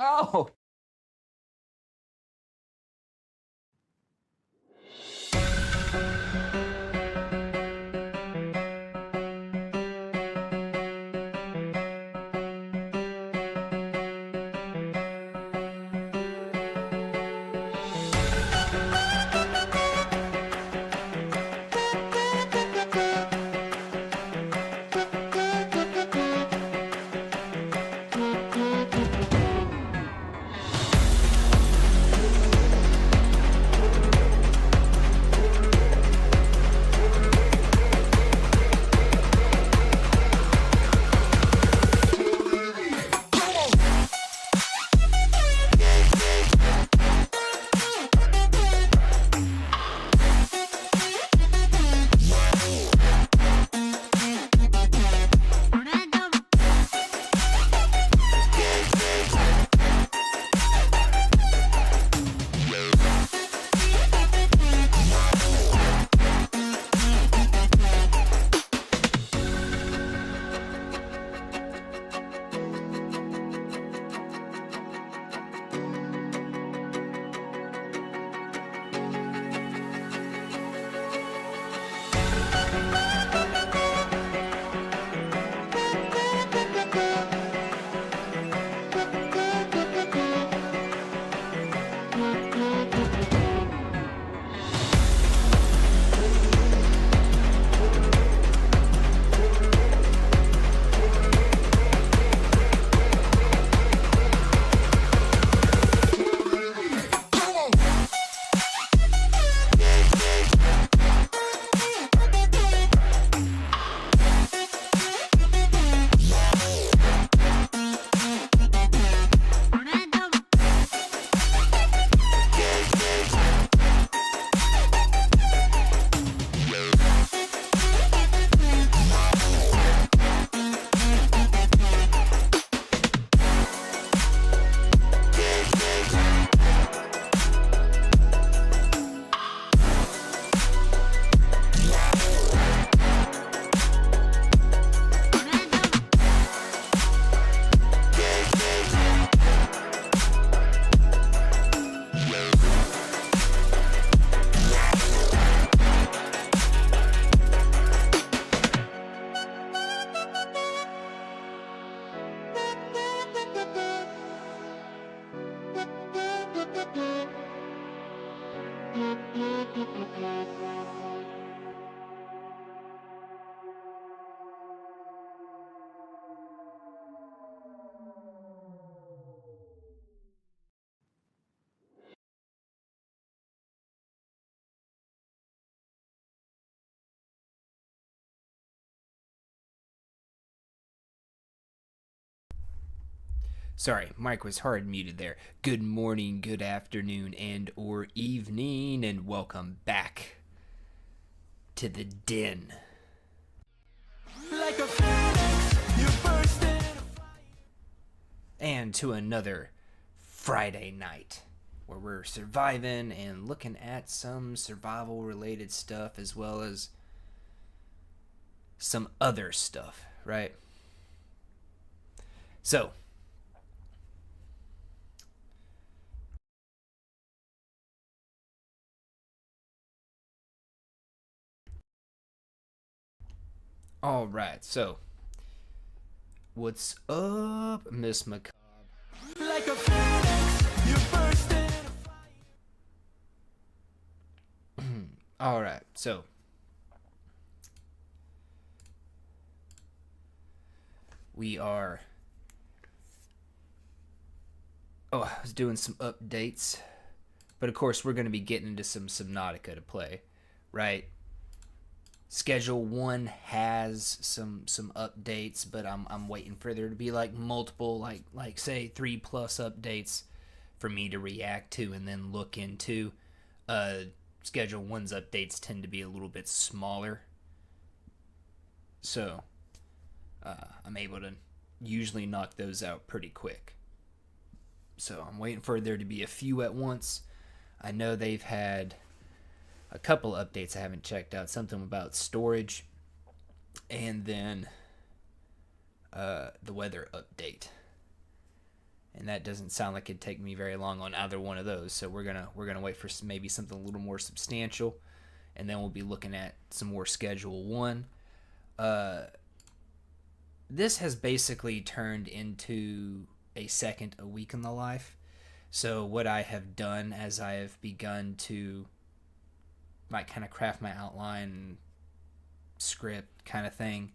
Oh! Sorry, mic was hard muted there. Good morning, good afternoon, and or evening, and welcome back to the den. Like a phoenix, you burst in a fire. And to another Friday night where we're surviving and looking at some survival related stuff as well as some other stuff, right? So, all right, so what's up, Miss Macabre? Like a phoenix, you burst in a fire. All right, so we are. Oh, I was doing some updates, but of course we're going to be getting into some Subnautica to play, right? Schedule 1 has some updates, but I'm waiting for there to be like multiple like say 3+ updates for me to react to and then look into. Schedule 1's updates tend to be a little bit smaller, so I'm able to usually knock those out pretty quick. So I'm waiting for there to be a few at once. I know they've had a couple updates I haven't checked out. Something about storage, and then the weather update. And that doesn't sound like it'd take me very long on either one of those. So we're gonna wait for maybe something a little more substantial, and then we'll be looking at some more Schedule 1. This has basically turned into a second a week in the life. So what I have done as I have begun to like kind of craft my outline script kind of thing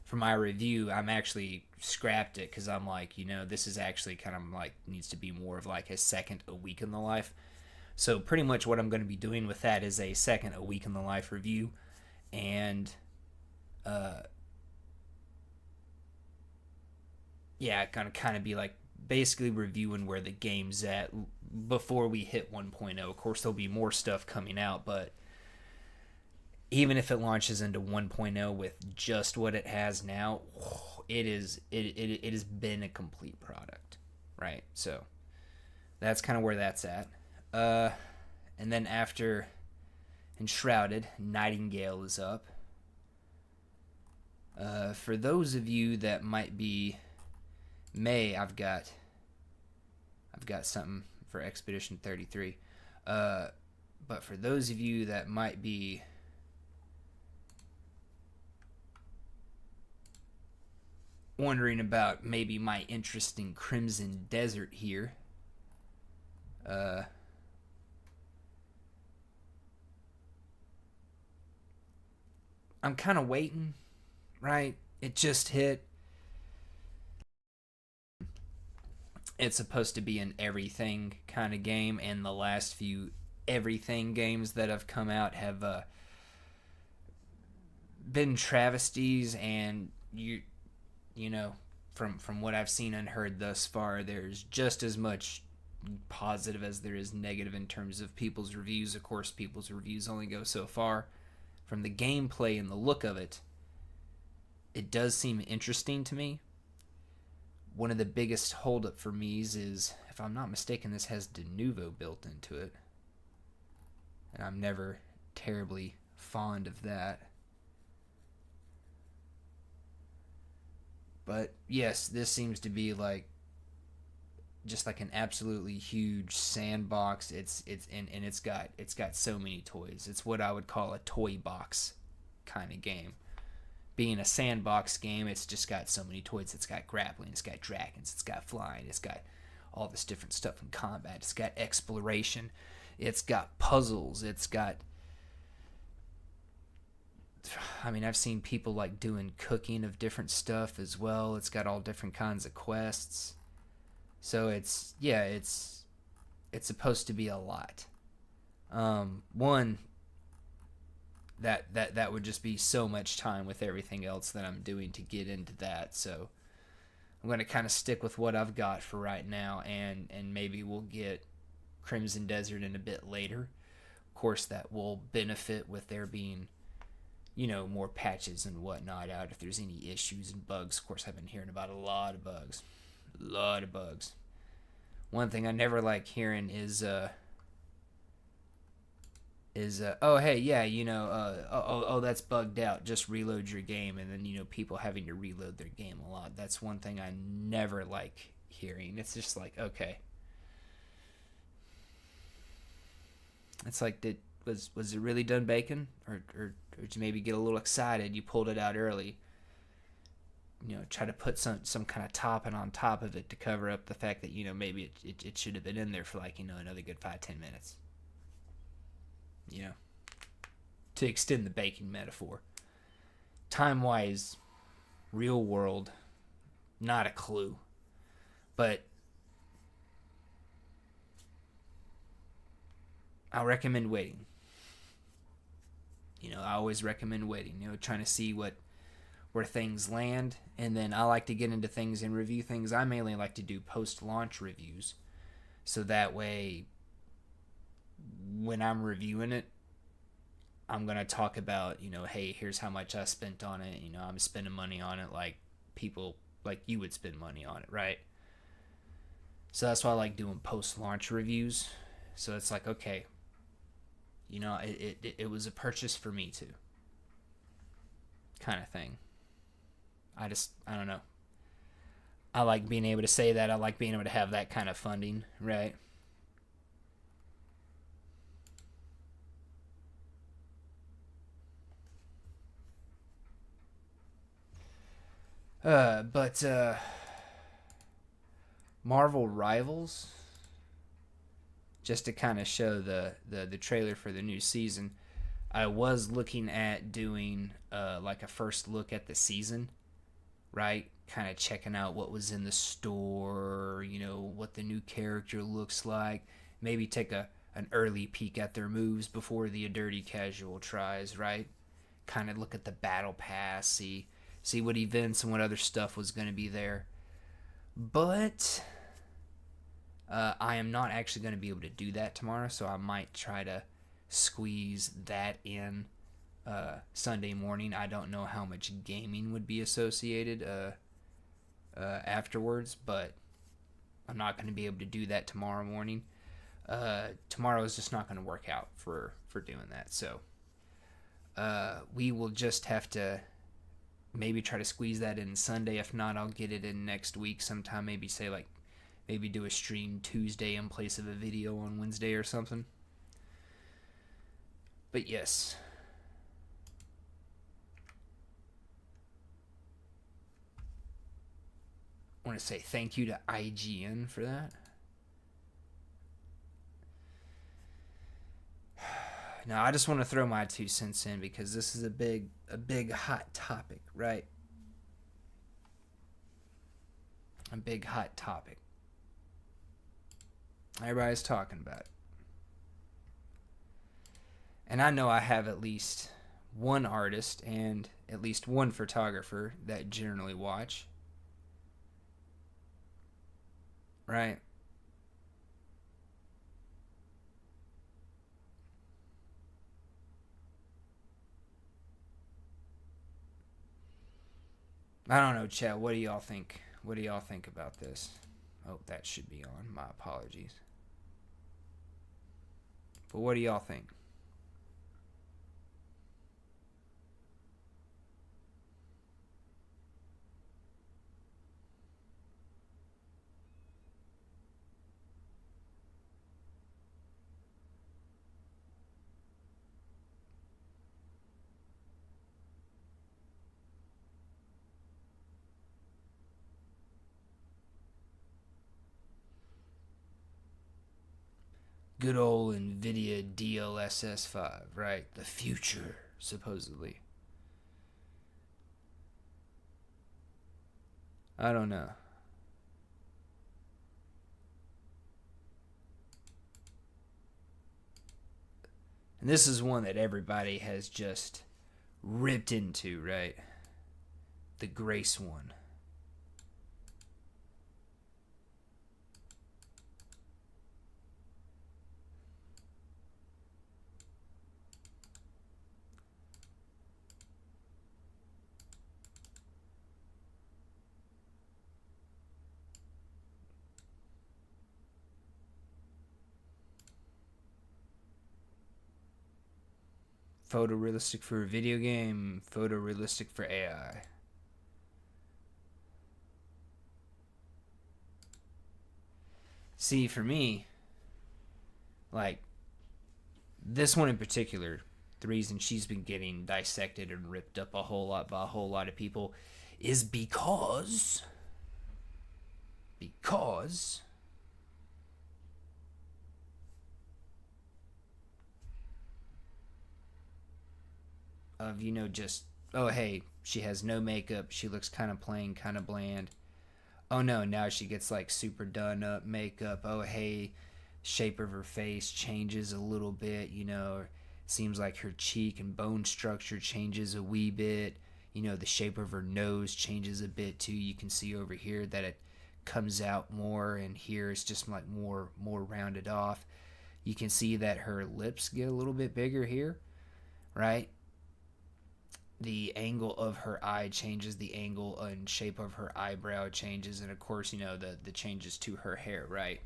for my review, I'm actually scrapped it because I'm like, this is actually kind of like needs to be more of like a second a week in the life. So pretty much what I'm going to be doing with that is a second a week in the life review, and yeah, gonna kind of be like basically reviewing where the game's at before we hit 1.0. Of course, there'll be more stuff coming out, but even if it launches into 1.0 with just what it has now, it has been a complete product, right? So that's kind of where that's at. And then after Enshrouded, Nightingale is up. For those of you that might be I've got something for Expedition 33. But for those of you that might be wondering about maybe my interest in Crimson Desert here, I'm kind of waiting, right? It just hit. It's supposed to be an everything kind of game, and the last few everything games that have come out have been travesties, and from what I've seen and heard thus far, there's just as much positive as there is negative in terms of people's reviews. Of course, people's reviews only go so far. From the gameplay and the look of it, it does seem interesting to me. One of the biggest holdup for me is, if I'm not mistaken, this has de novo built into it, and I'm never terribly fond of that. But yes, this seems to be like just like an absolutely huge sandbox. It's got so many toys. It's what I would call a toy box kind of game. Being a sandbox game, it's just got so many toys. It's got grappling, it's got dragons, it's got flying, it's got all this different stuff in combat, it's got exploration, it's got puzzles, it's got, I've seen people like doing cooking of different stuff as well. It's got all different kinds of quests. So it's supposed to be a lot. One, that would just be so much time with everything else that I'm doing to get into that. So I'm going to kind of stick with what I've got for right now, and maybe we'll get Crimson Desert in a bit later. Of course, that will benefit with there being, you know, more patches and whatnot out if there's any issues and bugs. Of course, I've been hearing about a lot of bugs. A lot of bugs. One thing I never like hearing is oh hey, yeah, you know, oh that's bugged out, just reload your game. And then, you know, people having to reload their game a lot. That's one thing I never like hearing. It's just like, okay, it's like, was it really done baking, or did you maybe get a little excited, you pulled it out early, you know, try to put some kind of topping on top of it to cover up the fact that, you know, maybe it should have been in there for, like, you know, another good 5-10 minutes, you know, to extend the baking metaphor. Time-wise, real world, not a clue. But I recommend waiting. You know, I always recommend waiting, you know, trying to see where things land. And then I like to get into things and review things. I mainly like to do post-launch reviews. So that way, when I'm reviewing it, I'm going to talk about, you know, hey, here's how much I spent on it. You know, I'm spending money on it like people, like you would spend money on it, right? So that's why I like doing post-launch reviews. So it's like, okay, you know, it was a purchase for me too, kind of thing. I don't know. I like being able to say that. I like being able to have that kind of funding, right? But Marvel Rivals, just to kind of show the trailer for the new season, I was looking at doing like a first look at the season, right? Kind of checking out what was in the store, you know, what the new character looks like. Maybe take an early peek at their moves before the dirty casual tries, right? Kind of look at the battle pass, see what events and what other stuff was going to be there. But I am not actually going to be able to do that tomorrow, so I might try to squeeze that in Sunday morning. I don't know how much gaming would be associated afterwards, but I'm not going to be able to do that tomorrow morning. Tomorrow is just not going to work out for doing that, so we will just have to maybe try to squeeze that in Sunday. If not, I'll get it in next week sometime. Maybe do a stream Tuesday in place of a video on Wednesday or something. But yes. I want to say thank you to IGN for that. Now, I just want to throw my 2 cents in because this is a big hot topic, right? A big hot topic. Everybody's talking about it. And I know I have at least one artist and at least one photographer that generally watch. Right? I don't know, chat. What do y'all think? What do y'all think about this? Oh, that should be on. My apologies. But what do y'all think? Good old NVIDIA DLSS5, right? The future, supposedly. I don't know. And this is one that everybody has just ripped into, right? The Grace one. Photorealistic for a video game, photorealistic for AI. See, for me, like, this one in particular, the reason she's been getting dissected and ripped up a whole lot by a whole lot of people is because of, you know, just, oh, hey, she has no makeup, she looks kind of plain, kind of bland. Oh no, now she gets like super done up makeup. Oh hey, shape of her face changes a little bit, you know. Seems like her cheek and bone structure changes a wee bit. You know, the shape of her nose changes a bit too. You can see over here that it comes out more, and here it's just like more rounded off. You can see that her lips get a little bit bigger here, right? The angle of her eye changes, the angle and shape of her eyebrow changes, and of course, you know, the changes to her hair, right?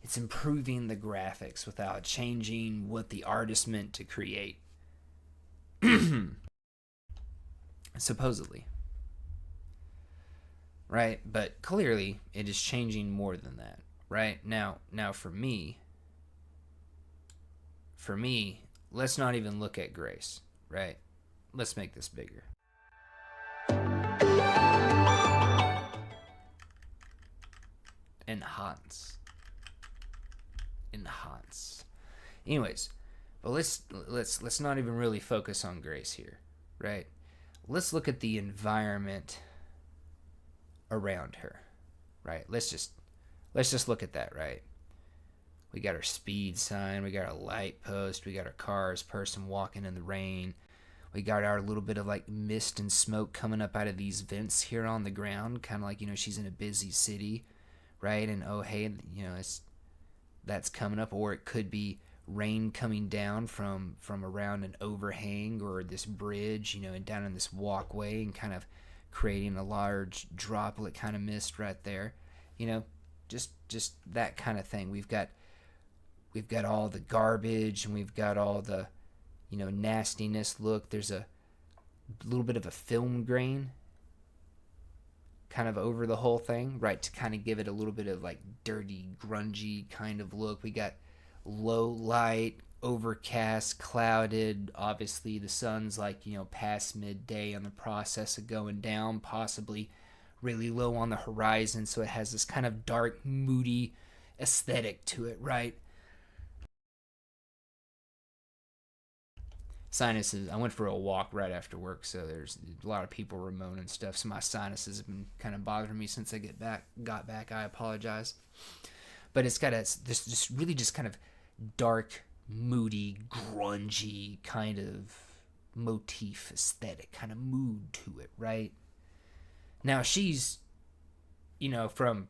It's improving the graphics without changing what the artist meant to create. Supposedly. Right? But clearly it is changing more than that. Right? Now for me, let's not even look at Grace, right? Let's make this bigger. Enhance. Anyways, but let's not even really focus on Grace here, right? Let's look at the environment around her, right? Let's just look at that, right? We got our speed sign, we got our light post, we got our cars, person walking in the rain. We got our little bit of like mist and smoke coming up out of these vents here on the ground, kind of like, you know, she's in a busy city, right? And oh hey, you know, that's coming up. Or it could be rain coming down from around an overhang or this bridge, you know, and down in this walkway, and kind of creating a large droplet kind of mist right there, you know, just that kind of thing. We've got all the garbage, and we've got all the, you know, nastiness. Look, there's a little bit of a film grain kind of over the whole thing, right, to kind of give it a little bit of like dirty, grungy kind of look. We got low light, overcast, clouded. Obviously the sun's like, you know, past midday, on the process of going down, possibly really low on the horizon, so it has this kind of dark, moody aesthetic to it, right? Sinuses. I went for a walk right after work, so there's a lot of people were moaning and stuff, so my sinuses have been kind of bothering me since I got back. I apologize. But it's got this really just kind of dark, moody, grungy kind of motif aesthetic, kind of mood to it, right? Now she's, you know, from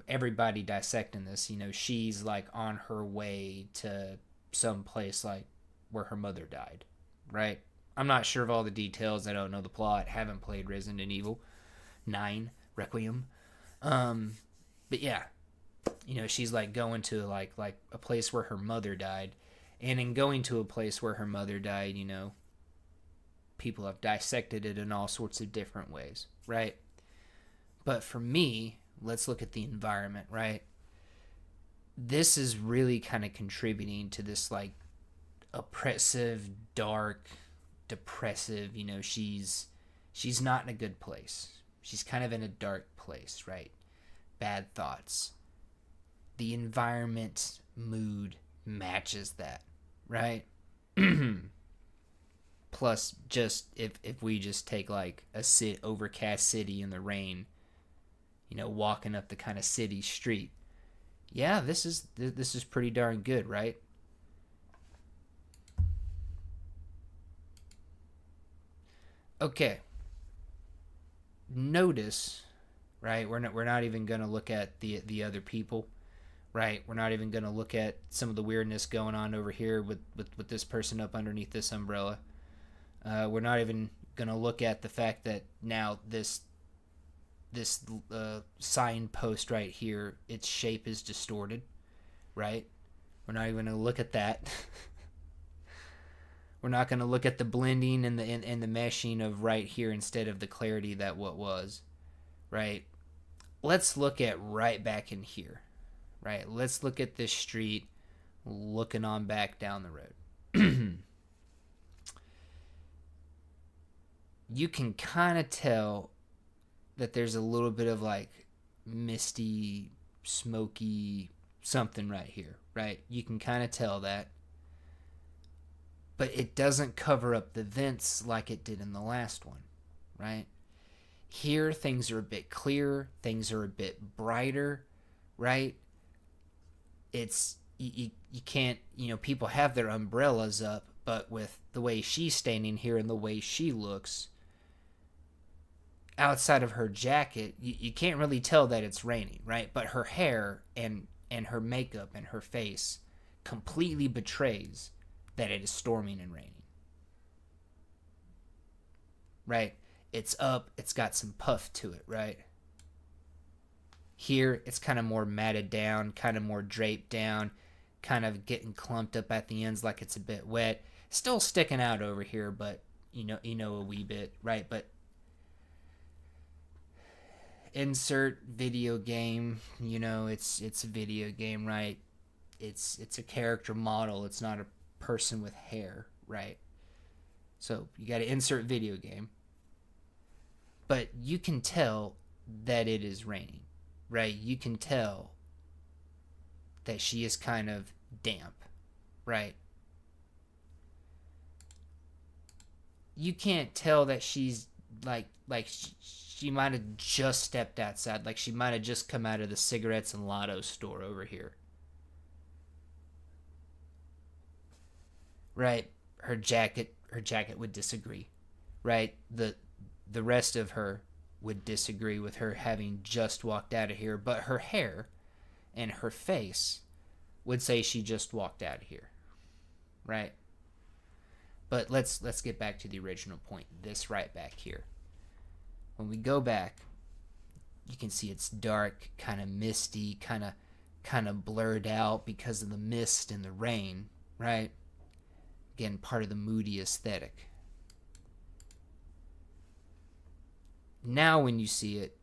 everybody dissecting this, you know, she's like on her way to some place like where her mother died, right? I'm not sure of all the details. I don't know the plot. Haven't played Resident Evil 9 Requiem. But yeah, you know, she's like going to like a place where her mother died, and in going to a place where her mother died, you know, people have dissected it in all sorts of different ways, right? But for me, let's look at the environment, right? This is really kind of contributing to this like oppressive, dark, depressive, you know, she's not in a good place. She's kind of in a dark place, right? Bad thoughts. The environment mood matches that, right? Plus, just if we just take like a overcast city in the rain, you know, walking up the kind of city street, yeah, this is pretty darn good, right? Okay. Notice, right? We're not even gonna look at the other people, right? We're not even gonna look at some of the weirdness going on over here with this person up underneath this umbrella. We're not even gonna look at the fact that now this signpost right here, its shape is distorted, right? We're not even gonna look at that. We're not going to look at the blending and the meshing of right here instead of the clarity that what was, right? Let's look at right back in here, right? Let's look at this street looking on back down the road. You can kind of tell that there's a little bit of like misty, smoky something right here, right? You can kind of tell that. But it doesn't cover up the vents like it did in the last one, right? Here, things are a bit clearer. Things are a bit brighter, right? It's, you can't, people have their umbrellas up, but with the way she's standing here and the way she looks, outside of her jacket, you can't really tell that it's raining, right? But her hair and her makeup and her face completely betrays that it is storming and raining, right? It's up, it's got some puff to it, right? Here, it's kind of more matted down, kind of more draped down, kind of getting clumped up at the ends like it's a bit wet. Still sticking out over here, but a wee bit, right? But insert video game, it's a video game, right? It's a character model. It's not a person with hair, right? So you got to insert video game. But you can tell that it is raining, right? You can tell that she is kind of damp, right? You can't tell that she's like she might have just stepped outside, like she might have just come out of the cigarettes and lotto store over here, right? Her jacket would disagree, right? The rest of her would disagree with her having just walked out of here, but her hair and her face would say she just walked out of here, right? But let's get back to the original point, this right back here. When we go back, you can see it's dark, kind of misty, kind of blurred out because of the mist and the rain, right? Again, part of the moody aesthetic. Now when you see it,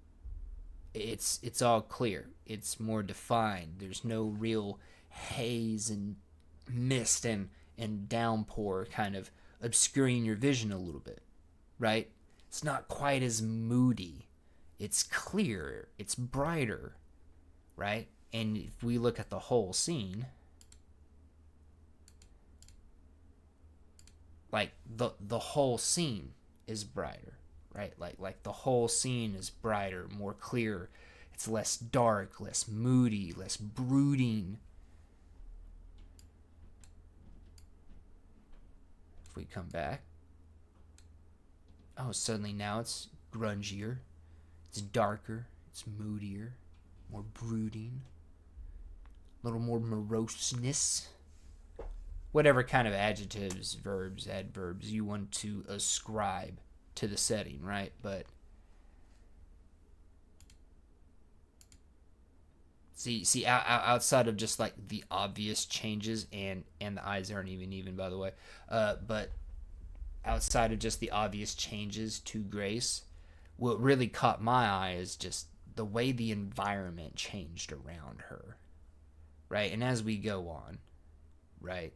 it's all clear. It's more defined. There's no real haze and mist and downpour kind of obscuring your vision a little bit, right? It's not quite as moody. It's clearer. It's brighter, right? And if we look at the whole scene, like the whole scene is brighter, right? Like the whole scene is brighter, more clear. It's less dark, less moody, less brooding. If we come back, oh, suddenly now it's grungier, it's darker, it's moodier, more brooding, a little more moroseness. Whatever kind of adjectives, verbs, adverbs you want to ascribe to the setting, right? But see, outside of just like the obvious changes, and the eyes aren't even by the way, but outside of just the obvious changes to Grace, what really caught my eye is just the way the environment changed around her, right? And as we go on, right,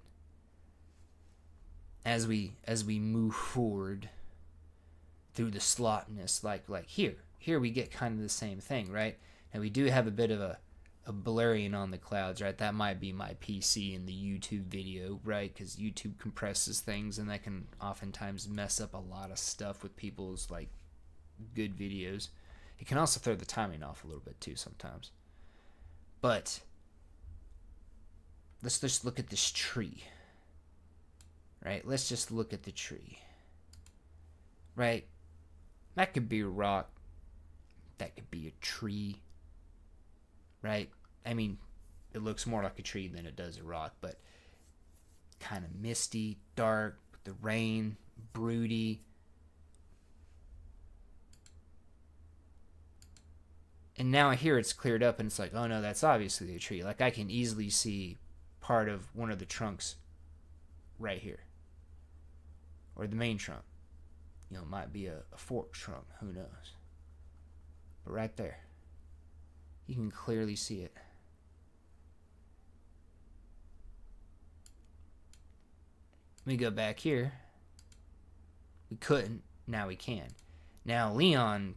as we move forward through the slotness, like here we get kind of the same thing, right? And we do have a bit of a blurring on the clouds, right? That might be my PC in the YouTube video, right? Because YouTube compresses things, and that can oftentimes mess up a lot of stuff with people's like good videos. It can also throw the timing off a little bit too sometimes. But let's just look at this tree, right? Let's just look at the tree, right? That could be a rock. That could be a tree, right? I mean, it looks more like a tree than it does a rock, but kind of misty, dark, with the rain, broody. And now here it's cleared up and it's like, oh no, that's obviously a tree. Like I can easily see part of one of the trunks right here, or the main trunk. You know, it might be a fork trunk, who knows. But right there, you can clearly see it. Let me go back here. We couldn't, now we can. Now Leon,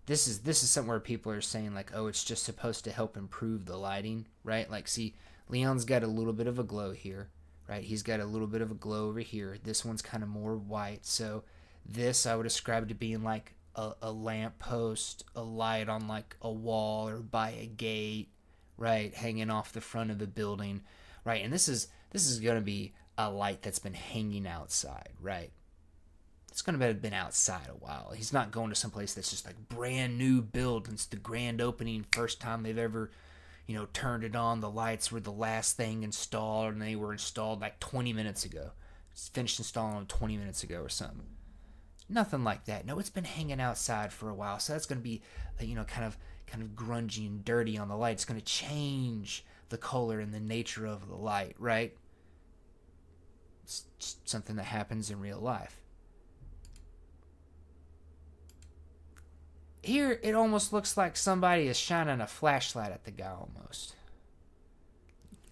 this is something where people are saying like, oh, it's just supposed to help improve the lighting, right? Like, see, Leon's got a little bit of a glow here, right? He's got a little bit of a glow over here. This one's kind of more white. So this I would describe to being like a lamp post, a light on like a wall or by a gate, right? Hanging off the front of a building, right? And this is going to be a light that's been hanging outside, right? It's going to have been outside a while. He's not going to someplace that's just like brand new build. It's the grand opening, first time they've ever, you know, turned it on. The lights were the last thing installed, and they were installed like 20 minutes ago. It's finished installing them 20 minutes ago or something. Nothing like that. No, it's been hanging outside for a while, so that's going to be, you know, kind of grungy and dirty on the light. It's going to change the color and the nature of the light, right? It's just something that happens in real life. Here, it almost looks like somebody is shining a flashlight at the guy almost.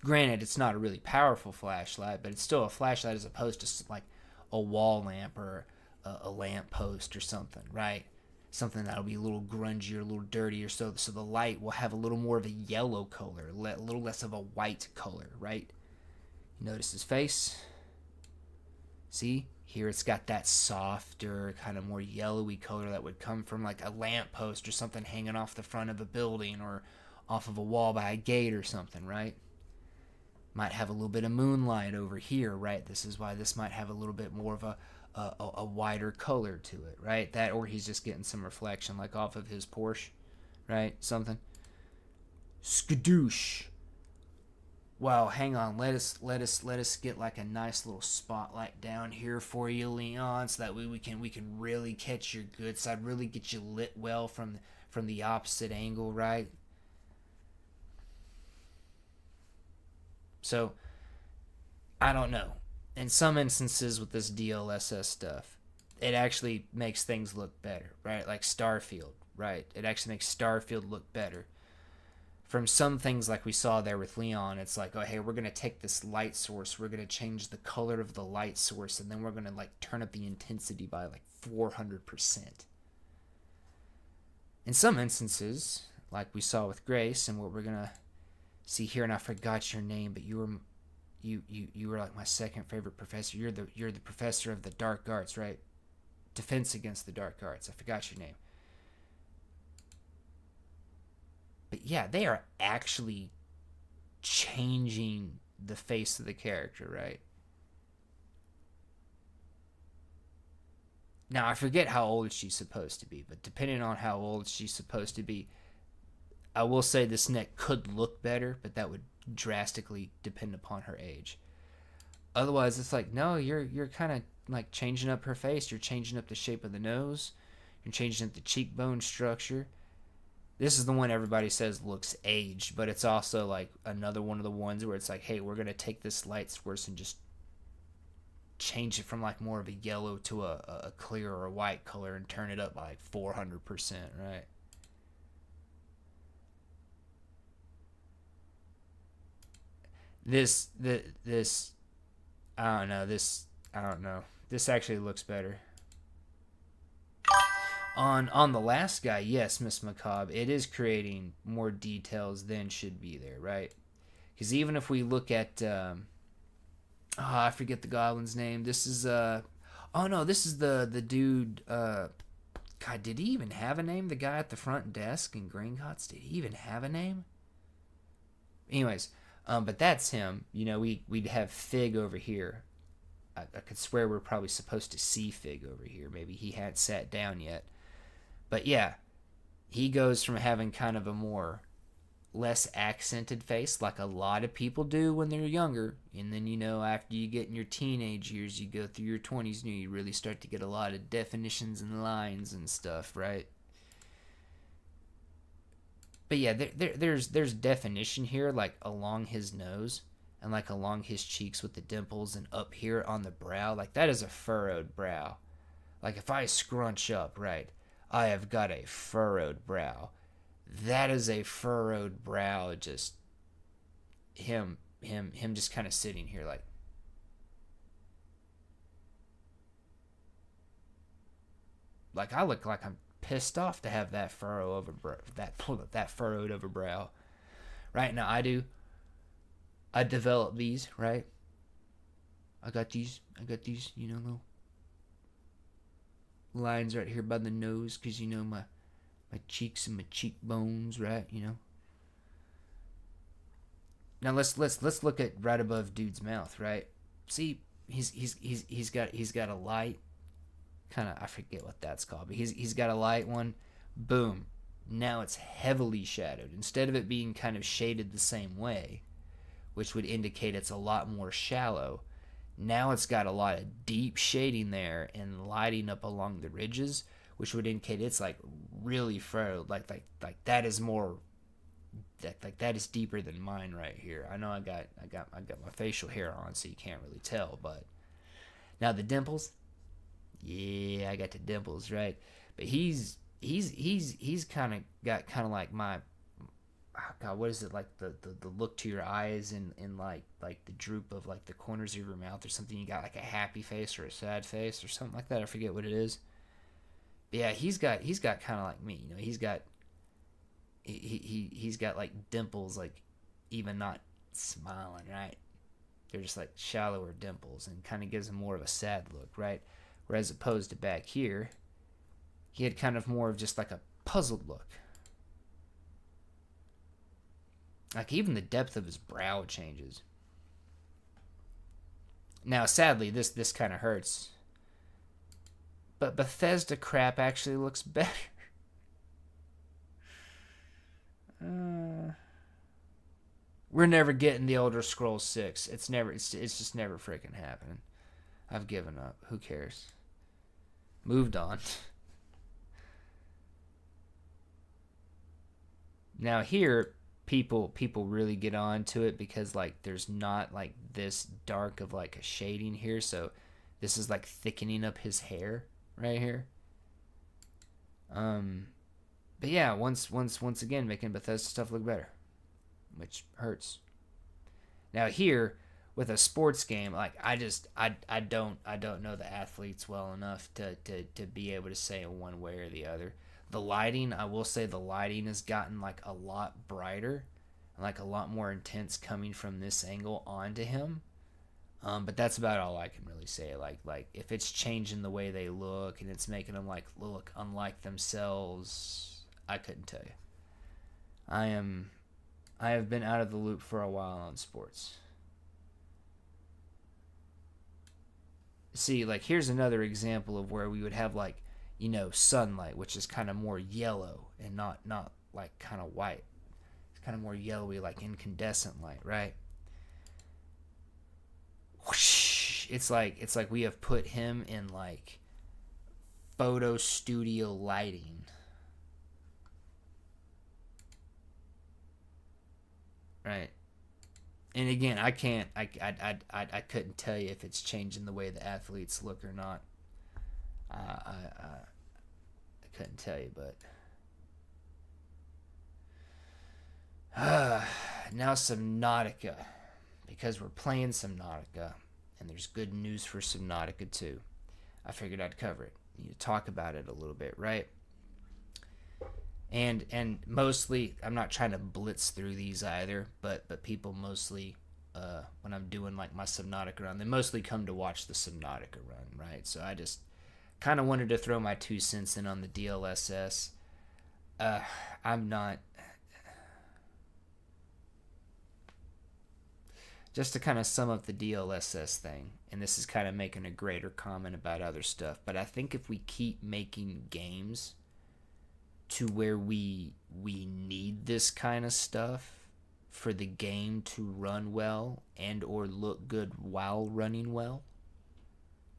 Granted, it's not a really powerful flashlight, but it's still a flashlight as opposed to like a wall lamp or a lamp post or something, right? Something that'll be a little grungy or a little dirty or so the light will have a little more of a yellow color, a little less of a white color, right? Notice his face. See? Here it's got that softer, kind of more yellowy color that would come from like a lamp post or something hanging off the front of a building or off of a wall by a gate or something, right? Might have a little bit of moonlight over here, right? This is why this might have a little bit more of a wider color to it, right? That, or he's just getting some reflection like off of his Porsche, right? Something. Skadoosh. Wow, hang on. Let us get like a nice little spotlight down here for you, Leon, so that way we can really catch your good side, really get you lit well from the opposite angle, right? So, I don't know. In some instances with this DLSS stuff, it actually makes things look better, right? Like Starfield, right? It actually makes Starfield look better. From some things like we saw there with Leon, it's like, oh, hey, we're going to take this light source, we're going to change the color of the light source, and then we're going to like turn up the intensity by like 400%. In some instances, like we saw with Grace, and what we're going to see here, and I forgot your name, but you were like my second favorite professor. You're the professor of the dark arts, right? Defense against the dark arts. I forgot your name. But yeah, they are actually changing the face of the character, right? Now, I forget how old she's supposed to be, but depending on how old she's supposed to be, I will say this neck could look better, but that would drastically depend upon her age. Otherwise, it's like, no, you're kind of like changing up her face. You're changing up the shape of the nose. You're changing up the cheekbone structure. This is the one everybody says looks aged, but it's also like another one of the ones where it's like, hey, we're going to take this light source and just change it from like more of a yellow to a clear or a white color and turn it up by like 400%, right? This I don't know. This actually looks better. On the last guy, yes, Miss Macabre, it is creating more details than should be there, right? Because even if we look at, I forget the goblin's name. This is this is the dude. God, did he even have a name? The guy at the front desk in Gringotts, did he even have a name? Anyways, but that's him. You know, we'd have Fig over here. I could swear we're probably supposed to see Fig over here. Maybe he hadn't sat down yet. But yeah, he goes from having kind of a more less accented face like a lot of people do when they're younger. And then, you know, after you get in your teenage years, you go through your 20s and you really start to get a lot of definitions and lines and stuff, right? But yeah, there's definition here, like along his nose. and like along his cheeks with the dimples, and up here on the brow, like that is a furrowed brow. Like if I scrunch up, right, I have got a furrowed brow. That is a furrowed brow. Just him just kind of sitting here like I look like I'm pissed off to have that that furrowed over brow. Right now I developed these, right? I got these, little lines right here by the nose, because my cheeks and my cheekbones, right? Now let's look at right above dude's mouth, right? See, he's got a light, kind of, I forget what that's called, but he's got a light one. Boom. Now it's heavily shadowed. Instead of it being kind of shaded the same way, which would indicate it's a lot more shallow, now it's got a lot of deep shading there and lighting up along the ridges, which would indicate it's like really furrowed. Like that is more, that is deeper than mine right here. I know I got my facial hair on, so you can't really tell, but now the dimples, yeah, I got the dimples, right? But he's kind of got kind of like my, oh God, what is it, like the look to your eyes and like the droop of like the corners of your mouth or something. You got like a happy face or a sad face or something like that. I forget what it is. But yeah, he's got kind of like me. He's got like dimples, like even not smiling, right? They're just like shallower dimples, and kind of gives him more of a sad look, right? Whereas opposed to back here, he had kind of more of just like a puzzled look. Like even the depth of his brow changes. Now, sadly, this kind of hurts. But Bethesda crap actually looks better. We're never getting the Elder Scrolls 6. It's just never freaking happening. I've given up. Who cares? Moved on. Now here, people really get on to it because like there's not like this dark of like a shading here, so this is like thickening up his hair right here. But yeah, once again making Bethesda stuff look better, which hurts. Now here with a sports game, like I don't know the athletes well enough to be able to say one way or the other. The lighting, I will say the lighting has gotten like a lot brighter and like a lot more intense coming from this angle onto him. But that's about all I can really say. Like if it's changing the way they look and it's making them like look unlike themselves, I couldn't tell you. I have been out of the loop for a while on sports. See, like here's another example of where we would have like, sunlight, which is kind of more yellow and not like kind of white. It's kind of more yellowy, like incandescent light, right? Whoosh. It's like we have put him in like photo studio lighting. Right. And again, I couldn't tell you if it's changing the way the athletes look or not. I couldn't tell you, but now Subnautica, because we're playing Subnautica, and there's good news for Subnautica too. I figured I'd cover it. You talk about it a little bit, right? And mostly, I'm not trying to blitz through these either, but people mostly, when I'm doing like my Subnautica run, they mostly come to watch the Subnautica run, right? So I just kind of wanted to throw my 2 cents in on the DLSS. I'm not... Just to kind of sum up the DLSS thing, and this is kind of making a greater comment about other stuff, but I think if we keep making games to where we need this kind of stuff for the game to run well and or look good while running well,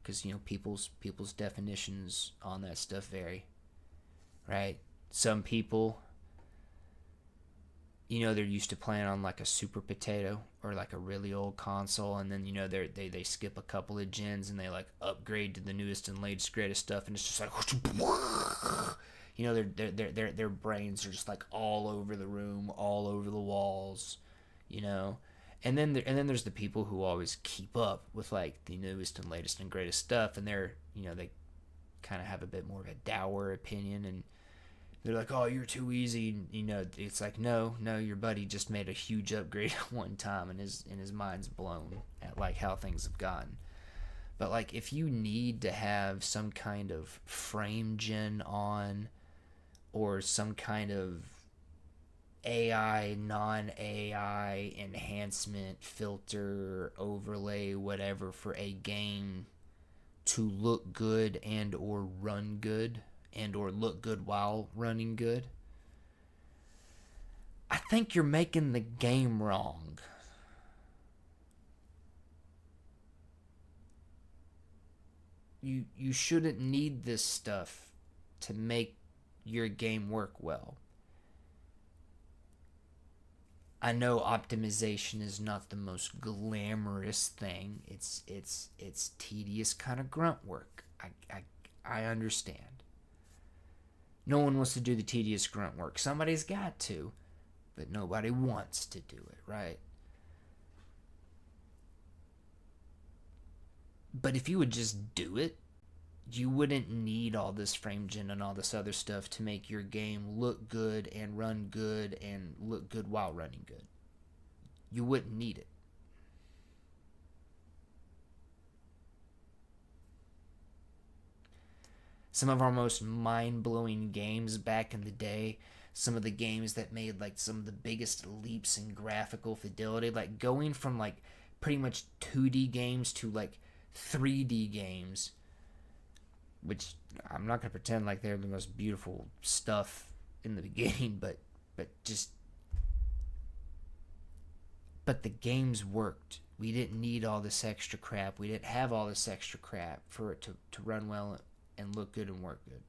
because people's definitions on that stuff vary, right? Some people they're used to playing on like a Super Potato or like a really old console, and then they skip a couple of gens and they like upgrade to the newest and latest greatest stuff, and it's just like their brains are just like all over the room, all over the walls, you know. And then there's the people who always keep up with like the newest and latest and greatest stuff, and they kind of have a bit more of a dour opinion, and they're like, oh, you're too easy. It's like, no, your buddy just made a huge upgrade one time, and his mind's blown at like how things have gone. But like, if you need to have some kind of frame gen on, or some kind of AI, non-AI enhancement, filter, overlay, whatever, for a game to look good and or run good, and or look good while running good, I think you're making the game wrong. You shouldn't need this stuff to make your game work well. I know optimization is not the most glamorous thing. It's tedious kind of grunt work. I understand. No one wants to do the tedious grunt work. Somebody's got to, but nobody wants to do it, right? But if you would just do it, you wouldn't need all this frame gen and all this other stuff to make your game look good and run good and look good while running good. You wouldn't need it. Some of our most mind-blowing games back in the day, some of the games that made like some of the biggest leaps in graphical fidelity, like going from like pretty much 2D games to like 3D games, which I'm not going to pretend like they're the most beautiful stuff in the beginning, but the games worked. We didn't need all this extra crap. We didn't have all this extra crap for it to run well and look good and work good.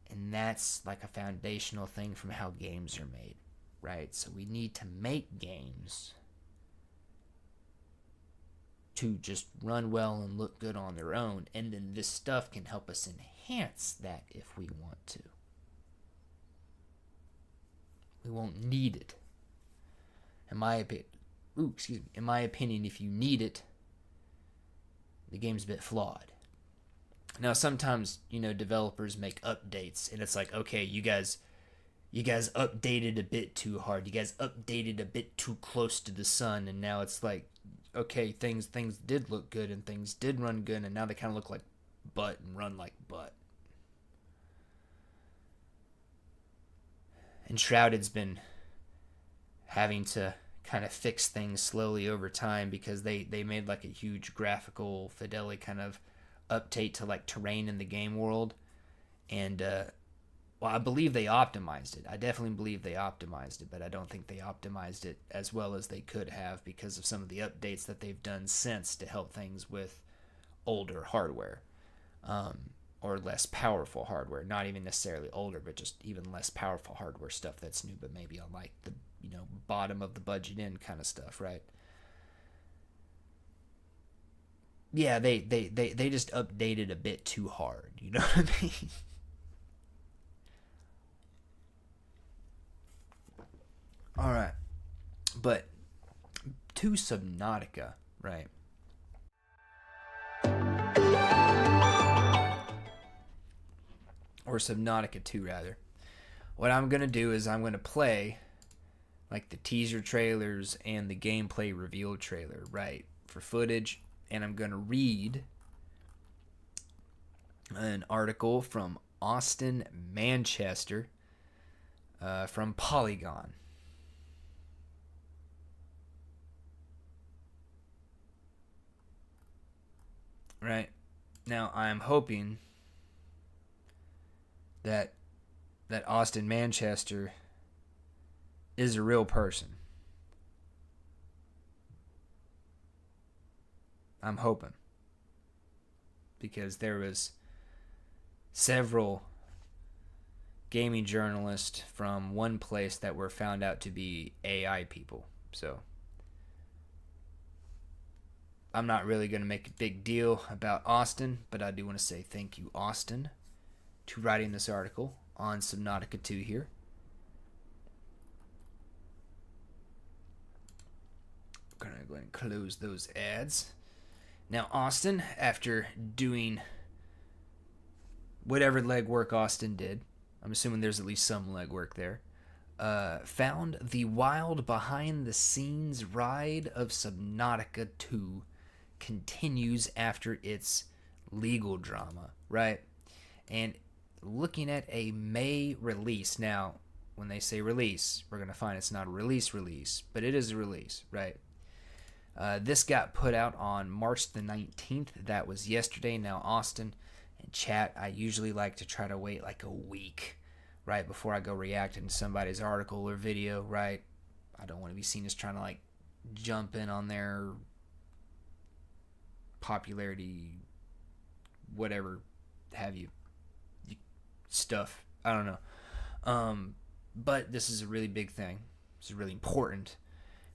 And that's like a foundational thing from how games are made, right? So we need to make games to just run well and look good on their own, and then this stuff can help us enhance that if we want to. We won't need it. In my opinion, if you need it, the game's a bit flawed. Now, sometimes, developers make updates, and it's like, okay, you guys updated a bit too hard. You guys updated a bit too close to the sun, and now it's like, okay, things did look good and things did run good, and now they kind of look like butt and run like butt. And Shrouded's been having to kind of fix things slowly over time, because they made like a huge graphical fidelity kind of update to like terrain in the game world, and I believe they optimized it. I definitely believe they optimized it, but I don't think they optimized it as well as they could have, because of some of the updates that they've done since to help things with older hardware, or less powerful hardware. Not even necessarily older, but just even less powerful hardware stuff that's new, but maybe on like the bottom of the budget end kind of stuff, right? Yeah, they just updated a bit too hard. You know what I mean? All right, but to Subnautica, right? Or Subnautica 2, rather. What I'm going to do is I'm going to play like the teaser trailers and the gameplay reveal trailer, right, for footage, and I'm going to read an article from Austin Manchester from Polygon. Right. Now, I'm hoping that Austin Manchester is a real person. I'm hoping. Because there was several gaming journalists from one place that were found out to be AI people. So I'm not really going to make a big deal about Austin, but I do want to say thank you, Austin, to writing this article on Subnautica 2 here. I'm going to go ahead and close those ads. Now, Austin, after doing whatever legwork Austin did, I'm assuming there's at least some legwork there, found the wild behind-the-scenes ride of Subnautica 2 continues after its legal drama, right? And looking at a May release. Now, when they say release, we're going to find it's not a release, but it is a release, right? This got put out on March the 19th. That was yesterday. Now, Austin and chat, I usually like to try to wait like a week, right, before I go reacting to somebody's article or video, right? I don't want to be seen as trying to like jump in on their popularity, whatever have you stuff. I don't know. But this is a really big thing. This is really important.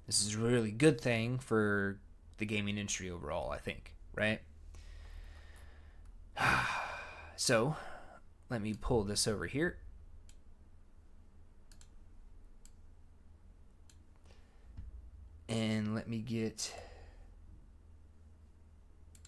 This is a really good thing for the gaming industry overall, I think, right? So, let me pull this over here. And let me get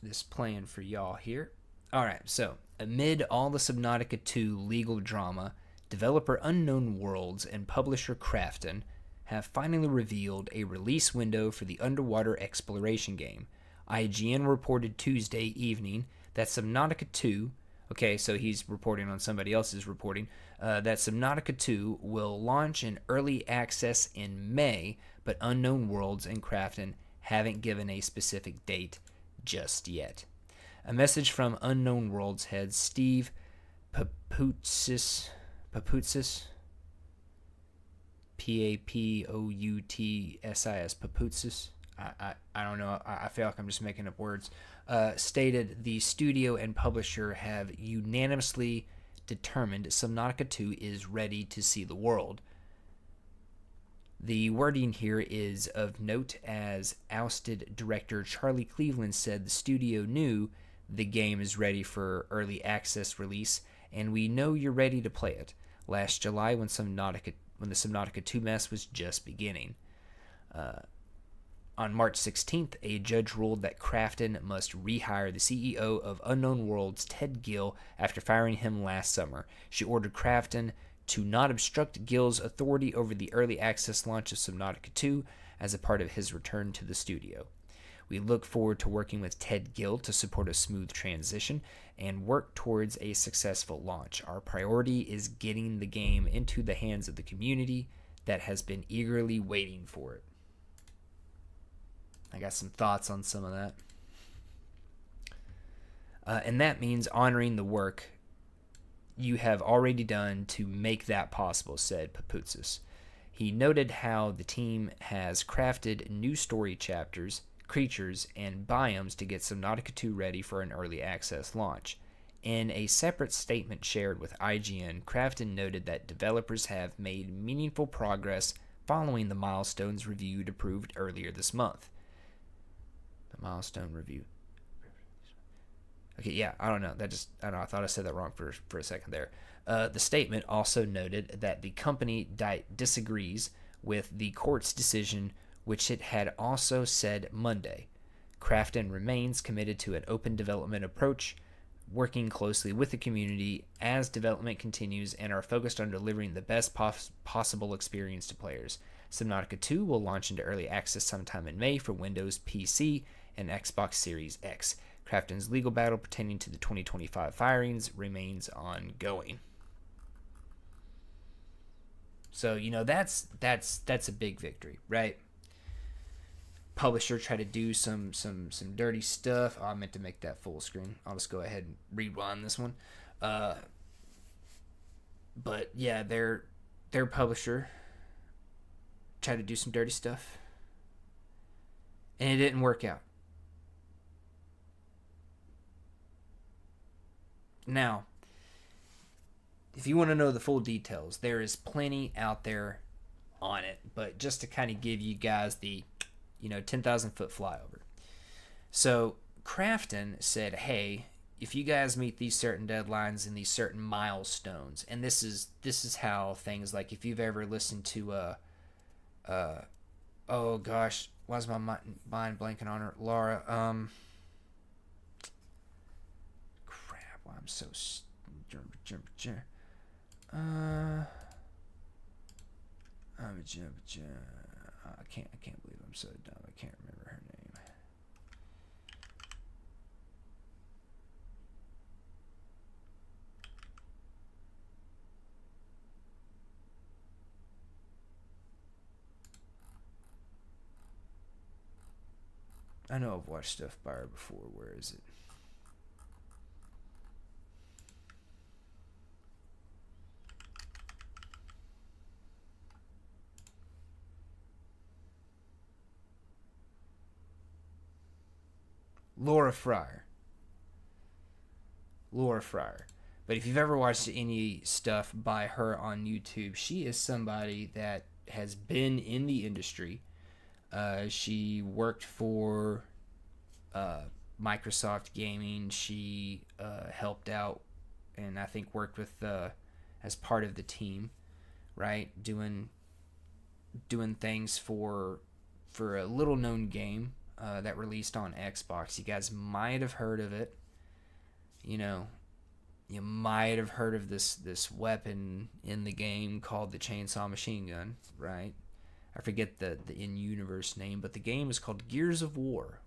this playing for y'all here. Alright, so, amid all the Subnautica 2 legal drama, developer Unknown Worlds and publisher Krafton have finally revealed a release window for the underwater exploration game. IGN reported Tuesday evening that Subnautica 2, okay, so he's reporting on somebody else's reporting, that Subnautica 2 will launch in early access in May, but Unknown Worlds and Krafton haven't given a specific date just yet. A message from Unknown Worlds head Steve Papoutsis, Papoutsis, I don't know, I feel like I'm just making up words, stated the studio and publisher have unanimously determined Subnautica 2 is ready to see the world. The wording here is of note, as ousted director Charlie Cleveland said the studio knew the game is ready for early access release, and we know you're ready to play it. Last July, when the Subnautica 2 mess was just beginning. On March 16th, a judge ruled that Krafton must rehire the CEO of Unknown Worlds, Ted Gill, after firing him last summer. She ordered Krafton to not obstruct Gill's authority over the early access launch of Subnautica 2 as a part of his return to the studio. We look forward to working with Ted Gill to support a smooth transition and work towards a successful launch. Our priority is getting the game into the hands of the community that has been eagerly waiting for it. I got some thoughts on some of that. And that means honoring the work you have already done to make that possible, said Papoutsis. He noted how the team has crafted new story chapters, creatures, and biomes to get Subnautica 2 ready for an early access launch. In a separate statement shared with IGN, Krafton noted that developers have made meaningful progress following the milestones reviewed approved earlier this month. The milestone review. Okay, yeah, I don't know. I thought I said that wrong for a second there. The statement also noted that the company disagrees with the court's decision, which it had also said Monday. Krafton remains committed to an open development approach, working closely with the community as development continues, and are focused on delivering the best possible experience to players. Subnautica 2 will launch into early access sometime in May for Windows, PC, and Xbox Series X. Krafton's legal battle pertaining to the 2025 firings remains ongoing. So, that's a big victory, right? Publisher tried to do some dirty stuff. Oh, I meant to make that full screen. I'll just go ahead and rewind this one. But yeah, their publisher tried to do some dirty stuff, and it didn't work out. Now, if you want to know the full details, there is plenty out there on it. But just to kind of give you guys the, 10,000 foot flyover. So Crafton said, hey, if you guys meet these certain deadlines and these certain milestones, and this is how things like, if you've ever listened to oh gosh, why's my mind blanking on her? Laura, crap, well, I'm so I can't believe I'm so dumb. I can't remember her name. I know I've watched stuff by her before. Where is it? Laura Fryer. But if you've ever watched any stuff by her on YouTube, she is somebody that has been in the industry. She worked for Microsoft Gaming. She helped out and I think worked with as part of the team, right? Doing things for a little known game that released on Xbox. You guys might have heard of it. You might have heard of this weapon in the game called the Chainsaw Machine Gun, right? I forget the in-universe name, but the game is called Gears of War.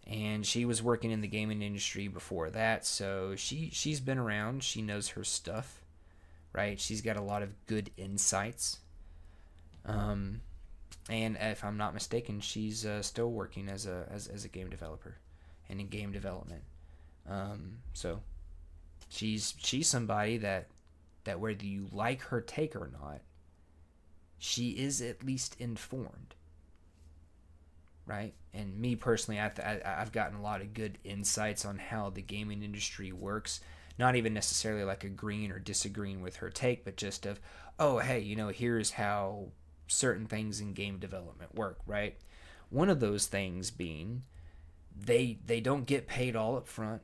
And she was working in the gaming industry before that, so she's been around. She knows her stuff, right? She's got a lot of good insights. And if I'm not mistaken, she's still working as a game developer and in game development. So she's somebody that whether you like her take or not, she is at least informed, right? And me personally, I've gotten a lot of good insights on how the gaming industry works. Not even necessarily like agreeing or disagreeing with her take, but just of, oh, hey, here's how certain things in game development work, right? One of those things being they don't get paid all up front,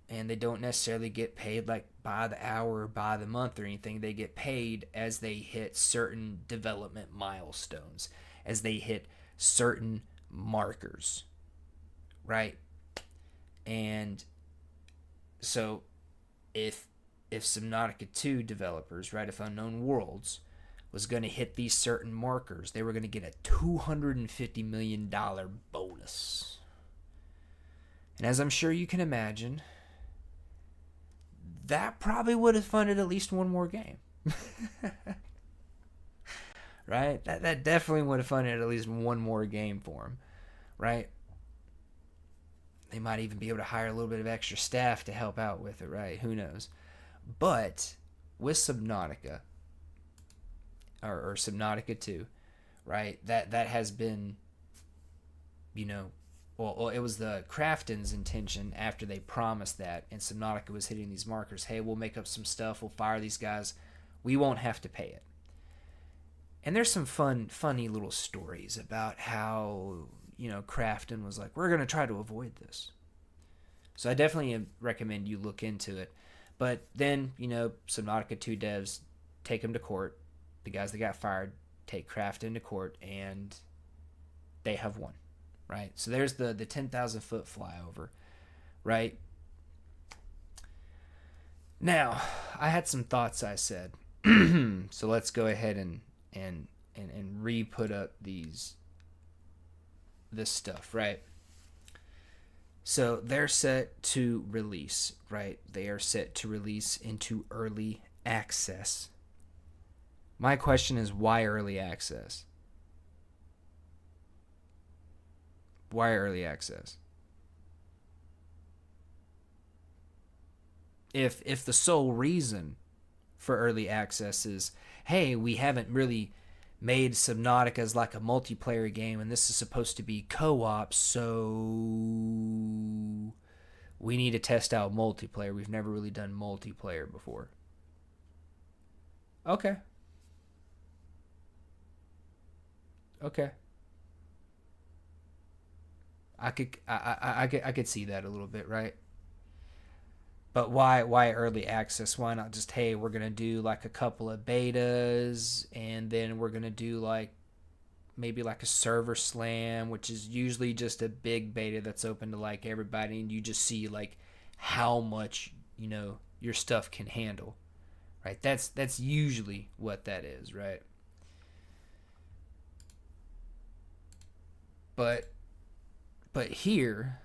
and they don't necessarily get paid like by the hour or by the month or anything. They get paid as they hit certain development milestones, as they hit certain markers, right? And so if Subnautica 2 developers, right, if Unknown Worlds was going to hit these certain markers, they were going to get a $250 million bonus. And as I'm sure you can imagine, that probably would have funded at least one more game. Right? That definitely would have funded at least one more game for him. Right? They might even be able to hire a little bit of extra staff to help out with it, right? Who knows? But with Subnautica, or Subnautica 2, right? That has been, well, it was the Crafton's intention after they promised that, and Subnautica was hitting these markers. Hey, we'll make up some stuff. We'll fire these guys. We won't have to pay it. And there's some funny little stories about how, Crafton was like, we're going to try to avoid this. So I definitely recommend you look into it. But then, Subnautica 2 devs take them to court. The guys that got fired take Crafton to court, and they have won. Right? So there's the 10,000 foot flyover, right? Now, I had some thoughts I said. So let's go ahead and re-put up this stuff, right? So they're set to release, right? They are set to release into early access. My question is, why early access? Why early access? If the sole reason for early access is, hey, we haven't really made Subnautica as like a multiplayer game, and this is supposed to be co-op, so we need to test out multiplayer. We've never really done multiplayer before. Okay. Okay. I could see that a little bit, right? But why early access? Why not just, hey, we're gonna do like a couple of betas, and then we're gonna do like maybe like a server slam, which is usually just a big beta that's open to like everybody, and you just see like how much your stuff can handle, right? That's usually what that is, right? But here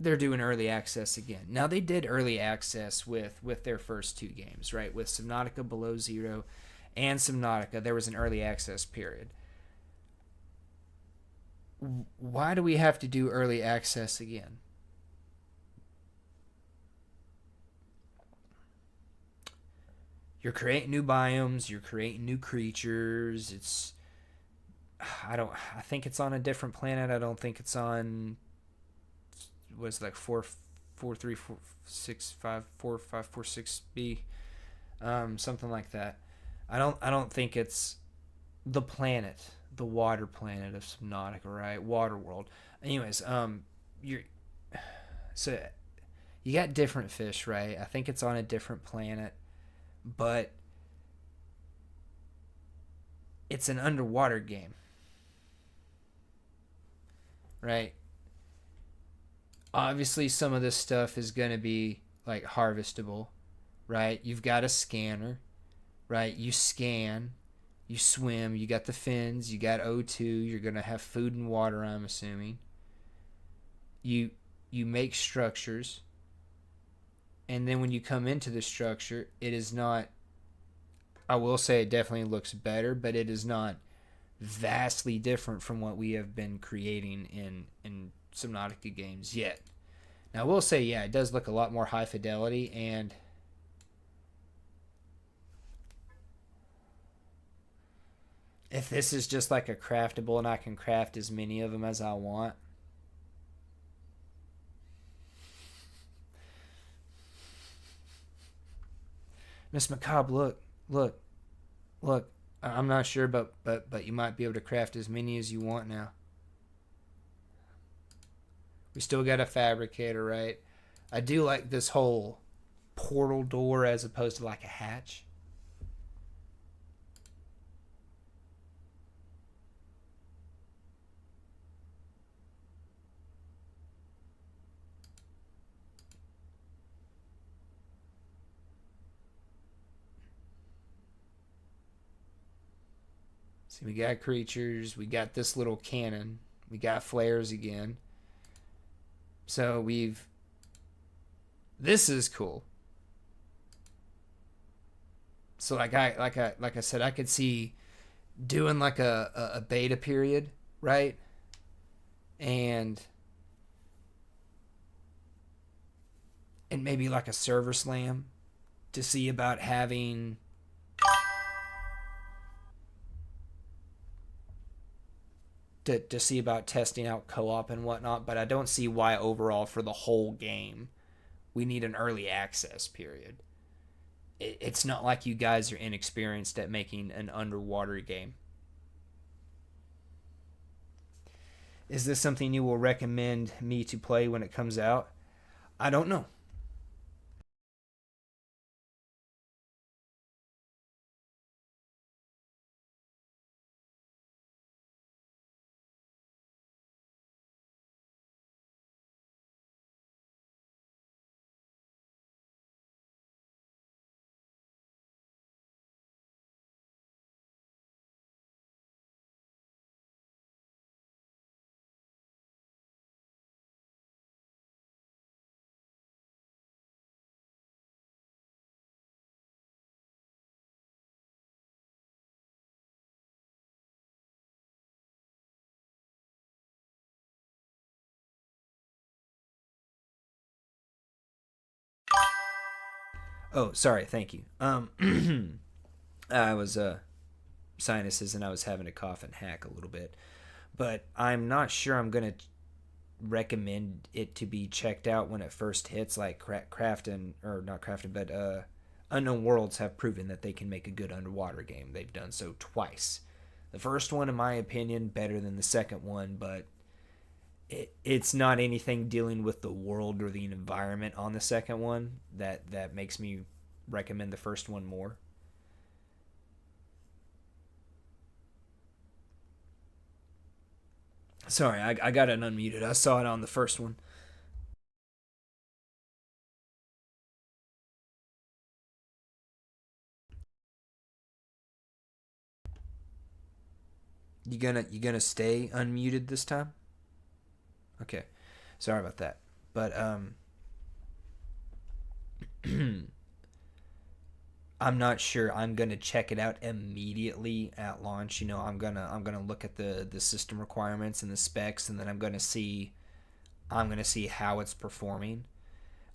they're doing early access again. Now they did early access with their first two games, right? With Subnautica Below Zero and Subnautica, there was an early access period. Why do we have to do early access again? You're creating new biomes, you're creating new creatures. I think it's on a different planet. I don't think it's on was like 44346545546B, something like that. I don't think it's the planet, the water planet of Subnautica, right? Water world. Anyways, you're so you got different fish, right? I think it's on a different planet, but it's an underwater game, right? Obviously some of this stuff is going to be like harvestable, right? You've got a scanner, right? You scan, you swim, you got the fins, you got O2, you're going to have food and water, I'm assuming. You make structures, and then when you come into the structure, it is not, I will say it definitely looks better, but it is not vastly different from what we have been creating in Subnautica games yet. Now I will say, yeah, it does look a lot more high fidelity, and if this is just like a craftable and I can craft as many of them as I want. Miss Macabre, look. I'm not sure, but you might be able to craft as many as you want now. We still got a fabricator, right? I do like this whole portal door as opposed to like a hatch. See, we got creatures, we got this little cannon, we got flares again. So this is cool. So like I said, I could see doing like a beta period, right? And maybe like a server slam to see about having to see about testing out co-op and whatnot, but I don't see why overall for the whole game we need an early access period. It's not like you guys are inexperienced at making an underwater game. Is this something you will recommend me to play when it comes out? I don't know. Oh, sorry. Thank you. I was sinuses and I was having to cough and hack a little bit. But I'm not sure I'm going to recommend it to be checked out when it first hits. Like Crafton, or not Crafton, but Unknown Worlds have proven that they can make a good underwater game. They've done so twice. The first one, in my opinion, better than the second one, but it's not anything dealing with the world or the environment on the second one that makes me recommend the first one more. Sorry, I got it unmuted. I saw it on the first one. You gonna stay unmuted this time? Okay. Sorry about that. But I'm not sure I'm gonna check it out immediately at launch. I'm gonna look at the system requirements and the specs, and then I'm gonna see how it's performing.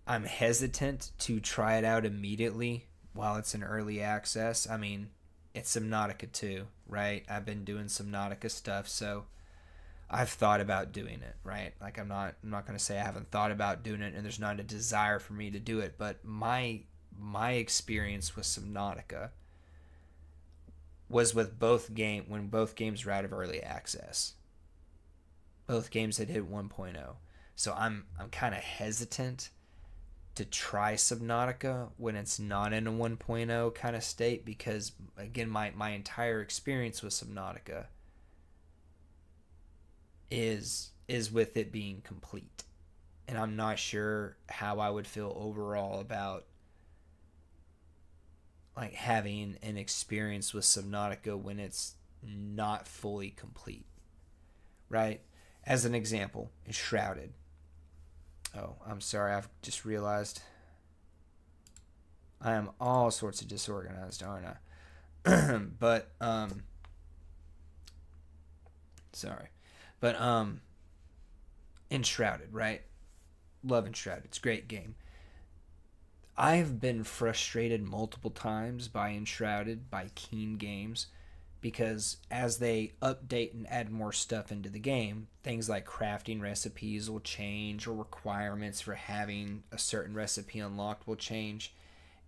I'm hesitant to try it out immediately while it's in early access. I mean, it's Subnautica too, right? I've been doing Subnautica stuff, so I've thought about doing it, right? Like I'm not going to say I haven't thought about doing it and there's not a desire for me to do it, but my experience with Subnautica was with when both games were out of early access. Both games had hit 1.0. So I'm kind of hesitant to try Subnautica when it's not in a 1.0 kind of state, because again my entire experience with Subnautica is with it being complete, and I'm not sure how I would feel overall about like having an experience with Subnautica when it's not fully complete, right? As an example, Shrouded. Oh, I'm sorry, I've just realized I am all sorts of disorganized, aren't I? But sorry. But Enshrouded, right? Love Enshrouded. It's a great game. I've been frustrated multiple times by Enshrouded, by Keen Games, because as they update and add more stuff into the game, things like crafting recipes will change, or requirements for having a certain recipe unlocked will change.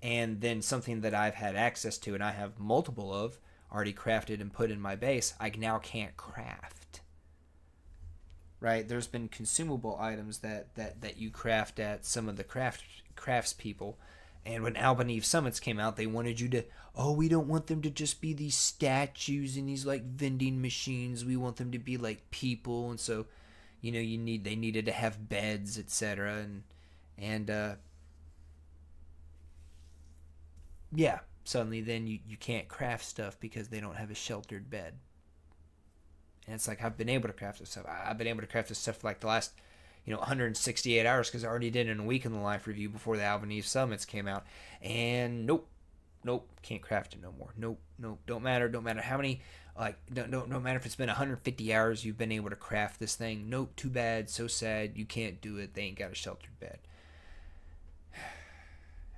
And then something that I've had access to and I have multiple of already crafted and put in my base, I now can't craft. Right? There's been consumable items that you craft at some of the crafts people. And when Albanese Summits came out, they wanted you to, oh, we don't want them to just be these statues and these like vending machines. We want them to be like people. And so, they needed to have beds, etc. And yeah, suddenly then you can't craft stuff because they don't have a sheltered bed. And it's like, I've been able to craft this stuff. I've been able to craft this stuff for like the last 168 hours, because I already did it in a week in the life review before the Albanese Summits came out. And nope, can't craft it no more. Nope, don't matter how many, like, don't matter if it's been 150 hours you've been able to craft this thing. Nope, too bad, so sad, you can't do it. They ain't got a sheltered bed.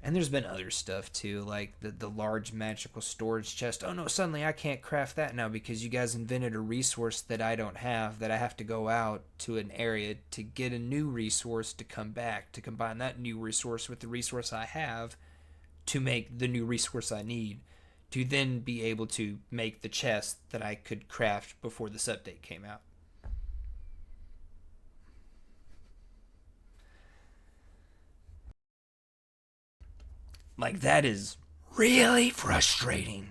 And there's been other stuff too, like the large magical storage chest. Oh no, suddenly I can't craft that now because you guys invented a resource that I don't have, that I have to go out to an area to get a new resource to come back, to combine that new resource with the resource I have to make the new resource I need, to then be able to make the chest that I could craft before this update came out. Like, that is really frustrating.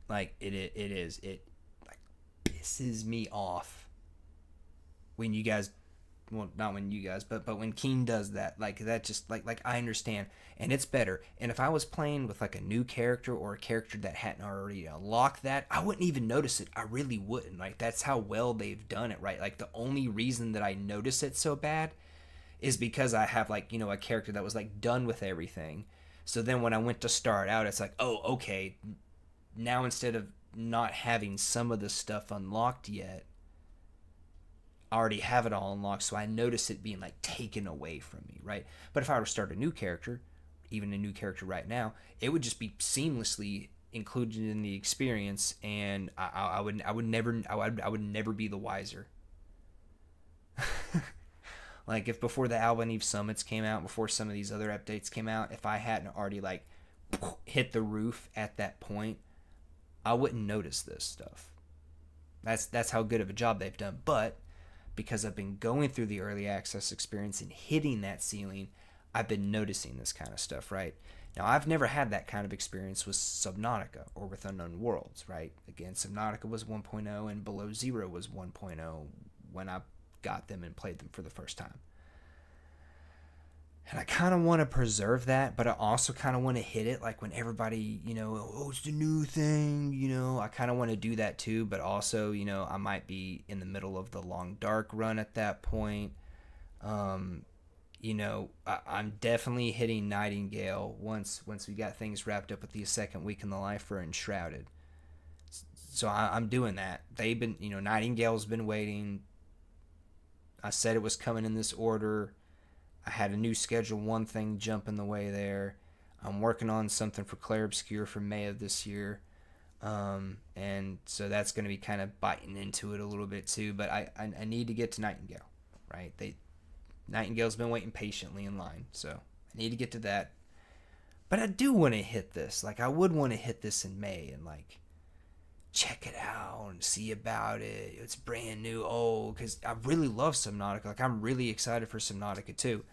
Like, it is. It, like, pisses me off when you guys, well, not when you guys, but when Keen does that. Like, that just, like I understand, and it's better. And if I was playing with like a new character, or a character that hadn't already unlocked that, I wouldn't even notice it. I really wouldn't. Like, that's how well they've done it, right? Like, the only reason that I notice it so bad is because I have, like, a character that was like done with everything. So then when I went to start out, it's like, oh, okay, now instead of not having some of the stuff unlocked yet, I already have it all unlocked, so I notice it being like taken away from me, right? But if I were to start a new character, even a new character right now, it would just be seamlessly included in the experience, and I would never be the wiser. Like if before the Alba and Eve summits came out, before some of these other updates came out, if I hadn't already like hit the roof at that point, I wouldn't notice this stuff. That's how good of a job they've done. But because I've been going through the early access experience and hitting that ceiling, I've been noticing this kind of stuff, right? Now, I've never had that kind of experience with Subnautica or with Unknown Worlds, right? Again, Subnautica was 1.0 and Below Zero was 1.0 when I got them and played them for the first time. And I kind of want to preserve that, but I also kind of want to hit it like when everybody, oh, it's the new thing, I kind of want to do that too, but also, I might be in the middle of the Long Dark run at that point. I'm definitely hitting Nightingale once we got things wrapped up with the second week in the life for Enshrouded. So I'm doing that. They've been, Nightingale's been waiting. I said it was coming in this order. I had a new Schedule 1 thing jump in the way there. I'm working on something for Clair Obscure for May of this year. And so that's going to be kind of biting into it a little bit too. But I need to get to Nightingale, right? Nightingale's been waiting patiently in line. So I need to get to that. But I do want to hit this. Like I would want to hit this in May and like check it out and see about it. It's brand new. Oh, because I really love Subnautica. Like I'm really excited for Subnautica too.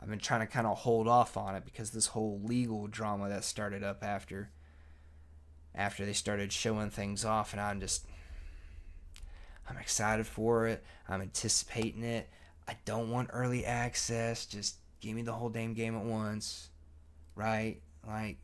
I've been trying to kind of hold off on it because this whole legal drama that started up after they started showing things off, and I'm excited for it. I'm anticipating it. I don't want early access. Just give me the whole damn game at once, right? Like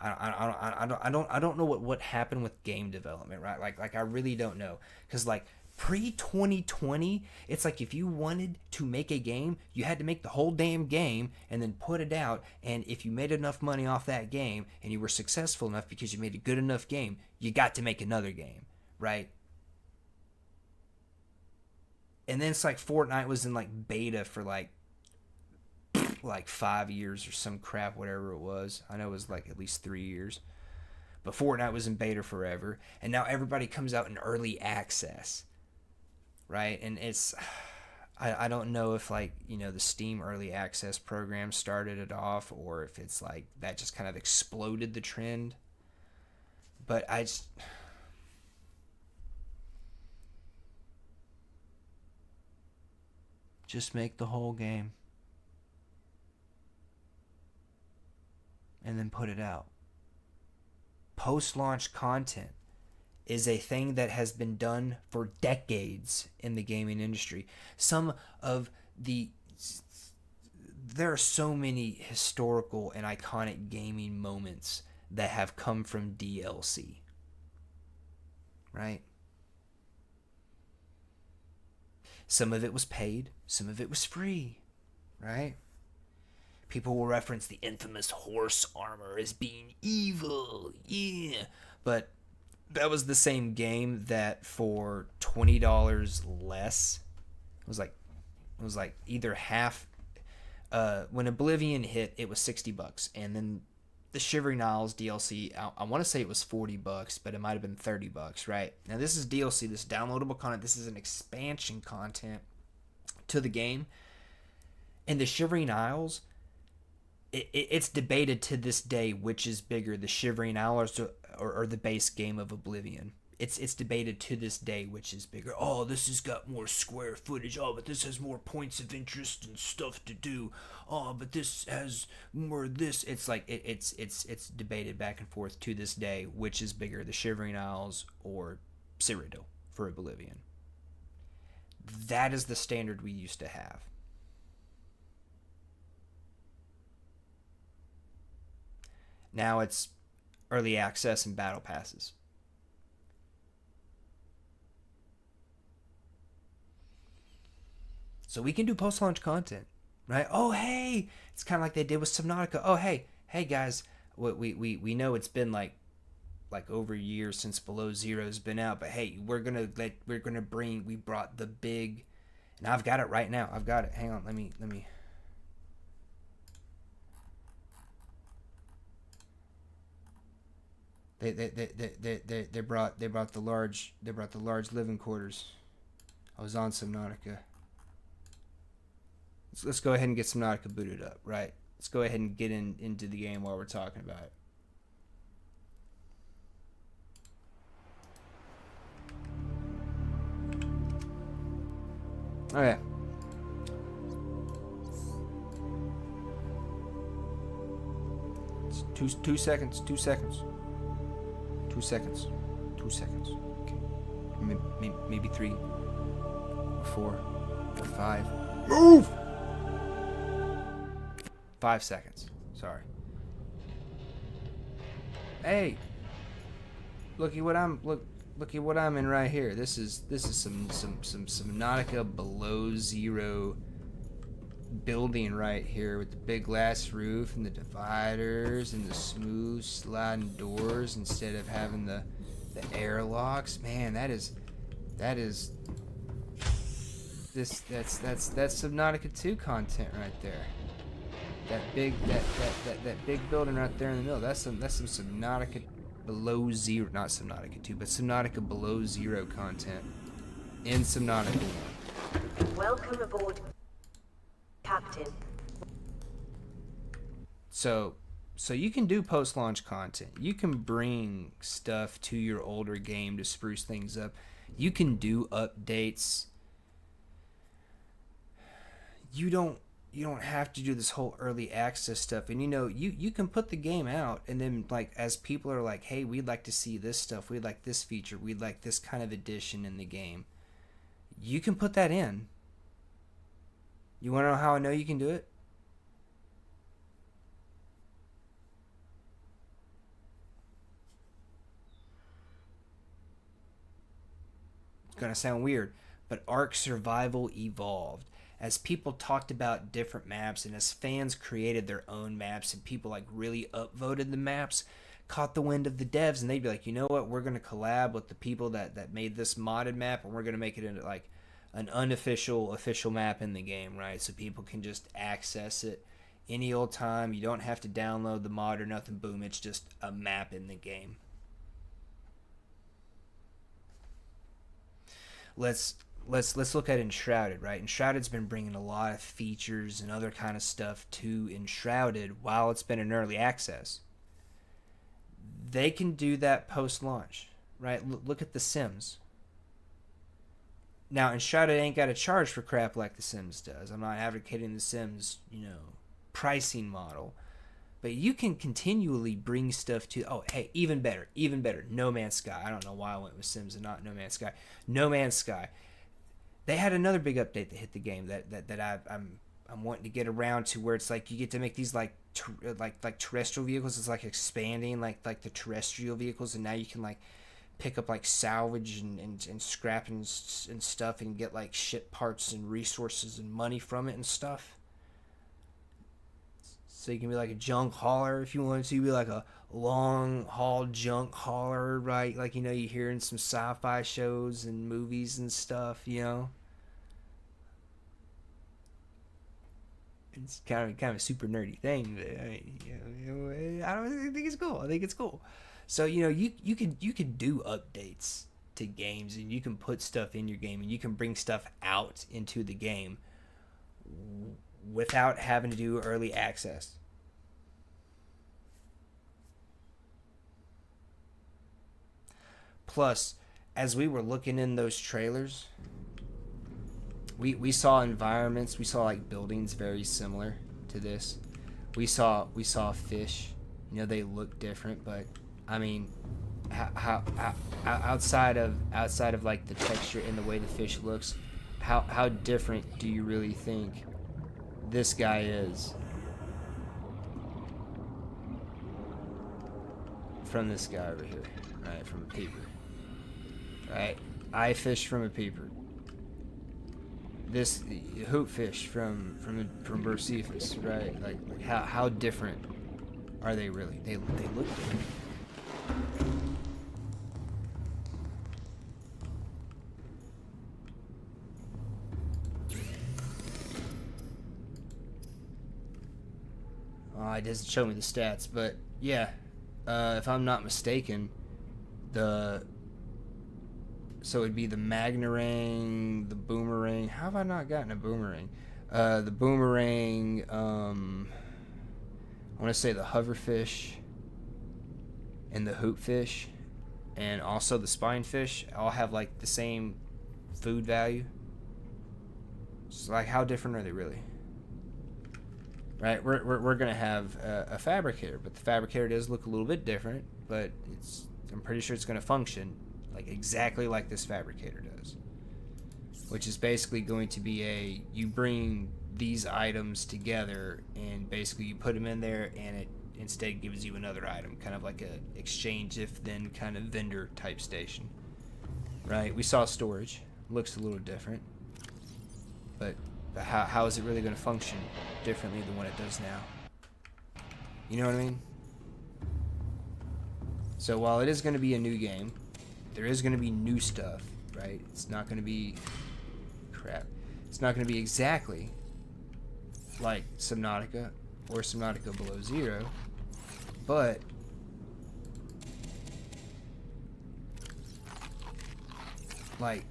I don't know what happened with game development, right? Like I really don't know, because like pre-2020, it's like if you wanted to make a game, you had to make the whole damn game and then put it out, and if you made enough money off that game and you were successful enough because you made a good enough game, you got to make another game, right? And then it's like Fortnite was in like beta for like 5 years or some crap, whatever it was. I know it was like at least 3 years. But Fortnite was in beta forever, and now everybody comes out in early access, right? And it's, I don't know if like, the Steam early access program started it off, or if it's like that just kind of exploded the trend. But just make the whole game and then put it out. Post-launch content is a thing that has been done for decades in the gaming industry. There are so many historical and iconic gaming moments that have come from DLC, right? Some of it was paid, some of it was free, right? People will reference the infamous horse armor as being evil, yeah. But that was the same game that for $20 less, it was like either half. When Oblivion hit, it was $60, and then the Shivering Isles DLC, I want to say it was $40, but it might have been $30, right? Now this is DLC, this downloadable content. This is an expansion content to the game, and the Shivering Isles. It's debated to this day which is bigger, the Shivering Isles or the base game of Oblivion. It's debated to this day which is bigger. Oh, this has got more square footage. Oh, but this has more points of interest and stuff to do. Oh, but this has more of this. It's like it's debated back and forth to this day which is bigger, the Shivering Isles or Cyrodiil for Oblivion. That is the standard we used to have. Now it's early access and battle passes. So we can do post-launch content, right? Oh, hey, it's kind of like they did with Subnautica. Oh, hey guys, we know it's been like over a year since Below Zero's been out, but hey, we brought the big, and I've got it right now. I've got it. Hang on, let me. They brought the large living quarters. I was on Subnautica. Let's go ahead and get Subnautica booted up, right? Let's go ahead and get into the game while we're talking about it. Okay. It's 2 seconds. 2 seconds. 2 seconds. 2 seconds. Okay. Maybe 3 or 4 or 5. Move! 5 seconds. Sorry. Hey, looky what I'm in right here. This is some Subnautica below zero building right here with the big glass roof and the dividers and the smooth sliding doors instead of having the airlocks. Man, that's Subnautica 2 content right there. That big building right there in the middle. That's some Subnautica below zero, not Subnautica 2, but Subnautica below zero content in Subnautica 1. Welcome aboard, Captain. So you can do post-launch content. You can bring stuff to your older game to spruce things up. You can do updates. You don't have to do this whole early access stuff. And you can put the game out, and then like as people are like, hey, we'd like to see this stuff, we'd like this feature, we'd like this kind of addition in the game, you can put that in. You want to know how I know you can do it? It's gonna sound weird, but Ark Survival evolved. As people talked about different maps and as fans created their own maps and people like really upvoted the maps, caught the wind of the devs, and they'd be like, you know what, we're going to collab with the people that made this modded map, and we're going to make it into like an unofficial official map in the game, right? So people can just access it any old time. You don't have to download the mod or nothing. Boom, it's just a map in the game. Let's look at Enshrouded, right? Enshrouded's been bringing a lot of features and other kind of stuff to Enshrouded while it's been in early access. They can do that post-launch, right? Look at The Sims. Now, Enshrouded ain't got to charge for crap like The Sims does. I'm not advocating The Sims, pricing model. But you can continually bring stuff to... Oh, hey, even better. No Man's Sky. I don't know why I went with Sims and not No Man's Sky. No Man's Sky. They had another big update that hit the game that I'm wanting to get around to, where it's like you get to make these like terrestrial vehicles. It's like expanding like the terrestrial vehicles, and now you can like pick up like salvage and scrap and stuff, and get like ship parts and resources and money from it and stuff. So you can be like a junk hauler if you wanted to. Be like a long haul junk hauler, right? Like you hear in some sci-fi shows and movies and stuff. It's kind of a super nerdy thing, but I don't think it's cool. I think it's cool. So you could do updates to games, and you can put stuff in your game, and you can bring stuff out into the game without having to do early access. Plus, as we were looking in those trailers, we saw environments, we saw like buildings very similar to this. We saw fish. They look different, but I mean, how outside of like the texture and the way the fish looks, how different do you really think this guy is from this guy over here, right? From a peeper, right? I fish from a peeper. This hoopfish from Burcephus, right? Like how different are they really? They look different. It doesn't show me the stats, but yeah, if I'm not mistaken, the so it'd be the Magnerang, the Boomerang. How have I not gotten a Boomerang? The Boomerang. I want to say the Hoverfish and the Hoopfish, and also the Spinefish all have like the same food value. So like, how different are they really? Right, we're gonna have a fabricator, but the fabricator does look a little bit different. But I'm pretty sure it's gonna function like exactly like this fabricator does, which is basically going to be you bring these items together and basically you put them in there, and it instead gives you another item, kind of like a exchange if then kind of vendor type station. Right, we saw storage looks a little different, but how is it really going to function differently than what it does now? You know what I mean? So while it is going to be a new game, there is going to be new stuff, right? It's not going to be It's not going to be exactly like Subnautica or Subnautica Below Zero, but like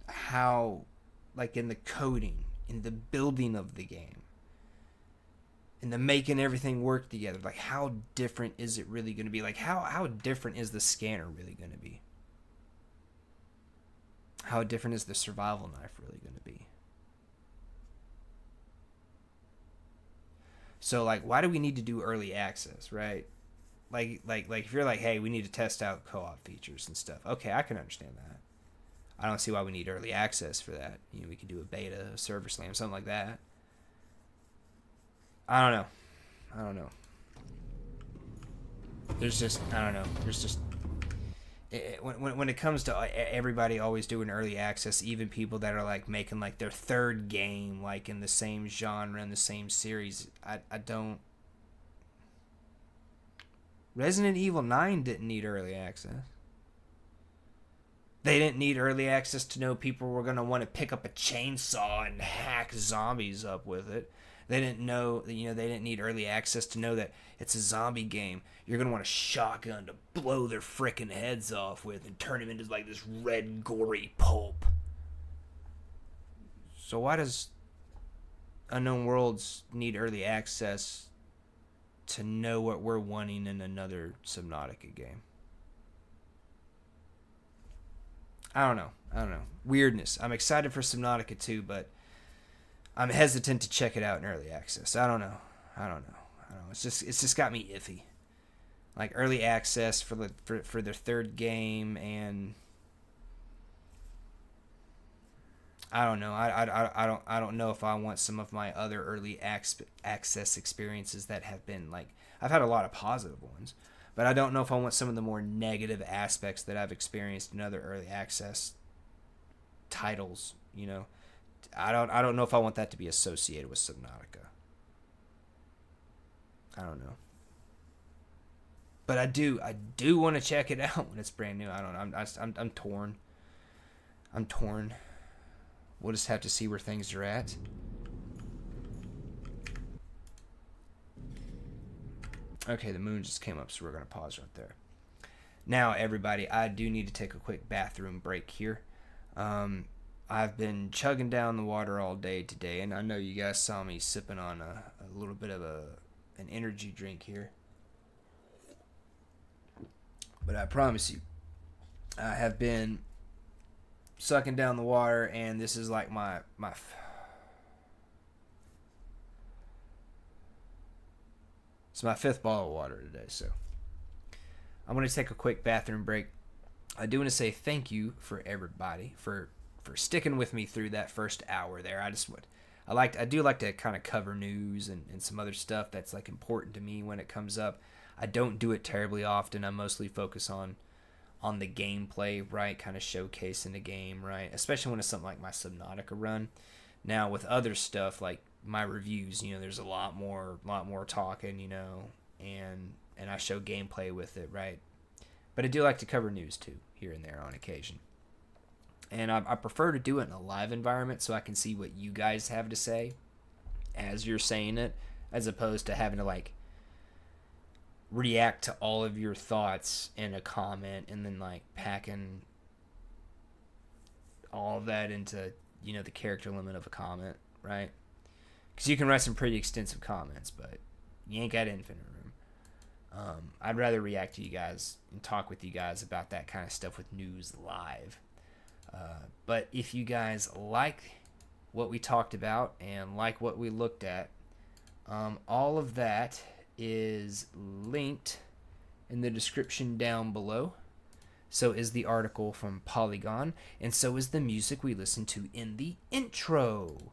how, like in the coding, in the building of the game, in the making everything work together, like how different is it really going to be? Like how different is the scanner really going to be? How different is the survival knife really going to be? So like, why do we need to do early access, right? Like if you're like, hey, we need to test out co-op features and stuff. Okay, I can understand that. I don't see why we need early access for that. You know, we could do a beta, a server slam, something like that. I don't know. There's just, I don't know. There's just, when it comes to everybody always doing early access, even people that are like making like their third game, like in the same genre and the same series, I don't. Resident Evil 9 didn't need early access. They didn't need early access to know people were going to want to pick up a chainsaw and hack zombies up with it. They didn't know, they didn't need early access to know that it's a zombie game. You're going to want a shotgun to blow their frickin' heads off with and turn them into like this red, gory pulp. So why does Unknown Worlds need early access to know what we're wanting in another Subnautica game? I don't know. Weirdness. I'm excited for Subnautica 2, but I'm hesitant to check it out in early access. I don't know. It's just got me iffy. Like early access for their third game, and I don't know. I don't know if I want some of my other early access experiences that have been like, I've had a lot of positive ones, but I don't know if I want some of the more negative aspects that I've experienced in other early access titles. I don't know if I want that to be associated with Subnautica. I don't know. But I do want to check it out when it's brand new. I don't know. I'm torn. I'm torn. We'll just have to see where things are at. Okay, the moon just came up, so we're going to pause right there. Now, everybody, I do need to take a quick bathroom break here. I've been chugging down the water all day today, and I know you guys saw me sipping on a little bit of an energy drink here. But I promise you, I have been sucking down the water, and this is like my it's my fifth bottle of water today. So I'm going to take a quick bathroom break. I do want to say thank you for everybody for sticking with me through that first hour there. I do like to kind of cover news and some other stuff that's like important to me when it comes up. I don't do it terribly often. I mostly focus on the gameplay, right? Kind of showcasing the game, right? Especially when it's something like my Subnautica run. Now with other stuff like my reviews, there's a lot more talking, and I show gameplay with it, right? But I do like to cover news too, here and there on occasion. And I prefer to do it in a live environment so I can see what you guys have to say as you're saying it, as opposed to having to like react to all of your thoughts in a comment and then like packing all of that into, you know, the character limit of a comment, right? Because you can write some pretty extensive comments, but you ain't got infinite room. I'd rather react to you guys and talk with you guys about that kind of stuff with news live. But if you guys like what we talked about and like what we looked at, all of that is linked in the description down below. So is the article from Polygon, and so is the music we listened to in the intro.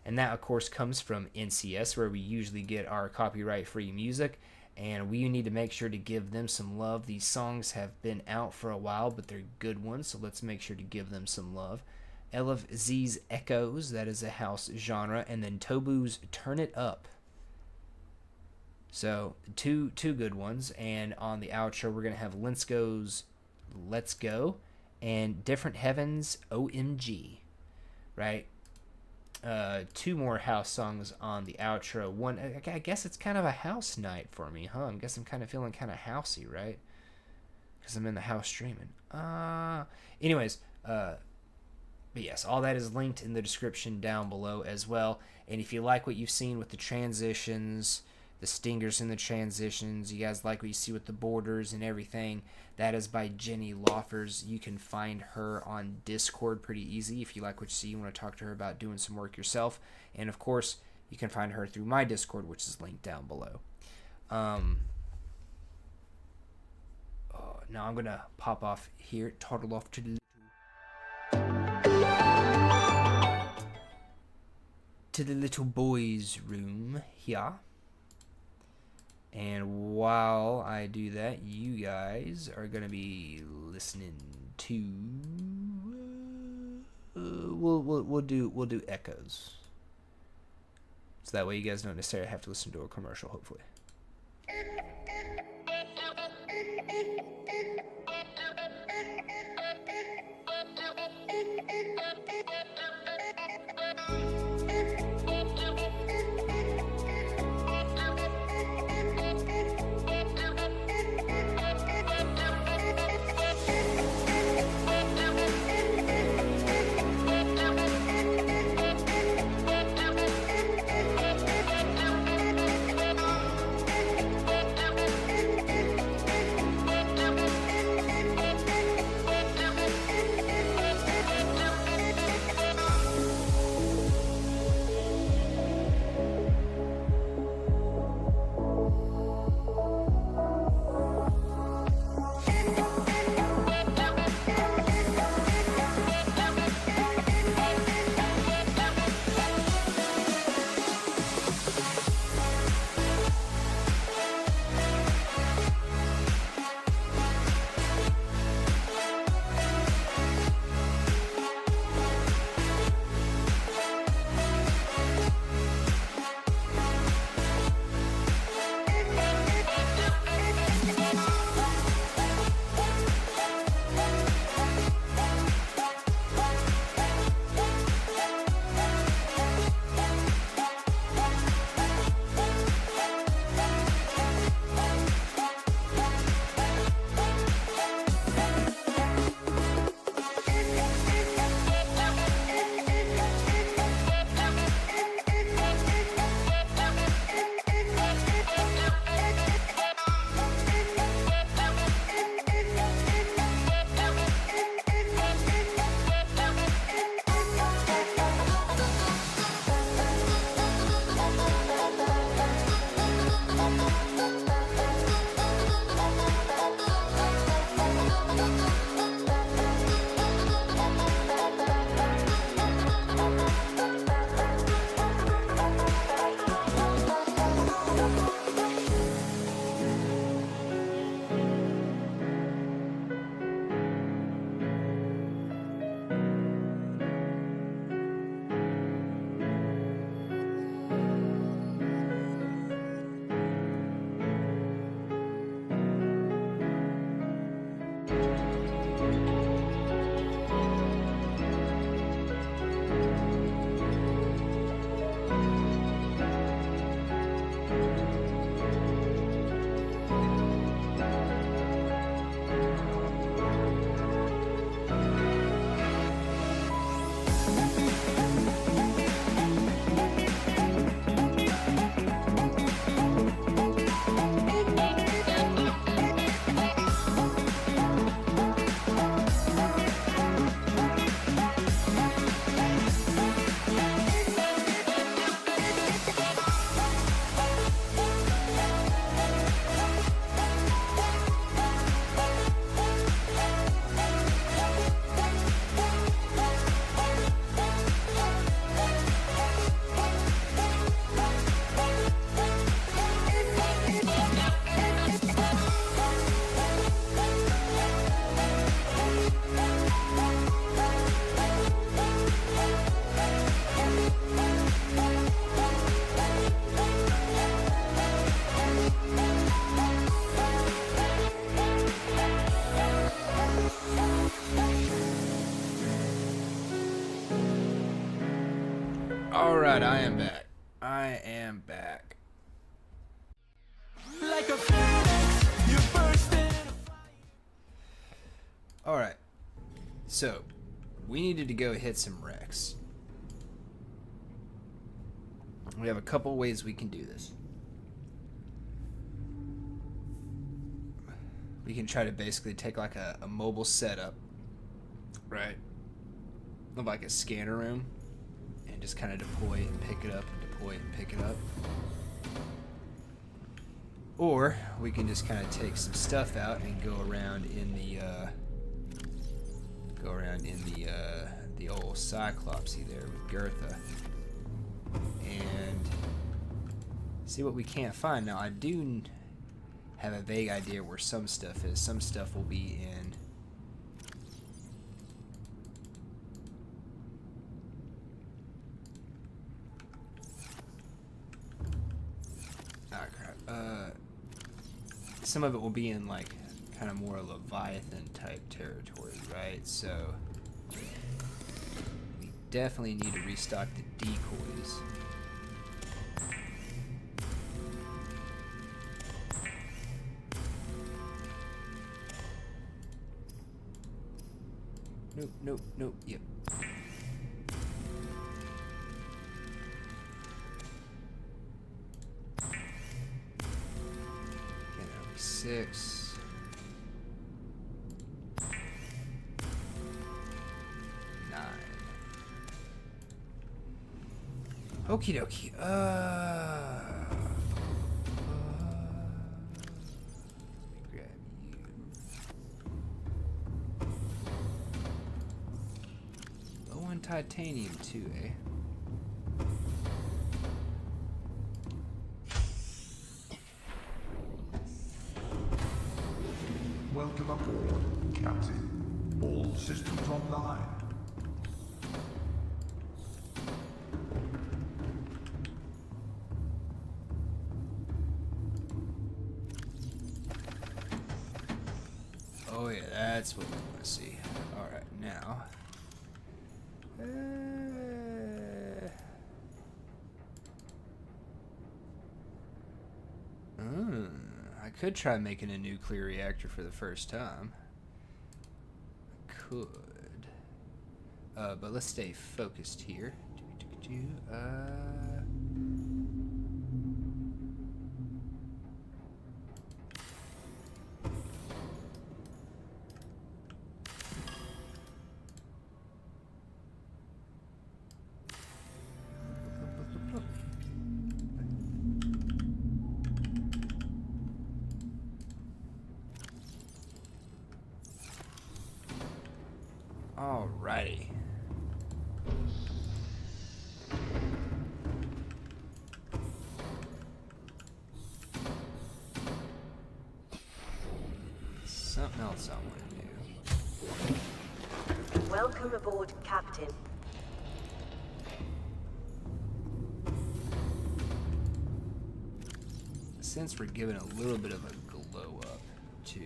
And that, of course, comes from NCS, where we usually get our copyright-free music, and we need to make sure to give them some love. These songs have been out for a while, but they're good ones, so let's make sure to give them some love. LFZ's Echoes, that is a house genre, and then Tobu's Turn It Up. So, two good ones, and on the outro, we're going to have Linsco's Let's Go and Different Heavens OMG, right? Two more house songs on the outro. One, I guess it's kind of a house night for me, huh? I guess I'm kind of feeling kind of housey, right? Because I'm in the house streaming. Anyways, but yes, all that is linked in the description down below as well. And if you like what you've seen with the transitions, the stingers in the transitions, you guys like what you see with the borders and everything, that is by Jenny Loffers. You can find her on Discord pretty easy if you like what you see, you want to talk to her about doing some work yourself. And of course, you can find her through my Discord, which is linked down below. Now I'm going to pop off here, toddle off to the little boy's room here. And while I do that, you guys are gonna be listening to. We'll do echoes, so that way you guys don't necessarily have to listen to a commercial. Hopefully. Alright, I am back. I am back. Like a phoenix, you burst in. Alright. So, we needed to go hit some wrecks. We have a couple ways we can do this. We can try to basically take like a mobile setup, right? Of like a scanner room, and just kind of deploy it and pick it up and deploy it and pick it up. Or we can just kind of take some stuff out and go around in the the old Cyclopsy there with Gertha and see what we can't find. Now I do have a vague idea where some stuff is. Some stuff will be in some of it will be in like kind of more Leviathan type territory, right? So we definitely need to restock the decoys. Nope, nope, nope, yep. Okay, that'll be 6. 9. Okie dokie. Let me grab you. Low on titanium too, eh? Welcome aboard, Captain. All systems online. Oh yeah, that's what we want to see. Alright, now. I could try making a nuclear reactor for the first time. I could. But let's stay focused here. Alrighty. Something else I want to do. Welcome aboard, Captain. Since we're giving a little bit of a glow up to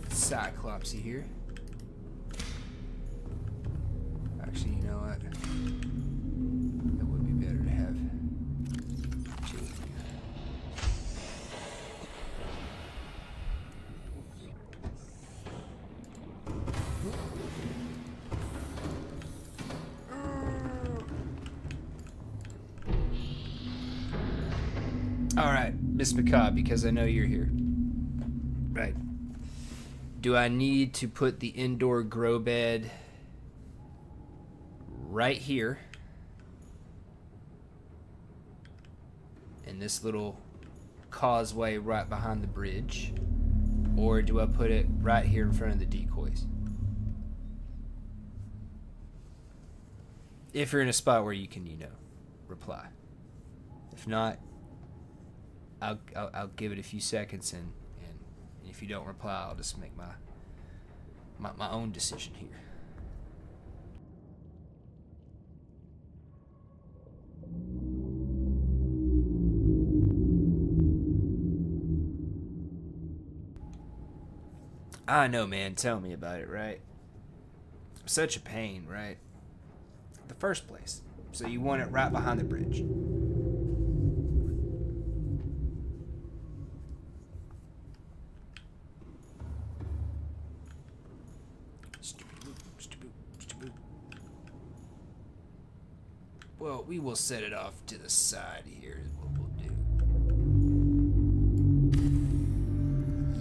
Cyclopsy here. Actually, you know what? It would be better to have two of you. Alright, Miss Macabre, because I know you're here. Right. Do I need to put the indoor grow bed right here in this little causeway right behind the bridge, or do I put it right here in front of the decoys? If you're in a spot where you can, reply. If not, I'll give it a few seconds, and if you don't reply, I'll just make my own decision here. I know, man. Tell me about it, right? Such a pain, right? The first place. So you want it right behind the bridge. Well, we will set it off to the side here is what we'll do.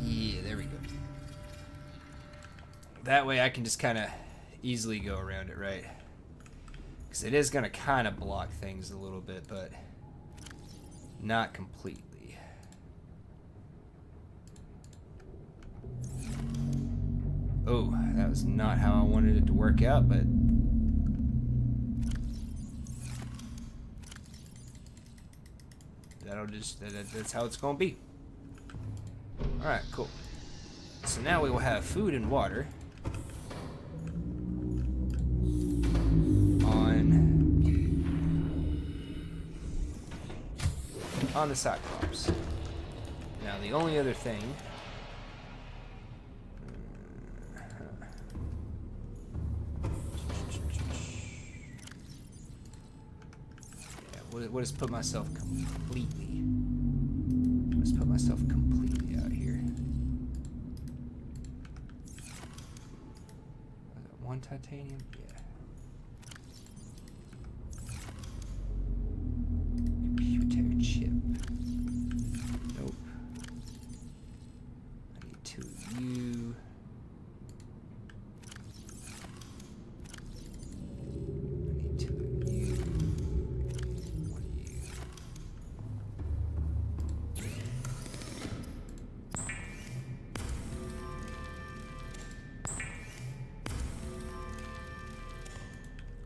Yeah, there we go. That way I can just kind of easily go around it, right? Because it is going to kind of block things a little bit, but not completely. Oh, that was not how I wanted it to work out, but that's how it's going to be. Alright, cool. So now we will have food and water on the Cyclops. Now the only other thing what has put myself completely out here. Was that one titanium? Yeah. Computer chip. Nope. I need 2 of you. I need 2 of you. 1 of you.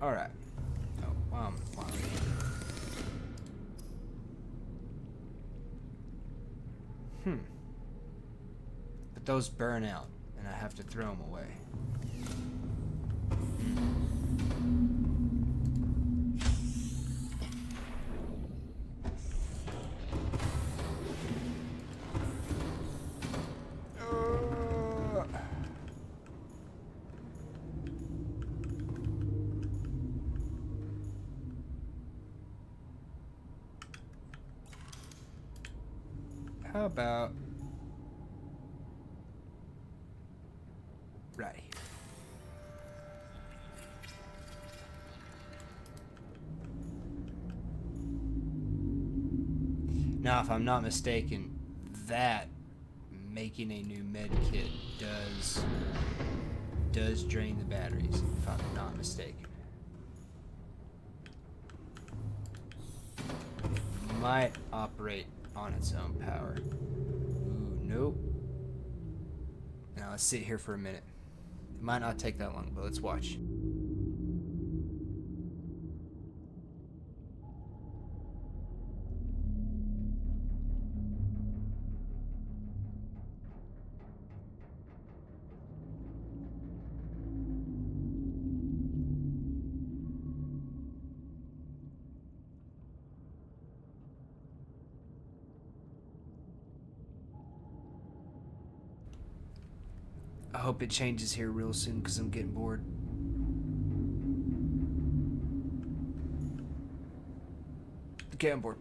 All right. Oh, wow. But those burn out, and I have to throw them away. How about right here? Now, if I'm not mistaken, that making a new med kit does drain the batteries, if I'm not mistaken. It might operate on its own power. Ooh, nope. Now let's sit here for a minute. It might not take that long, but let's watch. I hope it changes here real soon because I'm getting bored. Okay, I'm bored.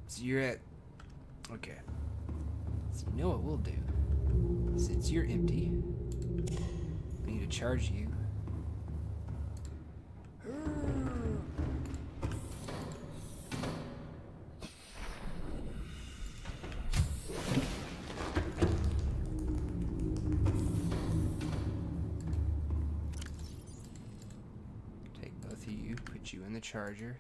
So you're at... Okay. So you know what we'll do? Since you're empty, I need to charge you. You in the charger.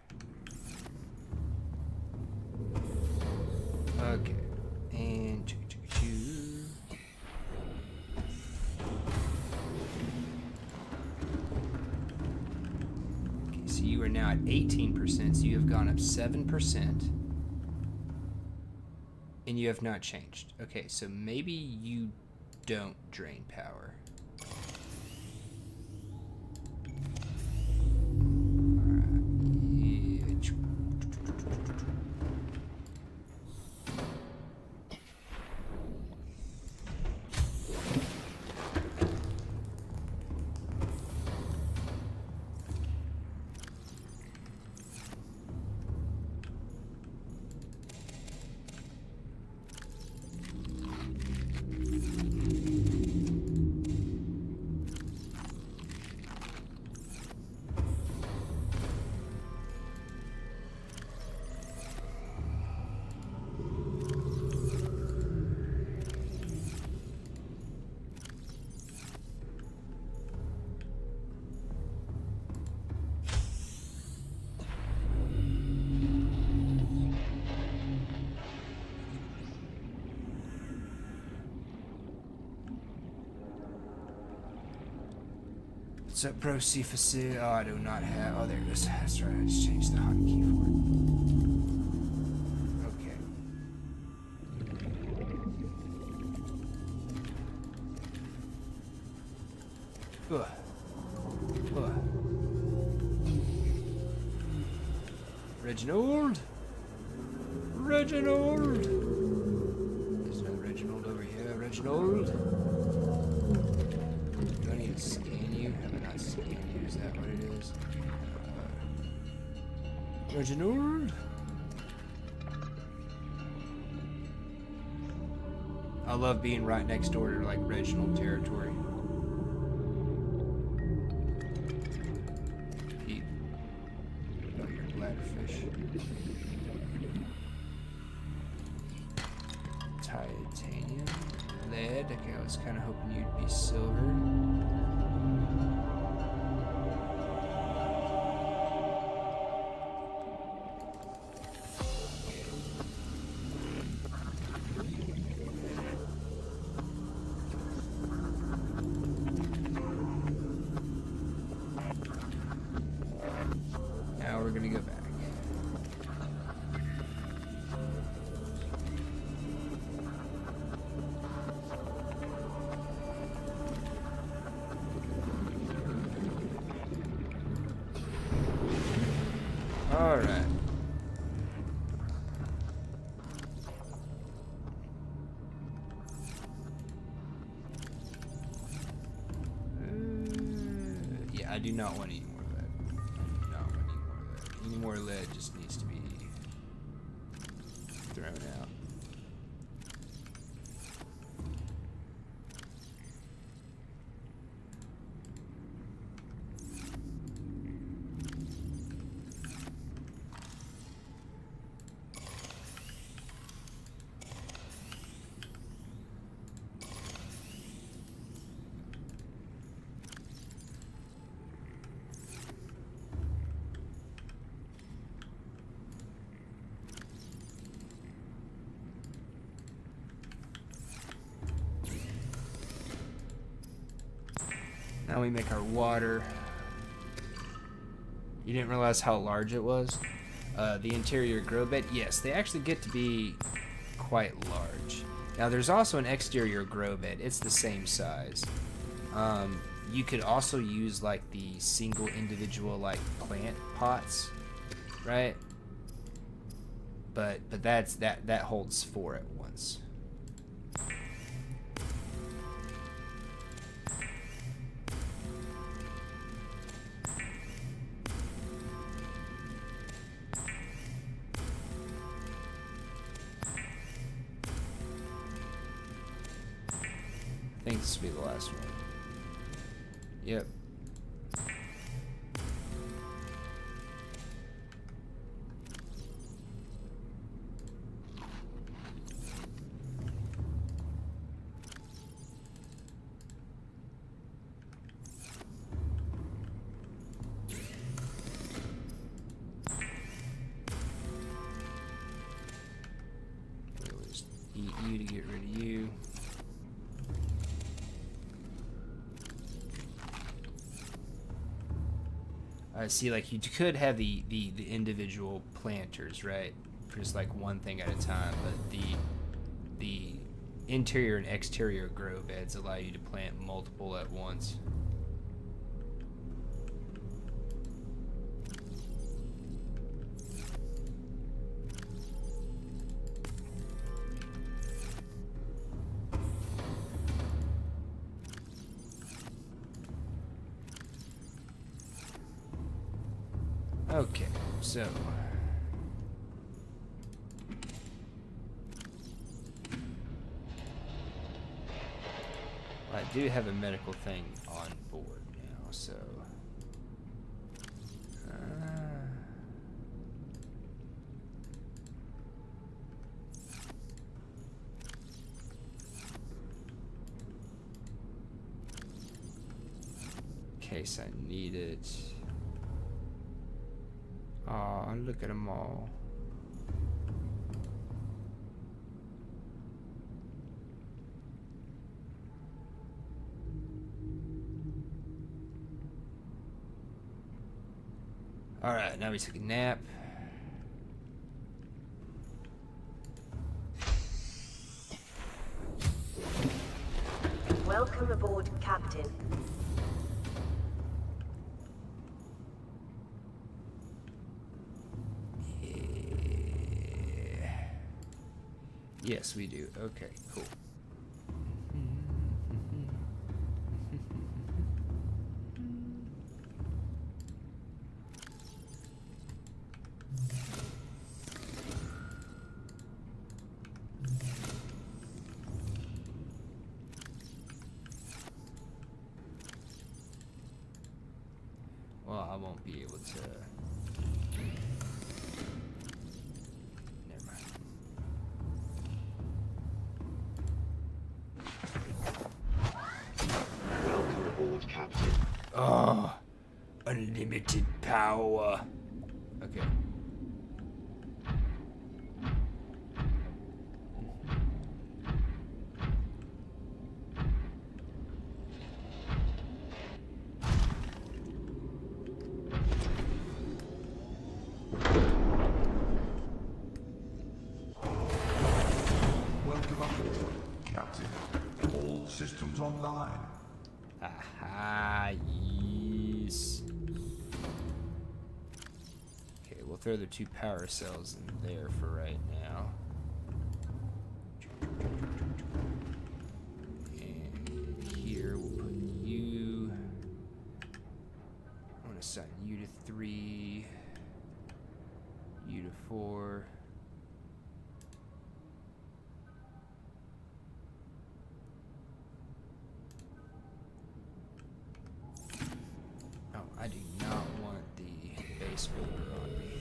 Okay. And okay, so you are now at 18%, so you have gone up 7%. And you have not changed. Okay, so maybe you don't drain power. What's up, bro? Cephas? Oh, I do not have. Oh, there it is. That's right. I just changed the hotkey for it. Okay. Ugh. Ugh. Reginald? Reginald! There's no Reginald over here. Reginald? Do I need to scan you? Have I not scanned you? Is that what it is? Reginald? I love being right next door to like Reginald territory. Peep. Oh, you're a bladderfish. Titanium. Lead. Okay, I was kind of hoping you'd be silver. Now we're gonna go back. All right. Yeah, I do not want any more of that. I do not want any more of that. Any more lead just needs to be thrown out. Now we make our water. You didn't realize how large it was? The interior grow bed, yes, they actually get to be quite large. Now there's also an exterior grow bed. It's the same size. You could also use like the single individual like plant pots, right? But that holds 4 at once. I think this will be the last one. Yep. We'll just eat you to get rid of you. I see, like, you could have the individual planters, right? For just like one thing at a time, but the interior and exterior grow beds allow you to plant multiple at once. Okay, so I do have a medical thing on board now, so in case I need it. Aw, look at them all. Alright, now we took a nap. Welcome aboard, Captain. Yes, we do. Okay, cool. Well, I won't be able to. Never mind. Welcome aboard, Captain. Oh, unlimited power. Okay. Welcome aboard, Captain. All systems online. Aha, yes. Okay, we'll throw the 2 power cells in there for right now. And here we'll put you. I want to assign you to 3, you to 4. Oh, I do not want the base order on me.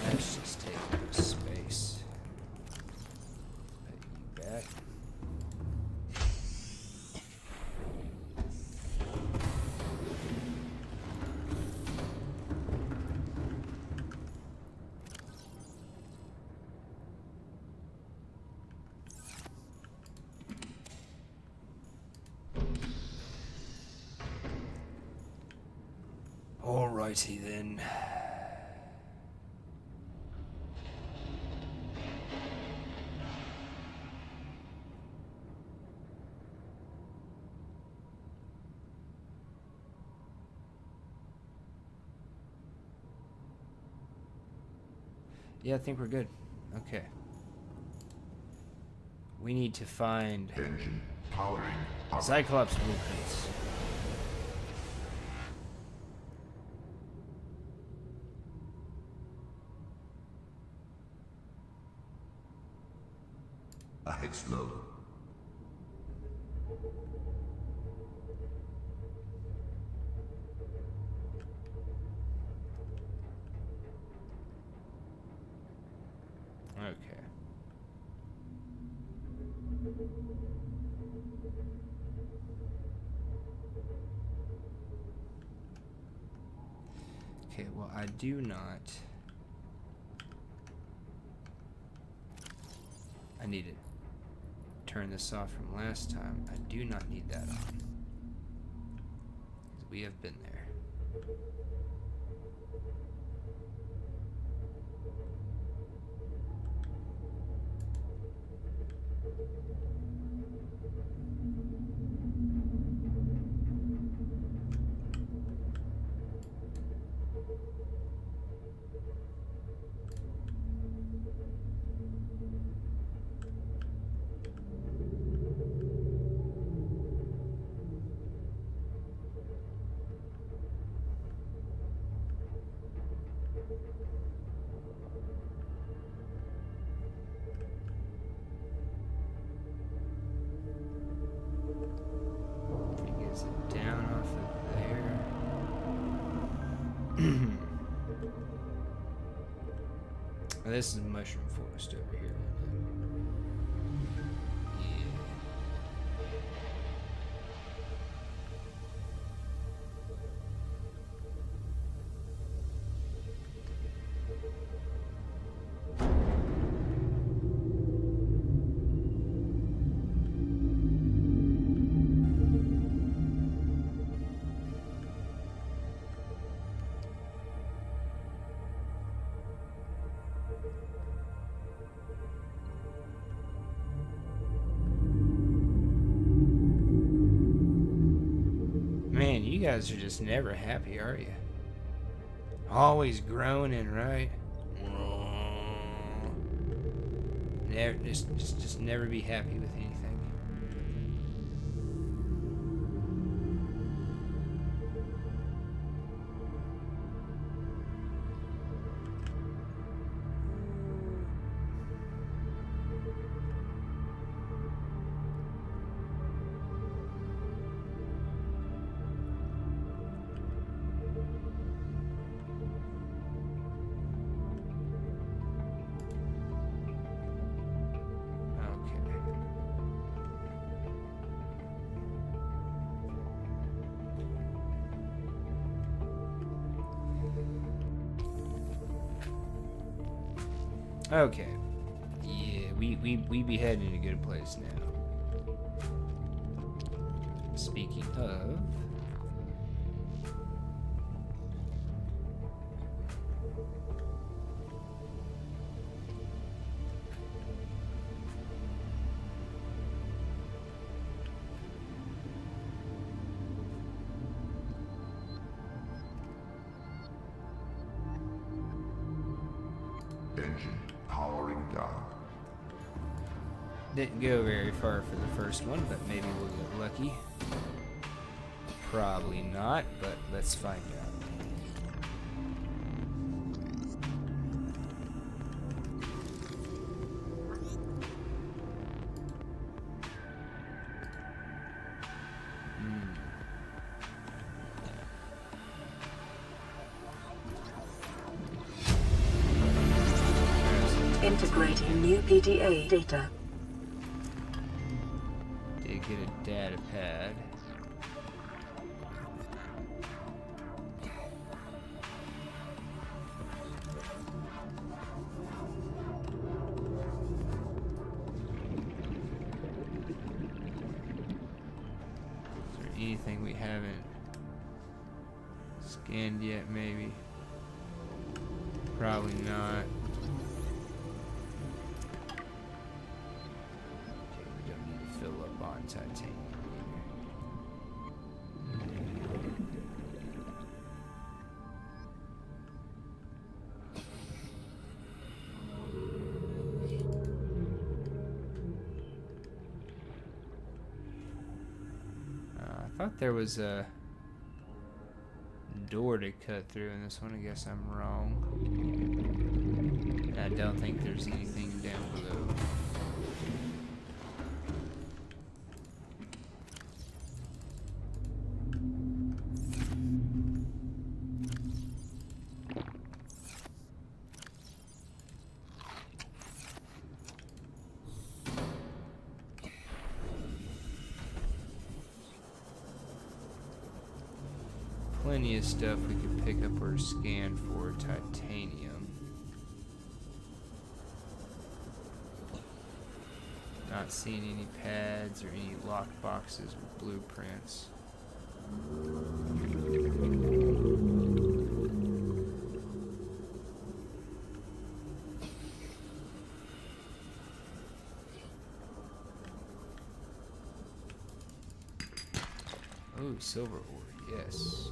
Let's just take up space. Put you back. Alrighty then. Yeah, I think we're good. Okay. We need to find Engine powering up. Cyclops blueprints. Ahead slow. Okay. Okay, well, I do not. I need to turn this off from last time. I do not need that on. 'Cause we have been there. Is it down off of there? Oh, this is mushroom forest over here. Yeah. guys are just never happy, are you? Always groaning, right? Never, just never be happy with anything. Okay. Yeah, we be heading in a good place now. Speaking of, Engine powering down. didn't go very far for the first one, but maybe we'll get lucky. Probably not, but let's find out. Integrating new PDA data. Did get a data pad. Is there anything we haven't scanned yet, maybe? Probably not. Fill up on titanium I thought there was a door to cut through in this one. I guess I'm wrong. I don't think there's anything down below. Plenty of stuff we could pick up or scan for titanium. Not seeing any pads or any lock boxes with blueprints. Oh, silver ore, yes.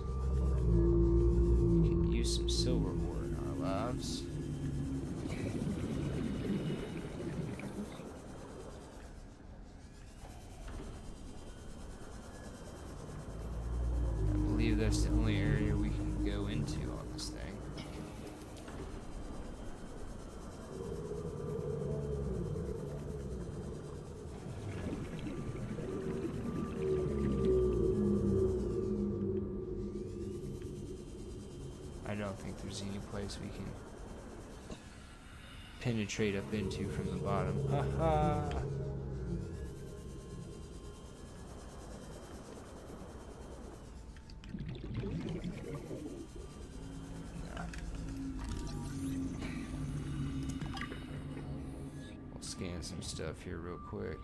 We can use some silver ore in our lives. I believe that's the only area we can go into on this thing. I don't think there's any place we can penetrate up into from the bottom. Haha! We'll scan some stuff here real quick.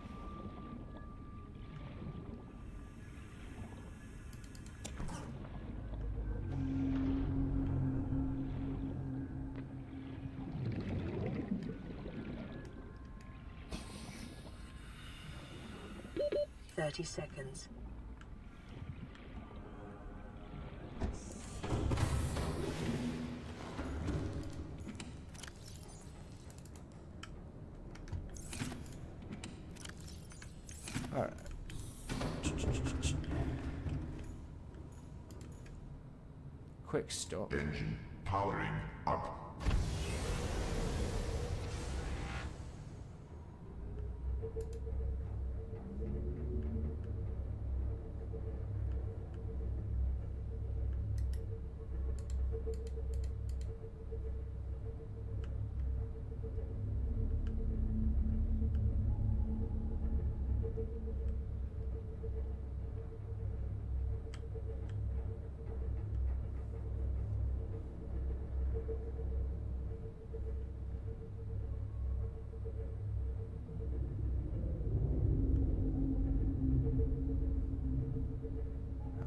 .30 seconds. All right. Quick stop. Engine powering up.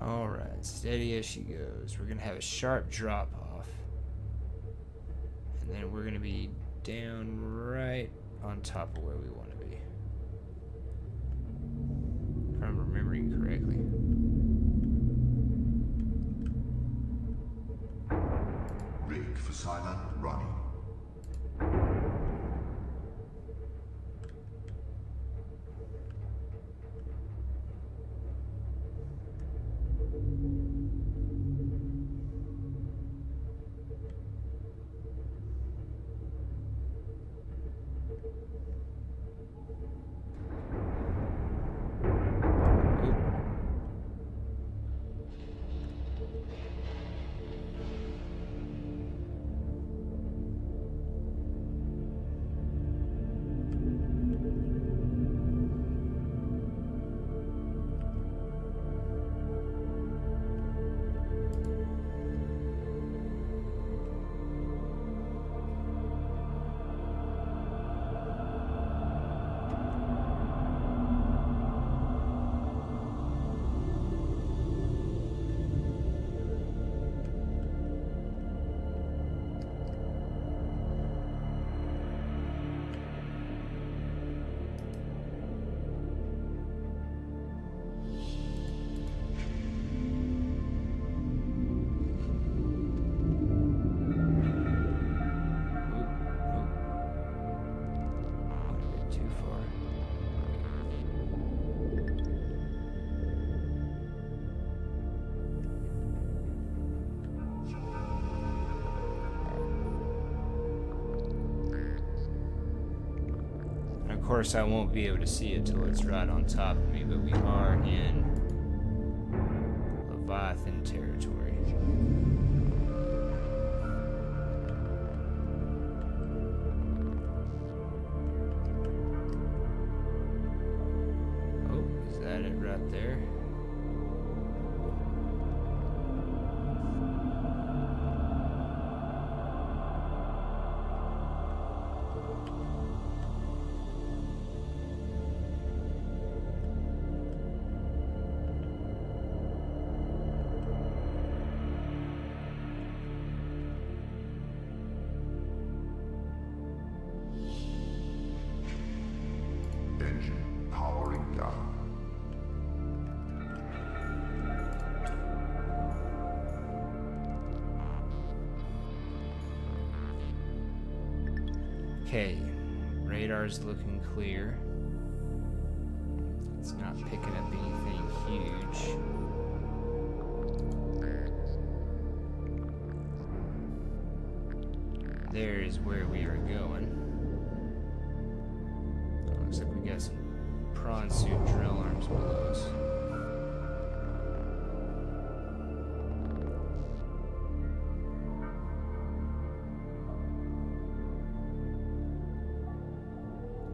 All right, steady as she goes. We're gonna have a sharp drop off, and then we're gonna be down right on top of where we want to be, if I'm remembering correctly. Rig for silent running. Of course, I won't be able to see it till it's right on top of me, but we are in Leviathan territory. Oh, is that it right there? Engine powering down. Okay, radar's looking clear. It's not picking up anything huge. There is where we are going. Looks like we got some prawn suit drill arms below us.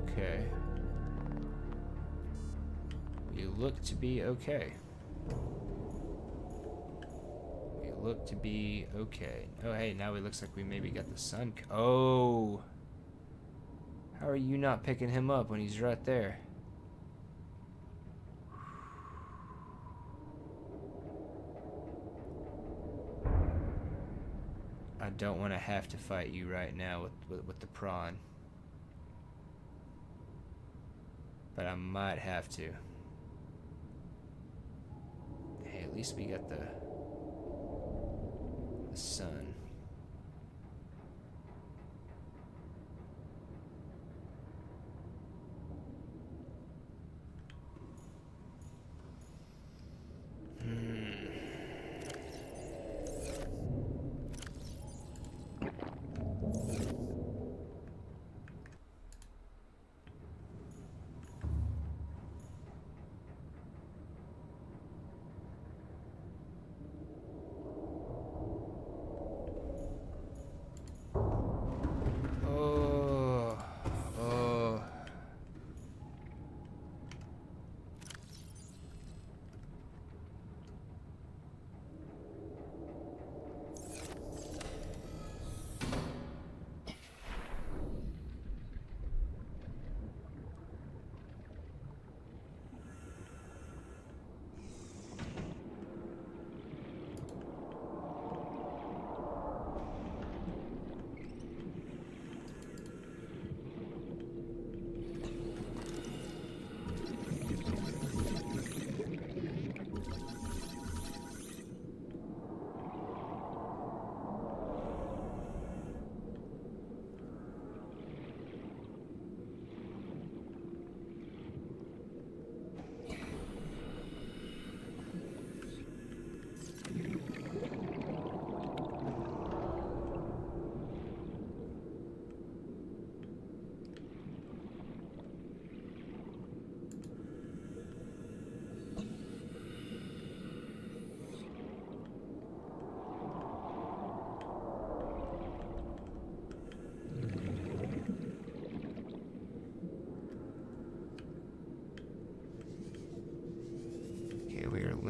Okay. We look to be okay. We look to be okay. Oh, hey, now it looks like we maybe got the sun. Oh! How are you not picking him up when he's right there? I don't want to have to fight you right now with the prawn. But I might have to. Hey, at least we got the sun.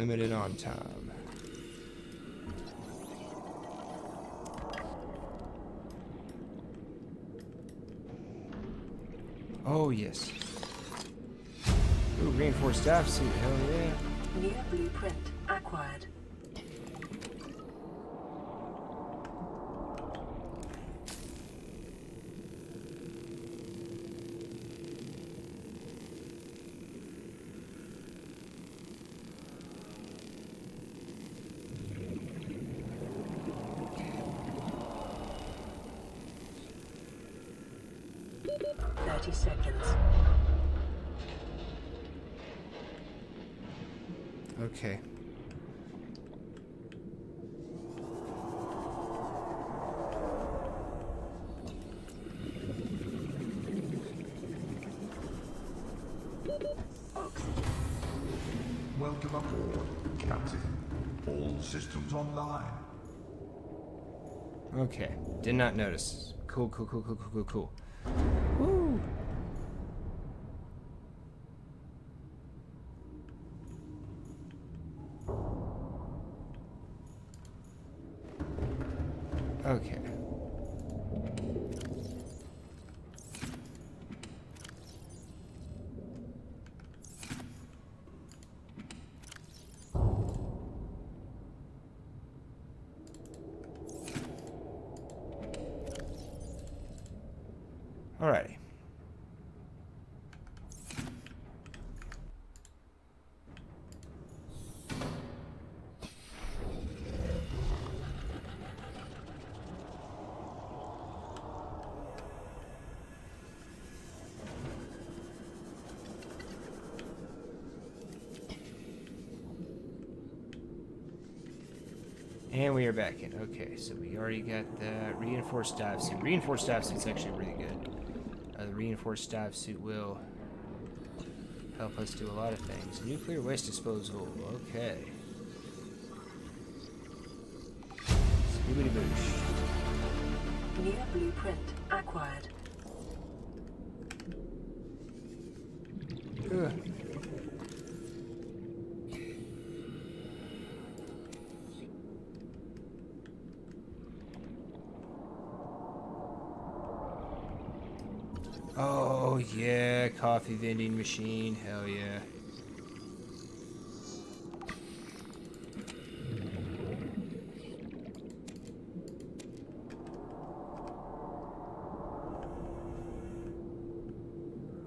limited on time. Oh, yes. Ooh, reinforced staff suit. Hell yeah. New blueprint acquired. Seconds. Okay. Welcome aboard, Captain. All systems online. Okay. Did not notice. Cool, cool, cool, cool, cool, cool, cool. Woo! Okay. Alrighty. And we are back in. Okay, so we already got the reinforced dive suit. Reinforced dive suit's actually really good. The reinforced dive suit will help us do a lot of things. Nuclear waste disposal. Okay. Scoobity boosh. New blueprint acquired. Ugh. Oh yeah, coffee vending machine. Hell yeah.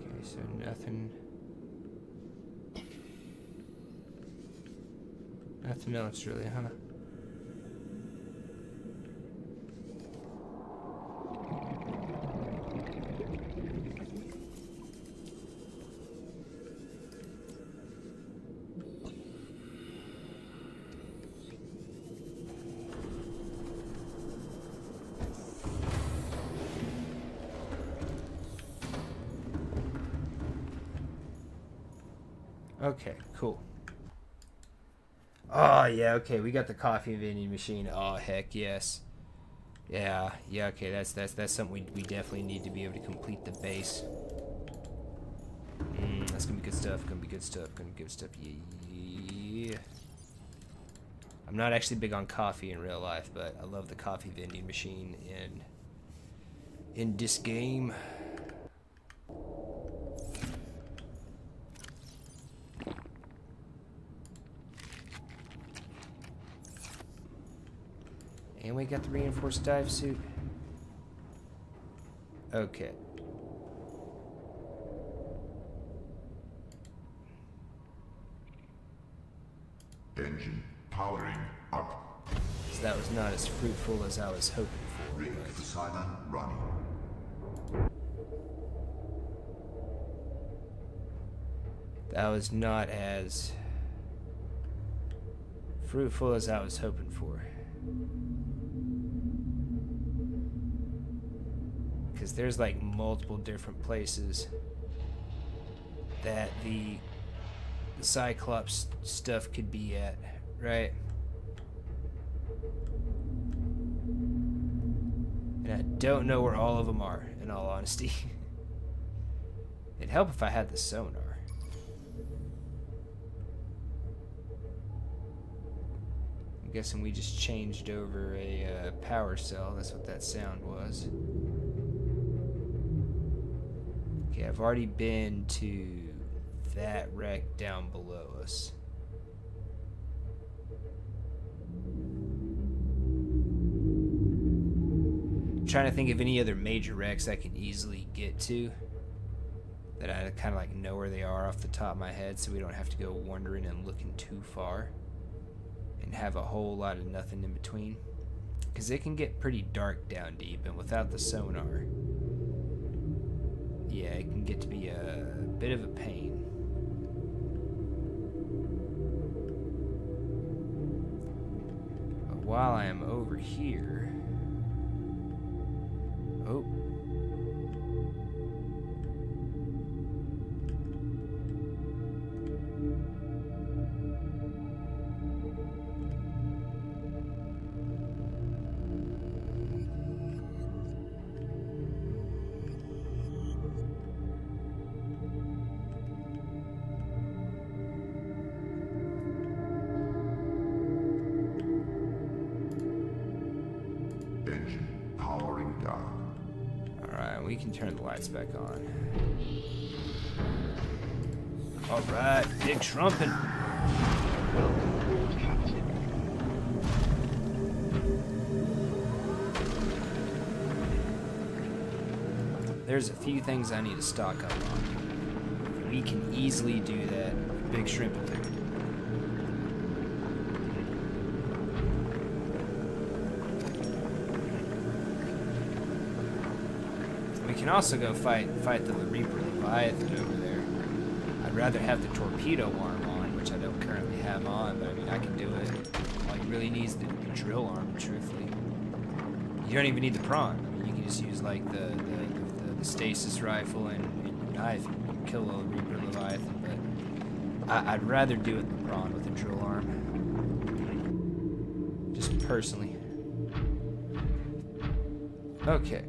Okay, so nothing else really, huh? Okay, cool. Oh yeah, okay, we got the coffee vending machine. Oh heck yes. Yeah, okay, that's something we definitely need to be able to complete the base. That's gonna be good stuff, gonna be good stuff. Yeah. I'm not actually big on coffee in real life, but I love the coffee vending machine in this game. And we got the reinforced dive suit. Okay. Engine powering up. So that was not as fruitful as I was hoping for. Rig designer running. That was not as fruitful as I was hoping for. Because there's like multiple different places that the Cyclops stuff could be at, right? And I don't know where all of them are, in all honesty. It'd help if I had the sonar. Guessing we just changed over a power cell. That's what that sound was. Okay, I've already been to that wreck down below us. I'm trying to think of any other major wrecks I can easily get to that I kind of like know where they are off the top of my head, so we don't have to go wandering and looking too far and have a whole lot of nothing in between, because it can get pretty dark down deep, and without the sonar, yeah, it can get to be a bit of a pain. But while I am over here, oh, Engine powering down. alright, we can turn the lights back on. Alright, big shrumpin'. Welcome aboard, Captain. There's a few things I need to stock up on. We can easily do that. Big shrimpin' dude. We can also go fight the Reaper Leviathan over there. I'd rather have the torpedo arm on, which I don't currently have on, but I mean I can do it. All you really need is the drill arm, truthfully. You don't even need the prawn. I mean, you can just use like the stasis rifle and your knife and kill the Reaper Leviathan, but I'd rather do it the prawn with a drill arm. Just personally. Okay.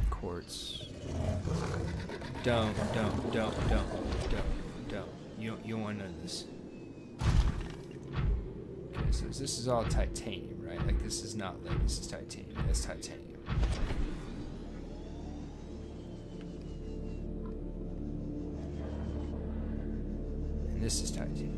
Quartz. Don't. You don't want none of this. Okay, so this is all titanium, right? Like this is not lead, this is titanium. That's titanium. And this is titanium.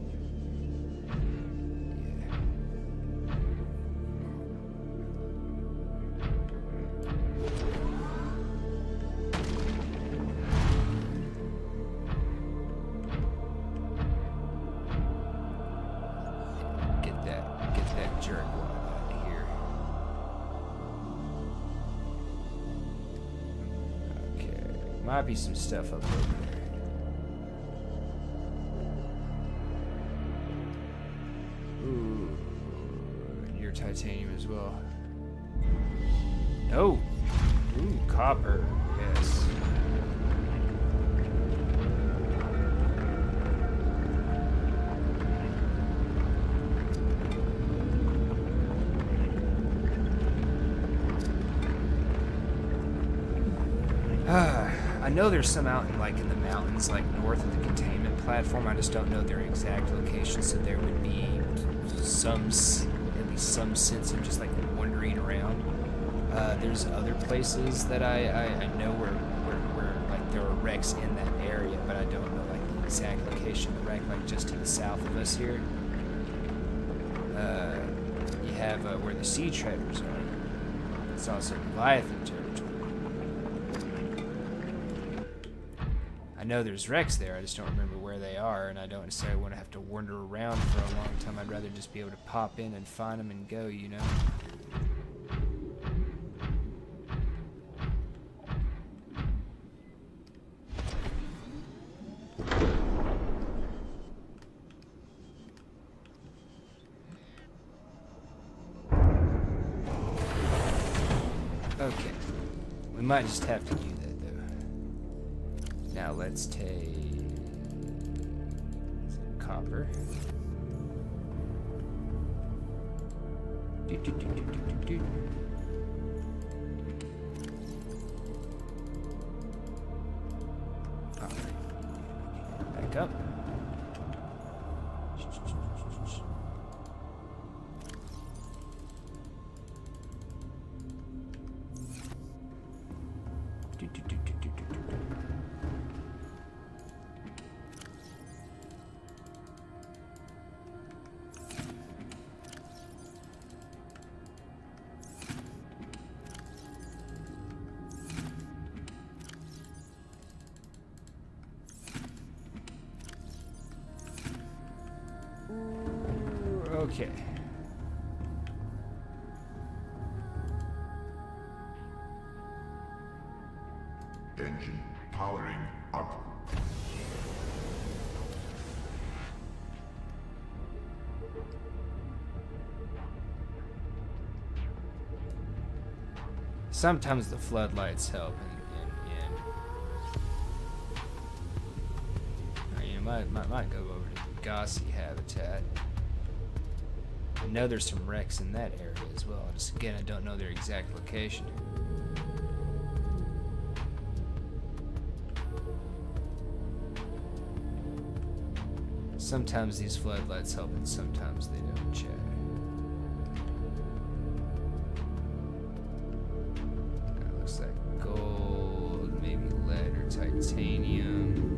Might be some stuff up over there. Ooh, and you're titanium as well. No. Ooh, copper. Yes. I know there's some out in the mountains, like north of the containment platform. I just don't know their exact location, so there would be at least some sense of just like wandering around. There's other places that I know where like there are wrecks in that area, but I don't know like the exact location of the wreck, like just to the south of us here. You have where the sea treaders are. It's also Leviathan territory. I know there's wrecks there, I just don't remember where they are, and I don't necessarily want to have to wander around for a long time. I'd rather just be able to pop in and find them and go, you know? Okay. We might just have to do that. Now let's take some copper. Back up. Okay. Engine powering up. Sometimes the floodlights help, and might go over to the Gossi habitat. I know there's some wrecks in that area as well. Just again, I don't know their exact location. Sometimes these floodlights help, and sometimes they don't, Chad. That looks like gold, maybe lead or titanium.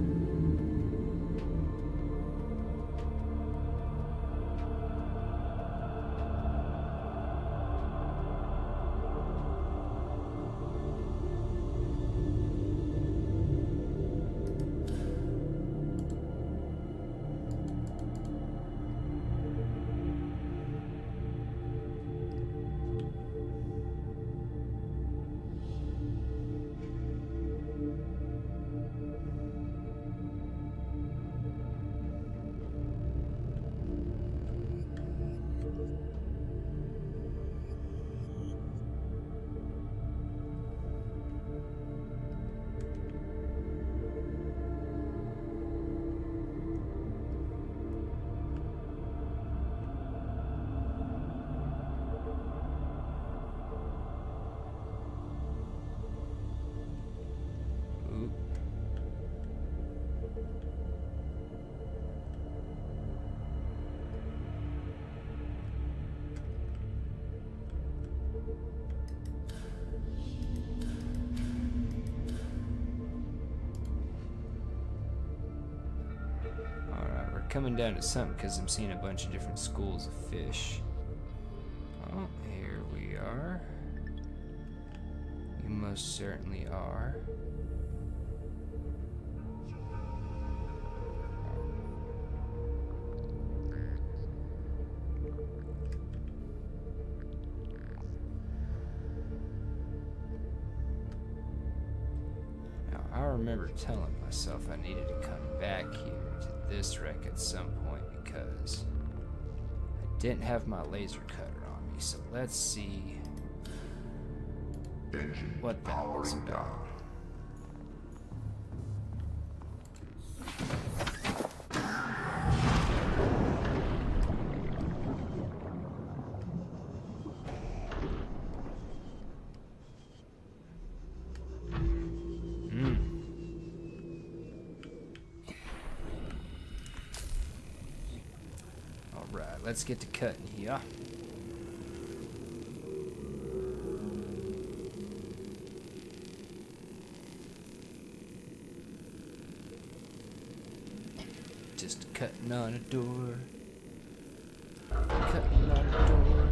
Coming down to something because I'm seeing a bunch of different schools of fish. Oh, here we are. You most certainly are. Now, I remember telling myself I needed to come back here to this wreck at some point because I didn't have my laser cutter on me. So let's see Engine what that was powering about. down. Alright, let's get to cutting here. Just cutting on a door. Cutting on a door.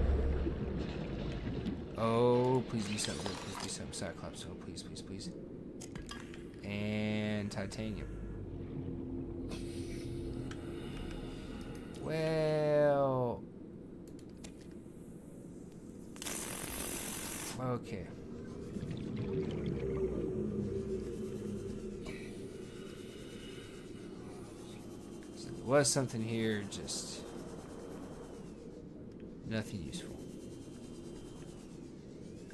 Oh, please be something good. Please be something Cyclops. Oh, please, please, please. And titanium. Well, okay. So there was something here, just nothing useful.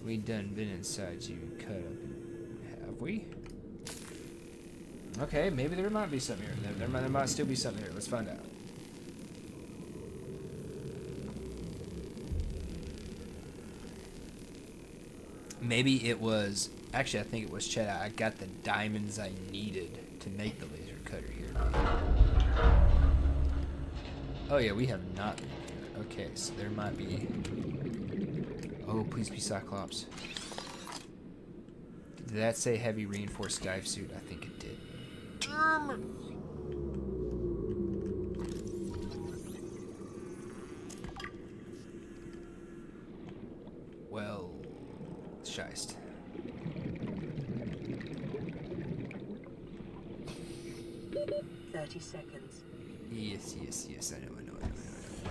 We done been inside you and cut up, have we? Okay, maybe there might be something here. There might still be something here. Let's find out. Maybe it was, actually I think it was Chet. I got the diamonds I needed to make the laser cutter here. Oh yeah, we have not been here. Okay, so there might be, oh please be Cyclops. Did that say heavy reinforced dive suit? I think it did. Well, scheist. Seconds. Yes, I know.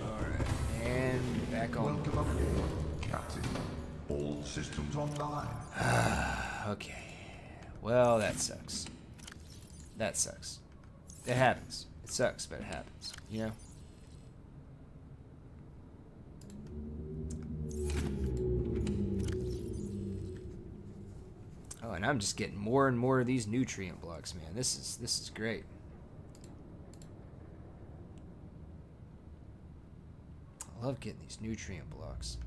Alright, and back on. Welcome aboard, Captain. All systems online. Okay. Well, that sucks. It happens. It sucks, but it happens. You know? Oh, and I'm just getting more and more of these nutrient blocks, man. This is great. I love getting these nutrient blocks.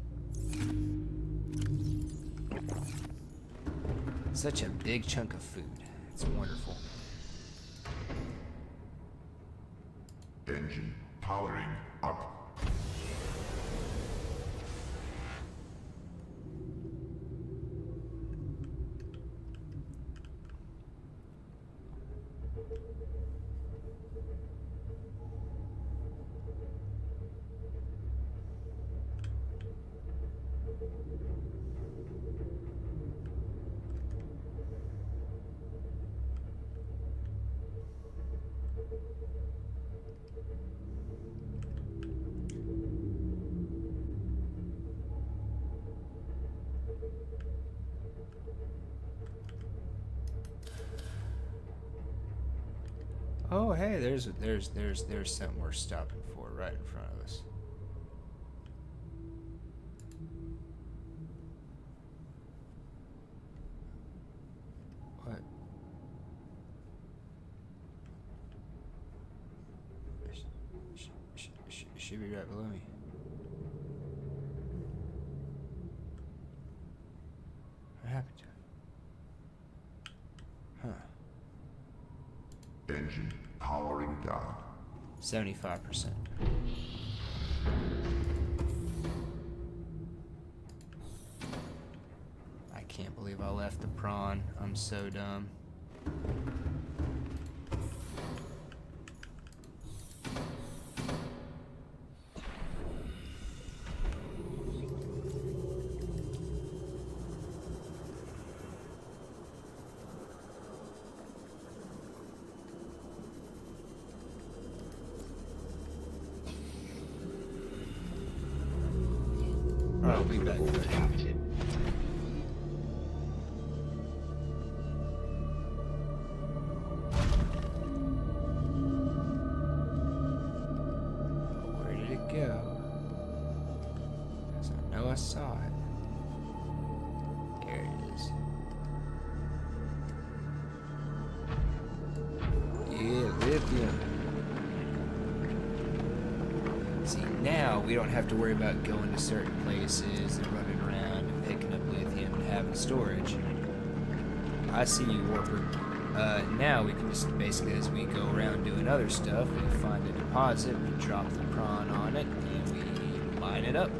Such a big chunk of food. It's wonderful. Engine powering up. Oh, hey, there's something we're stopping for right in front of us. What? Should be right below me. What happened to it? Huh. Engine powering down. 75%. I can't believe I left the prawn. I'm so dumb. I'll be back. Aboard, Captain. Where did it go? Because I know I saw it. There it is. Yeah, lithium. See, now we don't have to worry about going to certain places and running around and picking up lithium and having storage. I see you, Warper. Now we can just basically, as we go around doing other stuff, we find a deposit, we drop the prawn on it, and we mine it up.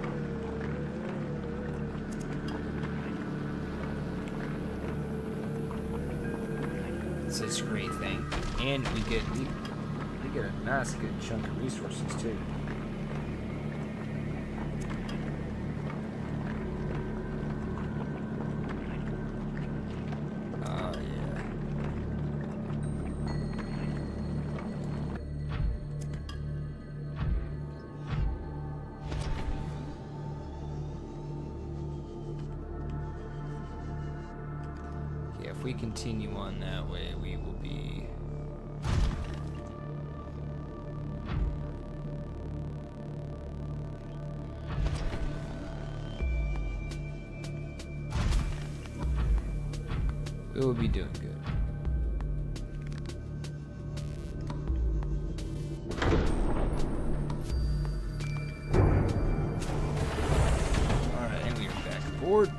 It's a great thing, and we get a nice good chunk of resources too. Oh yeah. Yeah, if we continue on that way, we will be doing good. Alright, and we are back aboard.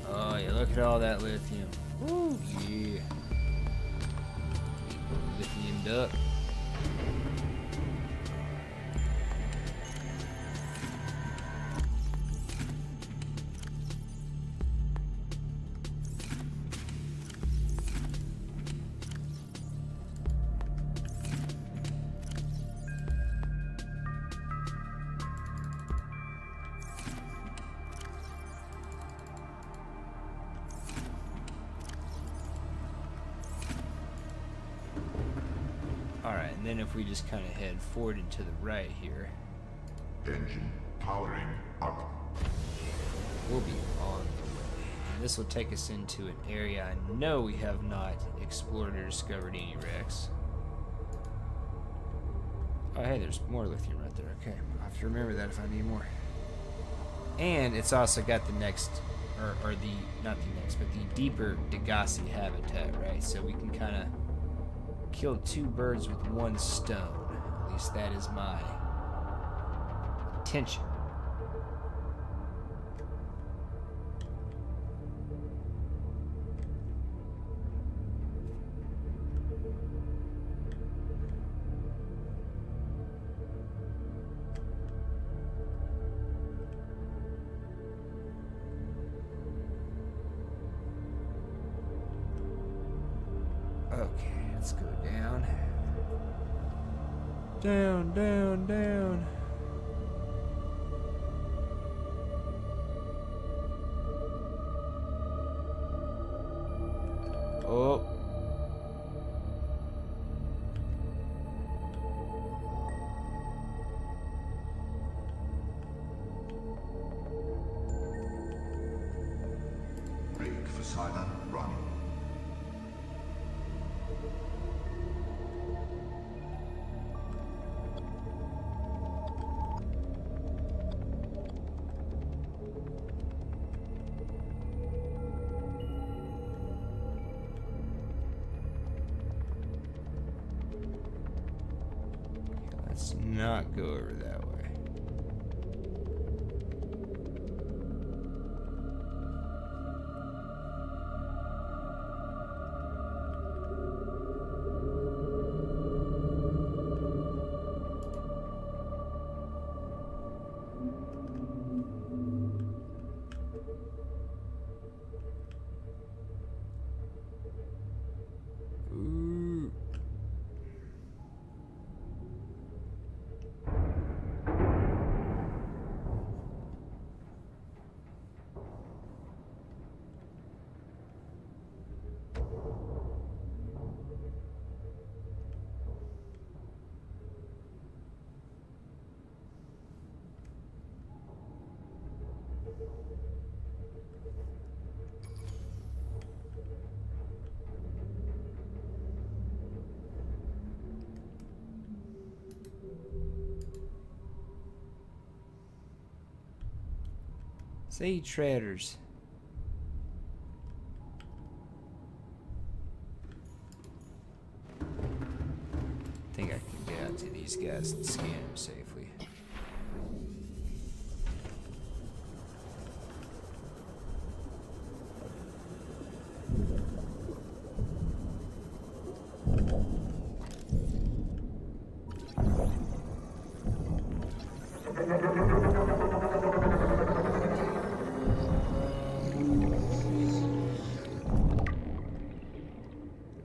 Oh yeah, look at all that lithium. Woo, yeah. Lithium duck. then if we just kind of head forward and to the right here, Engine powering up. we'll be on the way. And this will take us into an area I know we have not explored or discovered any wrecks. Oh, hey, there's more lithium right there. Okay, I'll have to remember that if I need more. And it's also got the next, or the, not the next, but the deeper Degassi habitat, right? So we can kind of kill two birds with one stone. At least that is my intention. Okay, let's go down. Down, down, down. Oh. Rig for silent run. Let's not go over that way. Ooh. Say traders. I think I can get out to these guys and scan them safely.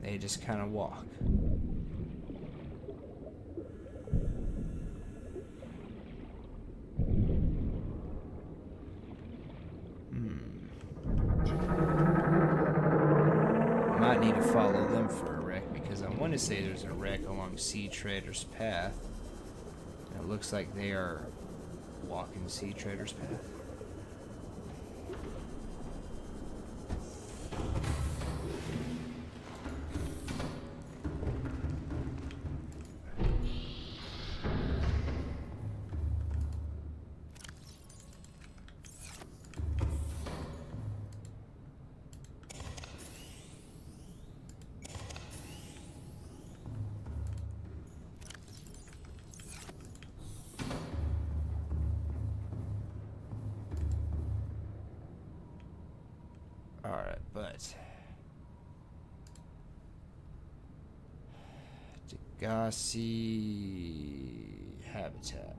They just kind of walk. Might need to follow them for a wreck because I want to say there's a wreck along Sea Trader's Path. And it looks like they are walking Sea Trader's Path. Alright, but Degassi habitat.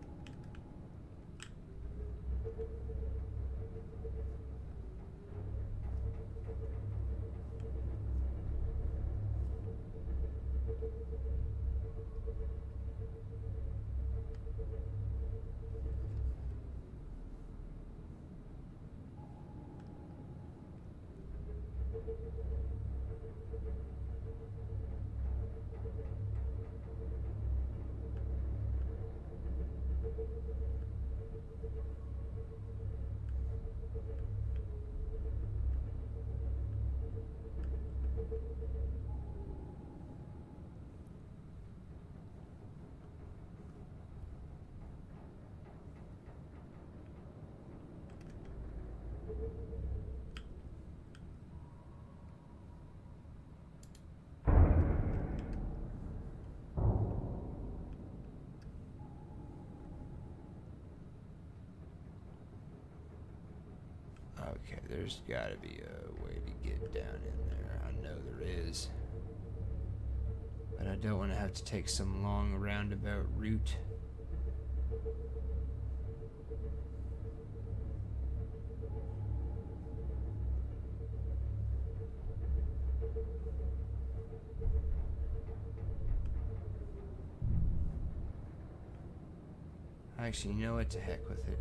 Okay, there's gotta be a way to get down in there. I know there is. But I don't want to have to take some long roundabout route. Actually, you know what? To heck with it.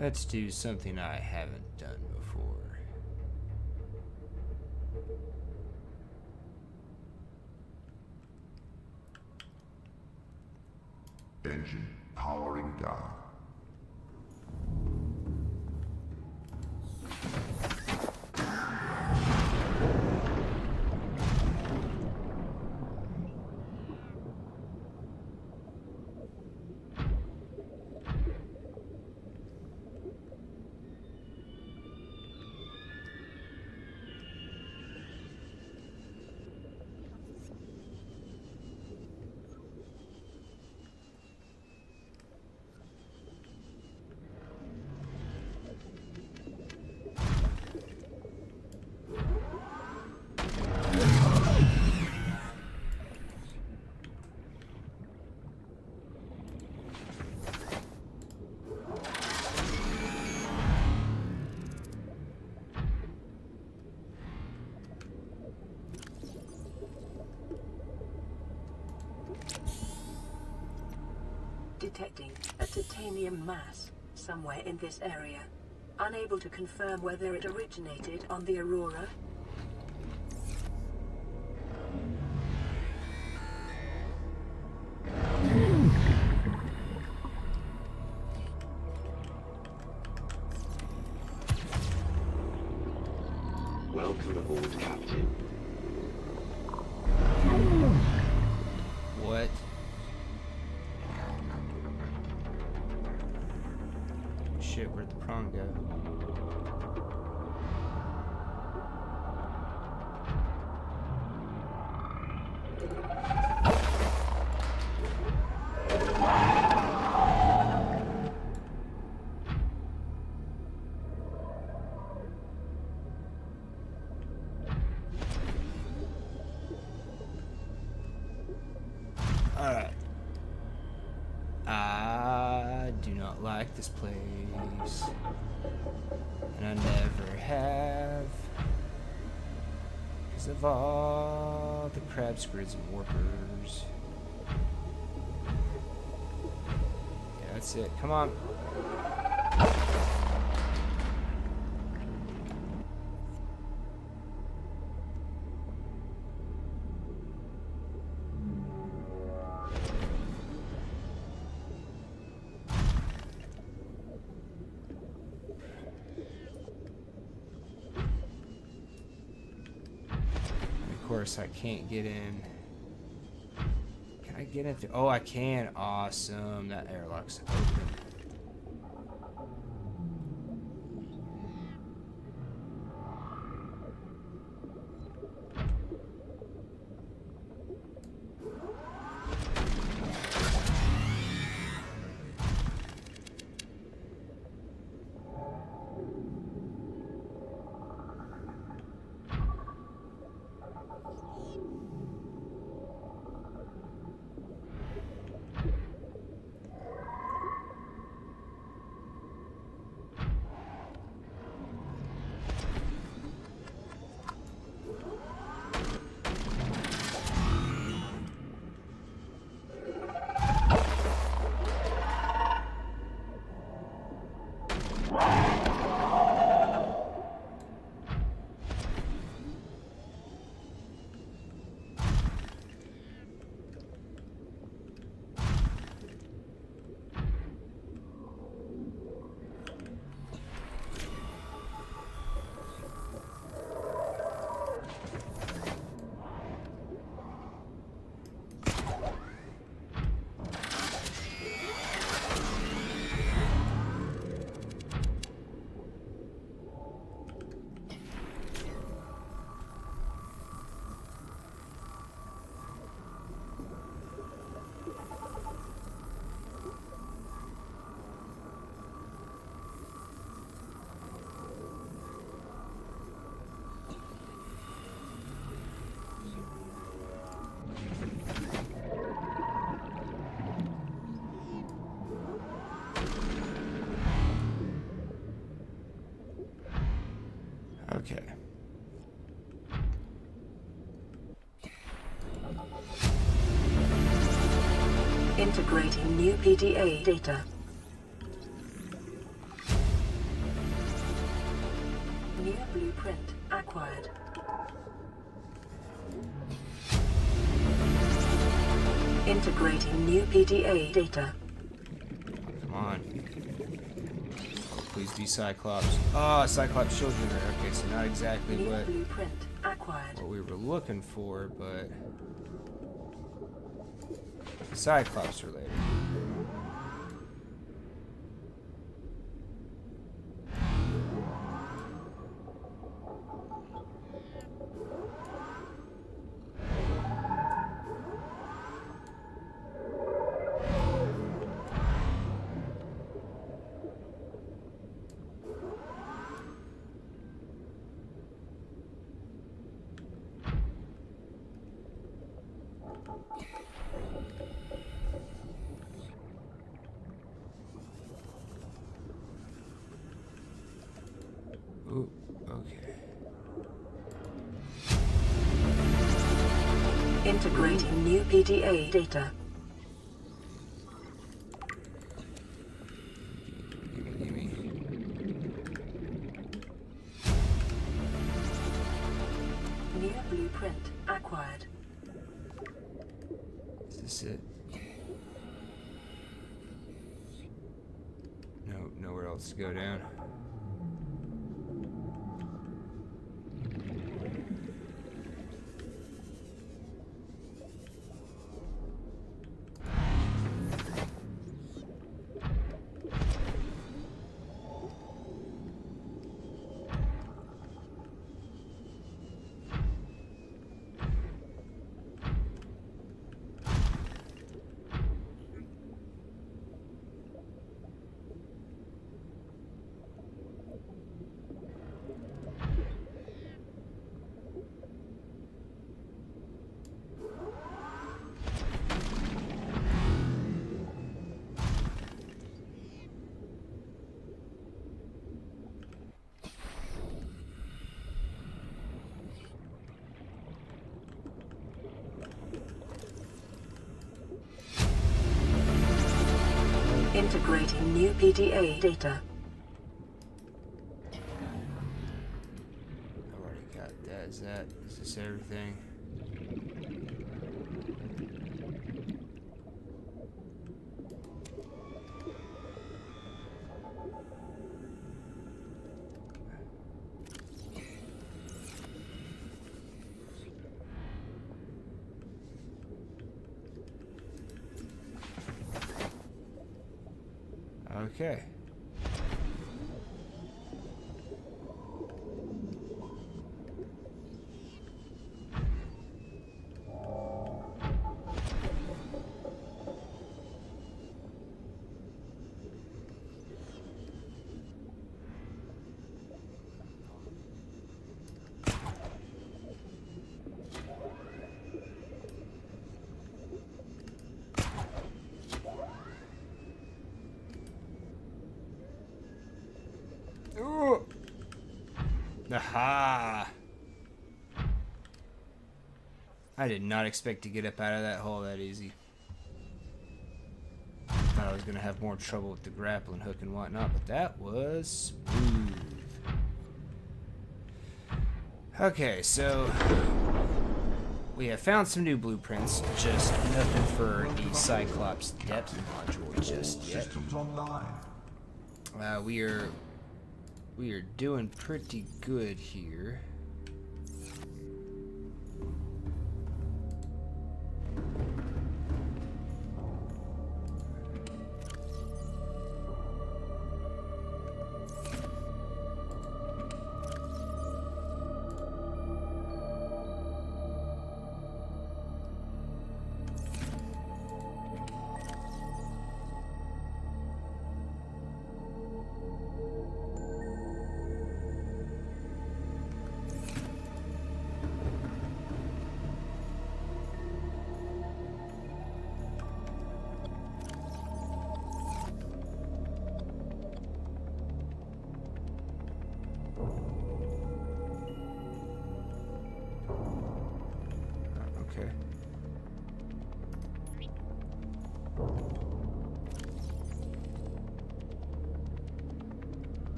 Let's do something I haven't done before. Engine powering down. Detecting a titanium mass somewhere in this area. Unable to confirm whether it originated on the Aurora. Welcome aboard, Captain. What? Shit, where'd the prawn go? Alright. I do not like this place. And I never have. Because of all the crab squids and warpers. Yeah, that's it. Come on. Of course, I can't get in. Can I get in through? Oh, I can. Awesome. That airlock's open. Okay. Integrating new PDA data. New blueprint acquired. Integrating new PDA data. Come on. Oh, please be Cyclops. Oh, Cyclops children. Okay, so not exactly New what blueprint acquired. we were looking for, but Cyclops related. Ooh, okay. Integrating new PDA data. Gimme. New blueprint acquired. Is this it? No, nowhere else to go down. Integrating new PDA data. I've already got that. Is this everything? Okay. Ooh. Aha! I did not expect to get up out of that hole that easy. Thought I was gonna have more trouble with the grappling hook and whatnot, but that was smooth. Okay, so we have found some new blueprints, just nothing for the Cyclops depth module just yet. Systems online. We are doing pretty good here.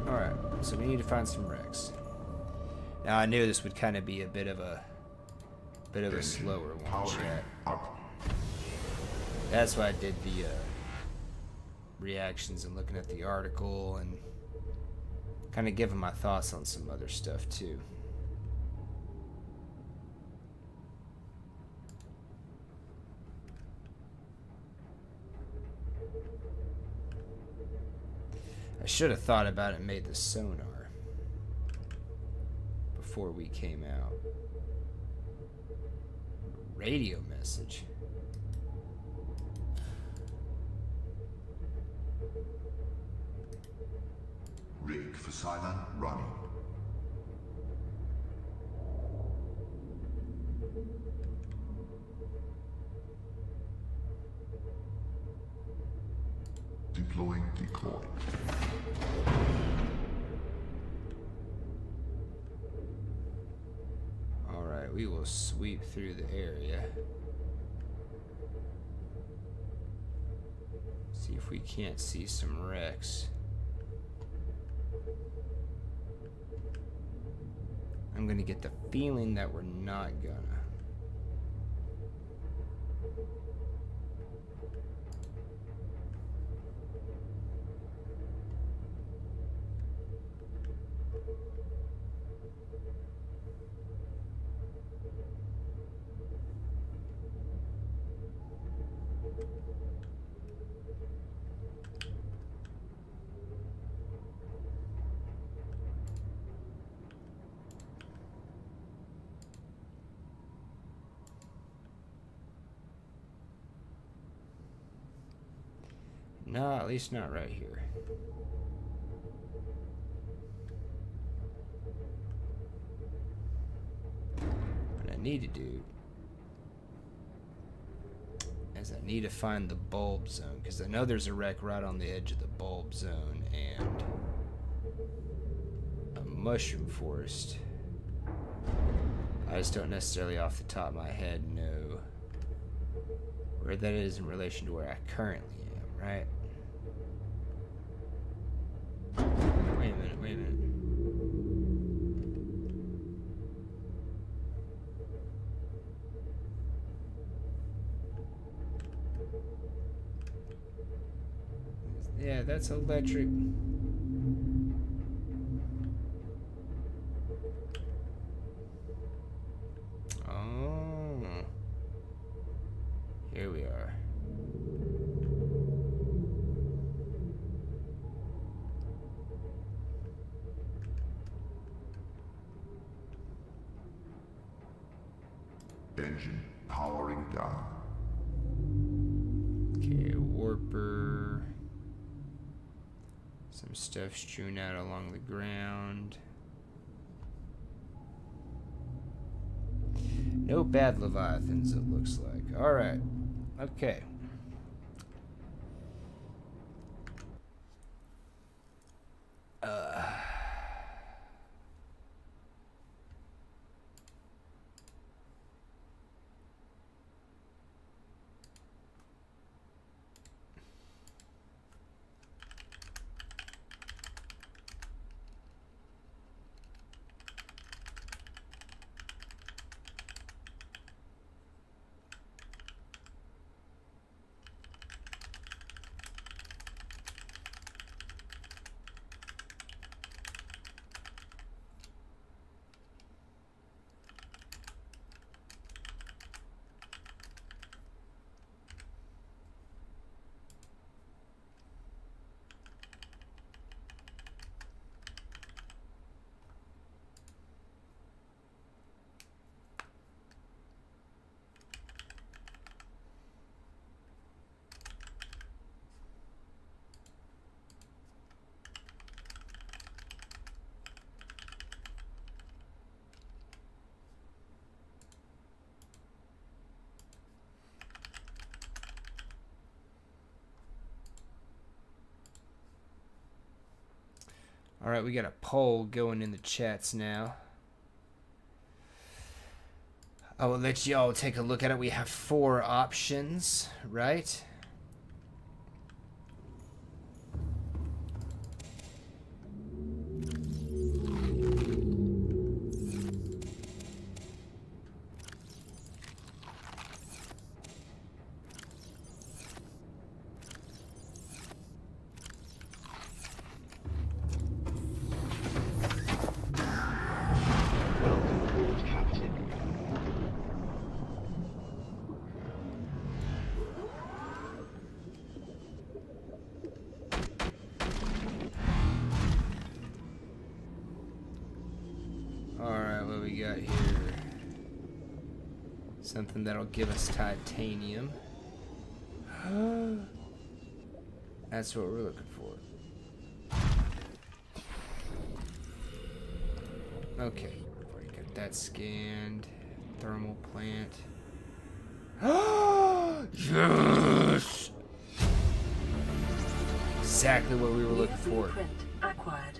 Alright, so we need to find some wrecks. Now I knew this would kind of be a bit of a slower one, Powering chat. up. That's why I did the reactions and looking at the article and kind of giving my thoughts on some other stuff too. I should have thought about it and made the sonar before we came out. Radio message. Rig for silent running. Deploying decoy. Alright, we will sweep through the area. See if we can't see some wrecks. I'm gonna get the feeling that we're not gonna. No, at least not right here. What I need to do is I need to find the bulb zone, because I know there's a wreck right on the edge of the bulb zone and a mushroom forest. I just don't necessarily off the top of my head know where that is in relation to where I currently am, right? Wait a minute, wait a minute. Yeah, that's electric. Oh. Here we are. Engine powering down. Okay, warper. Some stuff strewn out along the ground. No bad leviathans, it looks like. Alright. Okay. All right, we got a poll going in the chats now. I will let y'all take a look at it. We have 4 options, right? Welcome aboard, Captain. Alright, what we got here? Something that'll give us titanium. That's what we're looking for. Okay, we've already got that scanned. Thermal plant. Yes! Exactly what we were looking for. Blueprint acquired.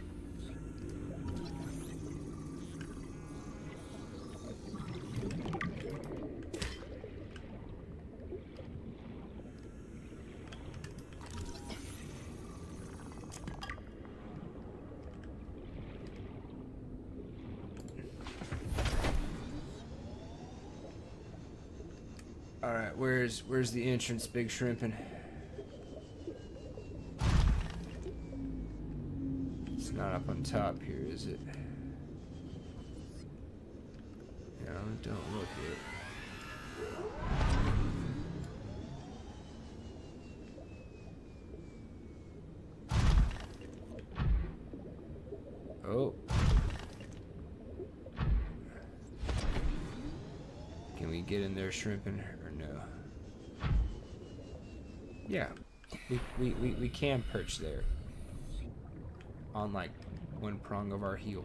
Alright, where's the entrance, Big Shrimpin'? It's not up on top here, is it? No, don't look it. Oh. Can we get in there, Shrimpin', or no? Yeah, we can perch there. On like one prong of our heel.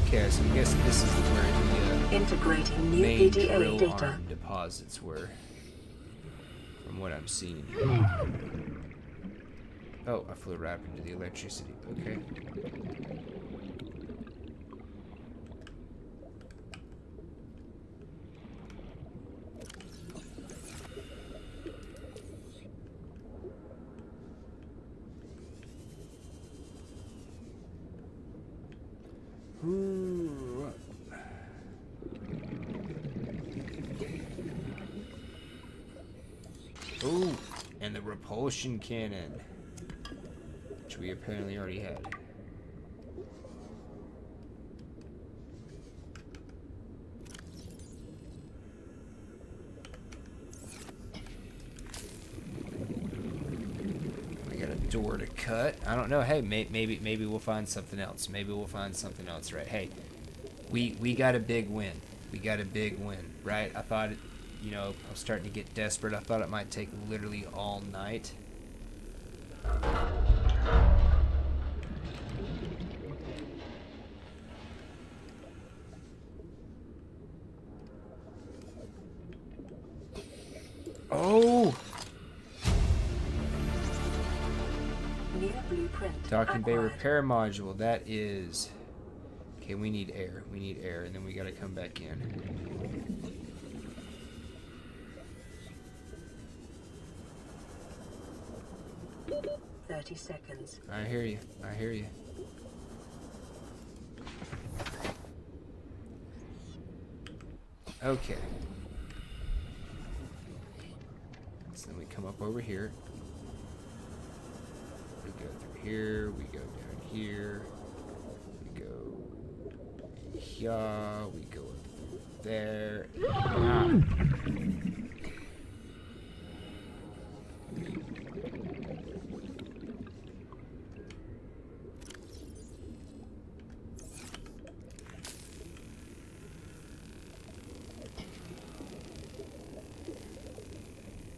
Okay, so I'm guessing this is where the Integrating new main PDA drill data. arm deposits were. From what I'm seeing. Oh, I flew right up into the electricity. Okay. Ooh, and the repulsion cannon, which we apparently already had. We got a door to cut. I don't know. Hey, maybe we'll find something else. Maybe we'll find something else, right? Hey, we got a big win. We got a big win, right? I thought, you know, I was starting to get desperate. I thought it might take literally all night. Oh! New blueprint Docking bay acquired. repair module. That is... Okay, we need air. We need air, and then we gotta come back in. 30 seconds. I hear you. I hear you. Okay. So then we come up over here. We go through here. We go down here. We go here. We go up there. Ah.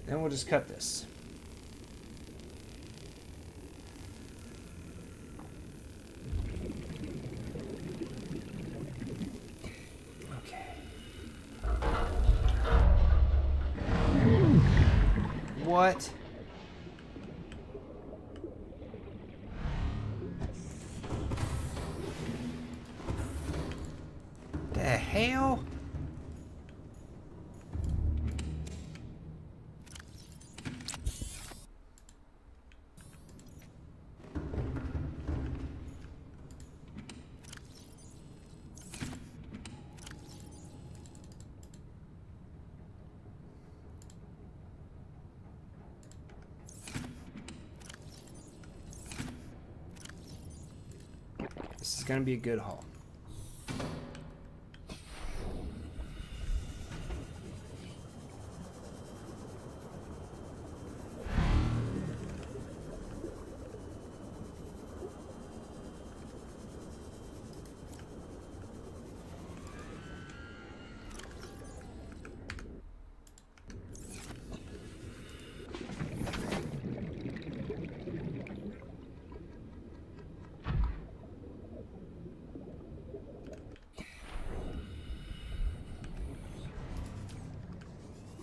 Then we'll just cut this. Okay. What? hell? This is gonna be a good haul.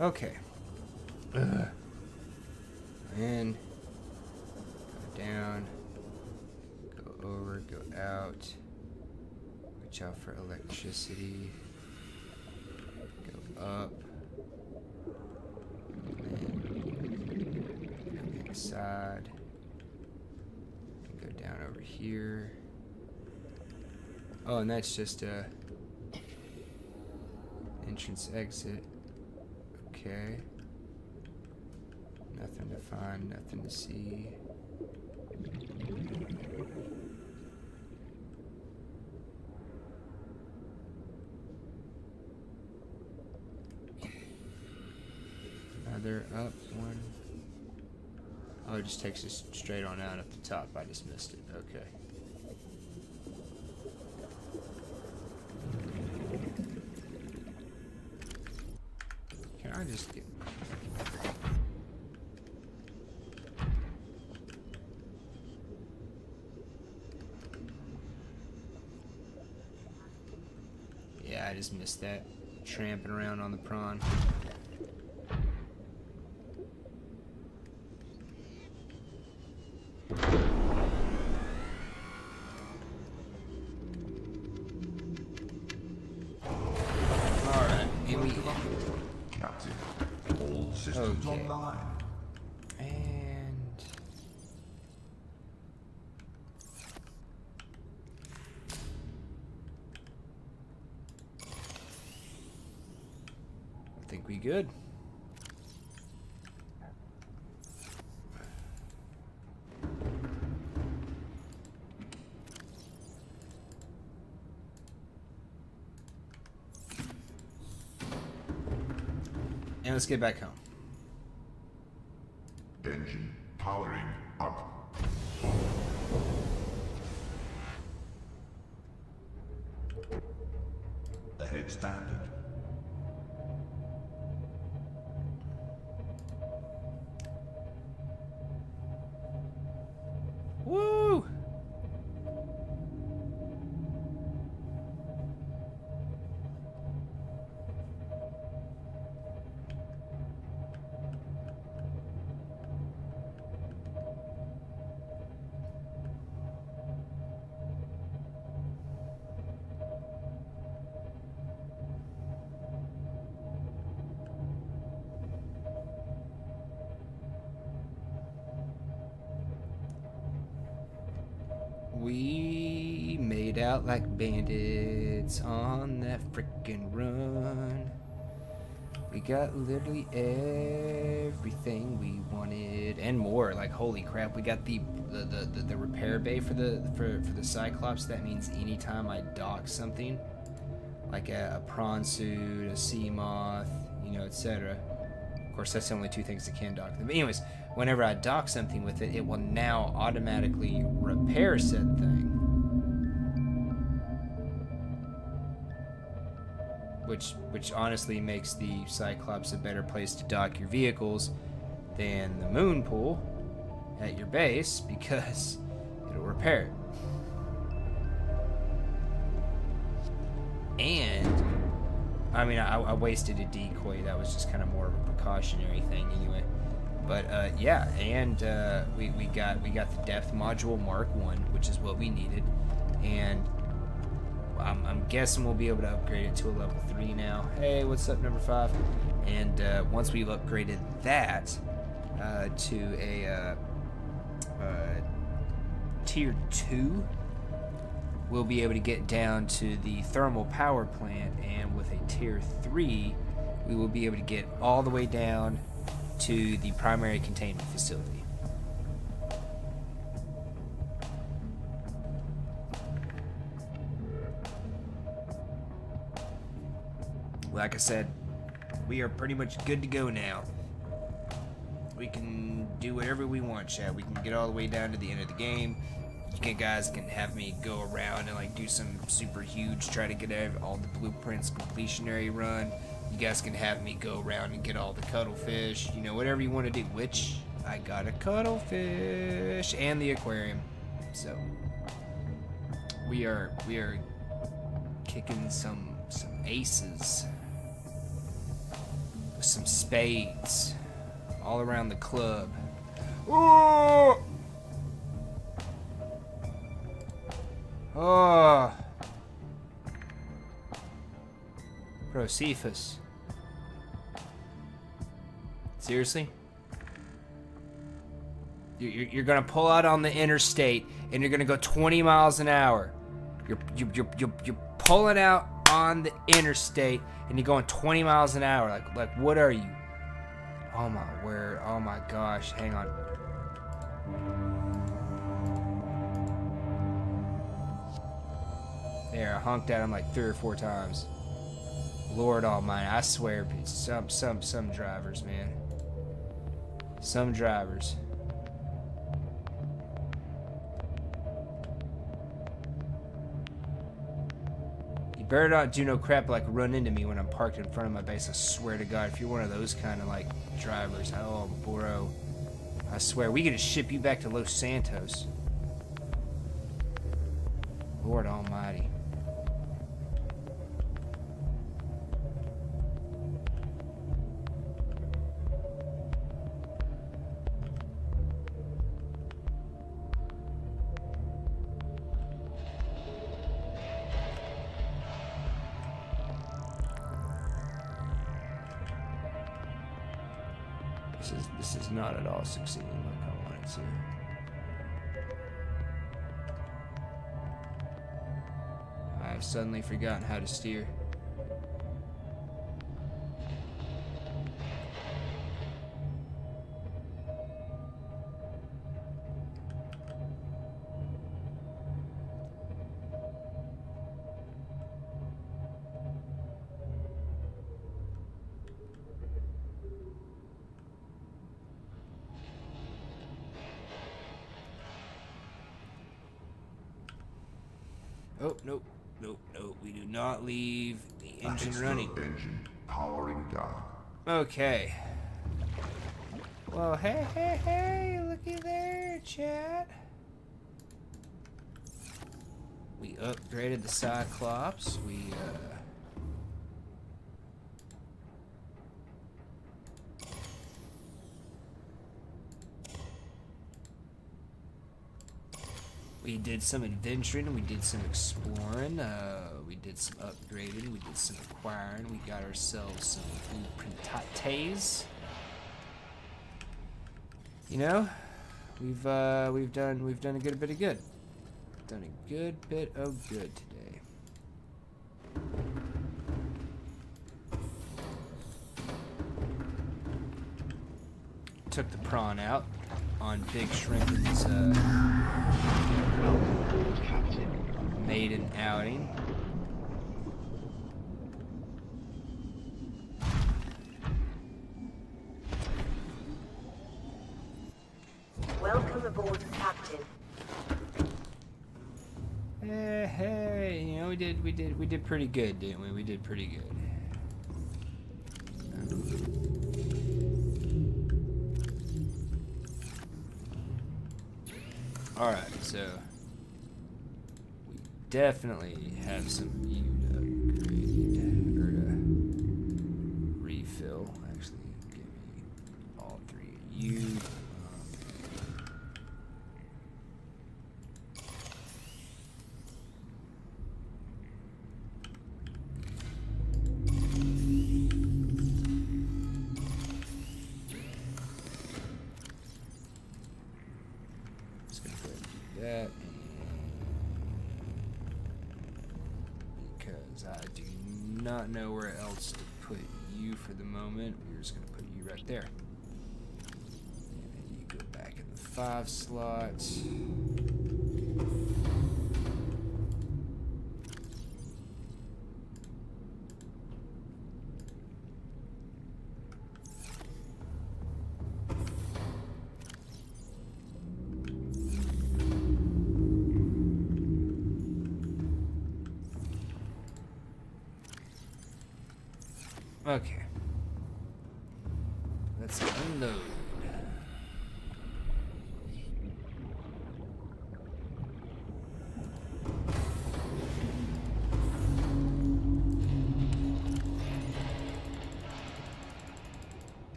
Okay. Ugh. In, go down, go over, go out. Watch out for electricity. Go up. And inside. And go down over here. Oh, and that's just a entrance exit. Okay. Nothing to find, nothing to see. Another up one. Oh, it just takes us straight on out at the top. I just missed it. Okay. Can I just get... Yeah, I just missed that. Tramping around on the prawn. Alright, and we... Captain, all systems Okay. online. And... I think we good. And let's get back home. Engine powering up. Ahead standard. Woo! We made out like bandits on that frickin' run. We got literally everything we wanted and more. Like, holy crap, we got the repair bay for the Cyclops. That means anytime I dock something, like a prawn suit, a sea moth, you know, etc. Of course, that's the only two things that can dock them. But anyways, whenever I dock something with it, it will now automatically repair said thing. Which honestly makes the Cyclops a better place to dock your vehicles than the moon pool at your base, because it'll repair it. And I mean, I wasted a decoy. That was just kind of more of a precautionary thing anyway. But yeah, and we got the depth module Mark 1, which is what we needed. And I'm guessing we'll be able to upgrade it to a level 3 now. Hey, what's up, number 5? And once we've upgraded that to a tier 2, we'll be able to get down to the thermal power plant, and with a tier 3, we will be able to get all the way down to the primary containment facility. Like I said, we are pretty much good to go now. We can do whatever we want, Chad. We can get all the way down to the end of the game. You guys can have me go around and like do some super huge, try to get all the blueprints completionary run. You guys can have me go around and get all the cuttlefish. You know, whatever you want to do. Which I got a cuttlefish and the aquarium. So we are kicking some aces with some spades all around the club. Ooh! Oh, bro, Cephas. Seriously? You're gonna pull out on the interstate and you're gonna go 20 miles an hour. You're pulling out on the interstate and you're going 20 miles an hour. Like what are you? Oh my word! Oh my gosh! Hang on. There, I honked at him like 3 or 4 times. Lord Almighty, I swear, some drivers, man. Some drivers. You better not do no crap like run into me when I'm parked in front of my base. I swear to God, if you're one of those kind of like drivers, oh bro, I swear we could just ship you back to Los Santos. Lord Almighty. This is not at all succeeding like I wanted to. I've suddenly forgotten how to steer. Oh, nope. We do not leave the engine running. Engine powering down. Okay. Well, hey, looky there, chat. We upgraded the Cyclops. We did some adventuring, we did some exploring, we did some upgrading, we did some acquiring, we got ourselves some blueprintates. You know, we've done a good bit of good. Done a good bit of good today. Took the prawn out on Big Shrimpin's maiden outing. Welcome aboard, Captain. Hey, you know, we did pretty good, didn't we? We did pretty good. Alright, so we definitely have some U to upgrade, or to refill. Actually, give me all 3 U. that. Because I do not know where else to put you for the moment. We're just going to put you right there. And then you go back in the 5 slots. Okay. Let's unload.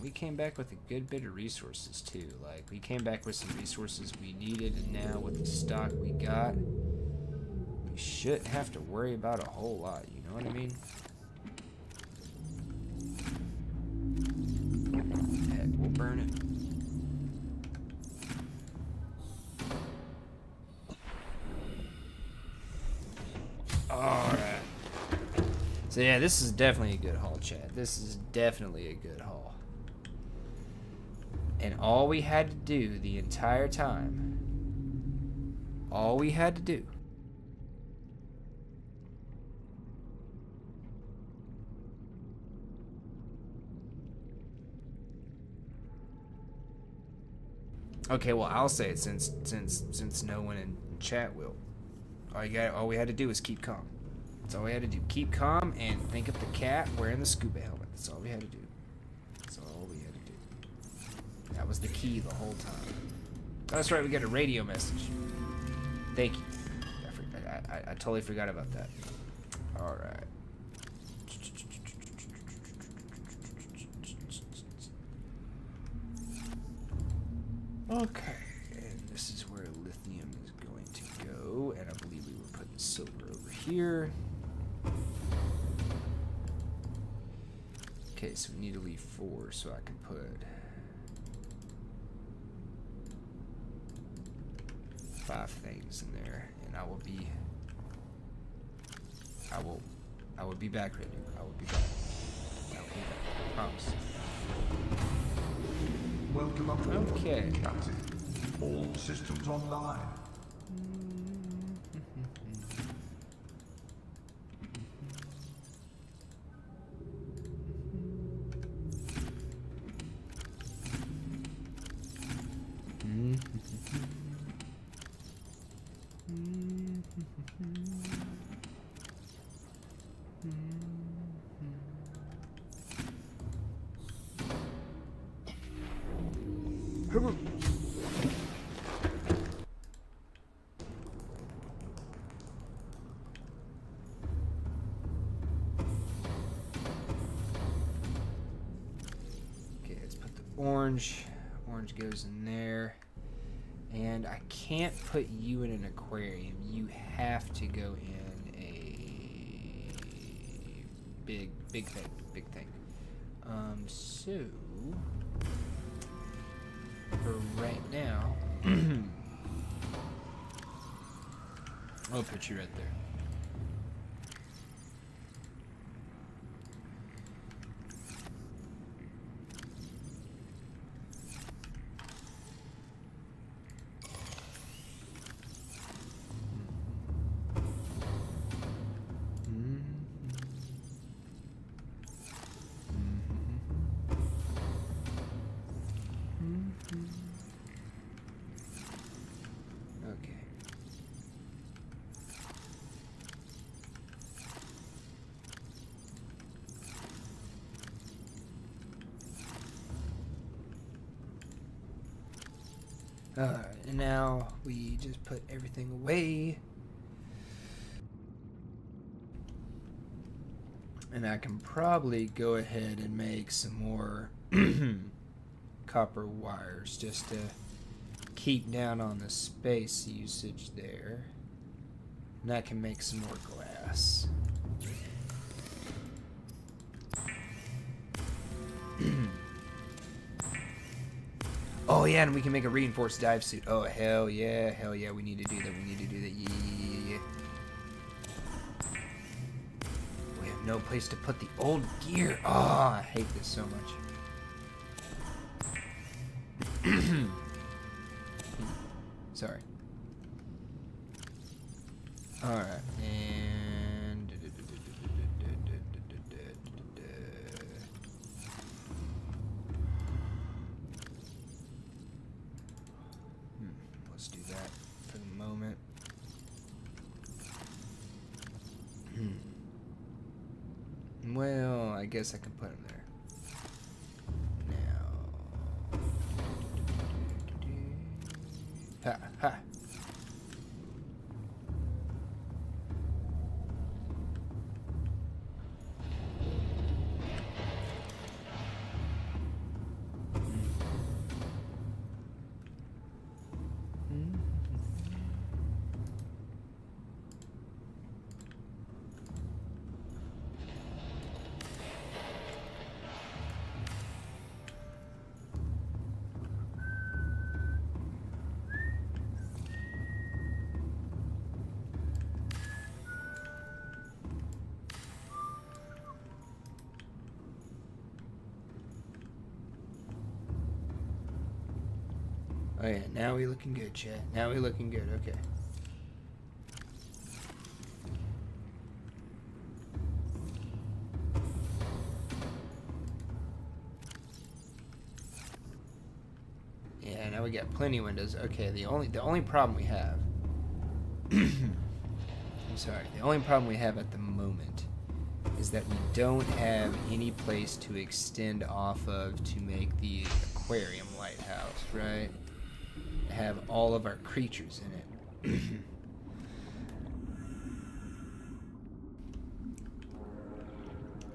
We came back with a good bit of resources too. Like, we came back with some resources we needed, and now with the stock we got, we shouldn't have to worry about a whole lot, you know what I mean? Heck, we'll burn it. Alright. So yeah, this is definitely a good haul, Chad. This is definitely a good haul. And all we had to do the entire time, all we had to do okay, well, I'll say it since no one in chat will. All we had to do was keep calm. That's all we had to do. Keep calm and think of the cat wearing the scuba helmet. That's all we had to do. That's all we had to do. That was the key the whole time. Oh, that's right, we got a radio message. Thank you. I totally forgot about that. Alright. Okay, and this is where lithium is going to go, and I believe we were putting silver over here. Okay, so we need to leave 4 so I can put 5 things in there, and I will be back, ready. I will be back. I promise. Welcome aboard, Okay. Captain. All systems online. Okay, let's put the orange. Orange goes in there. And I can't put you in an aquarium. You have to go in a big thing. Big thing. So for right now, I'll put you right there. Okay. And now we just put everything away. And I can probably go ahead and make some more copper wires just to keep down on the space usage there. And I can make some more glass. Oh yeah, and we can make a reinforced dive suit. Oh hell yeah, we need to do that. We need to do that. Yeah. We have no place to put the old gear. Oh, I hate this so much. Sorry. Alright, and let's do that for the moment. Well, I guess I can put him there. Now. Ha ha. Oh yeah, now we looking good, chat. Now we looking good, okay. Yeah, now we got plenty of windows. Okay, the only problem we have I'm sorry, the only problem we have at the moment is that we don't have any place to extend off of to make the aquarium lighthouse, right? Have all of our creatures in it.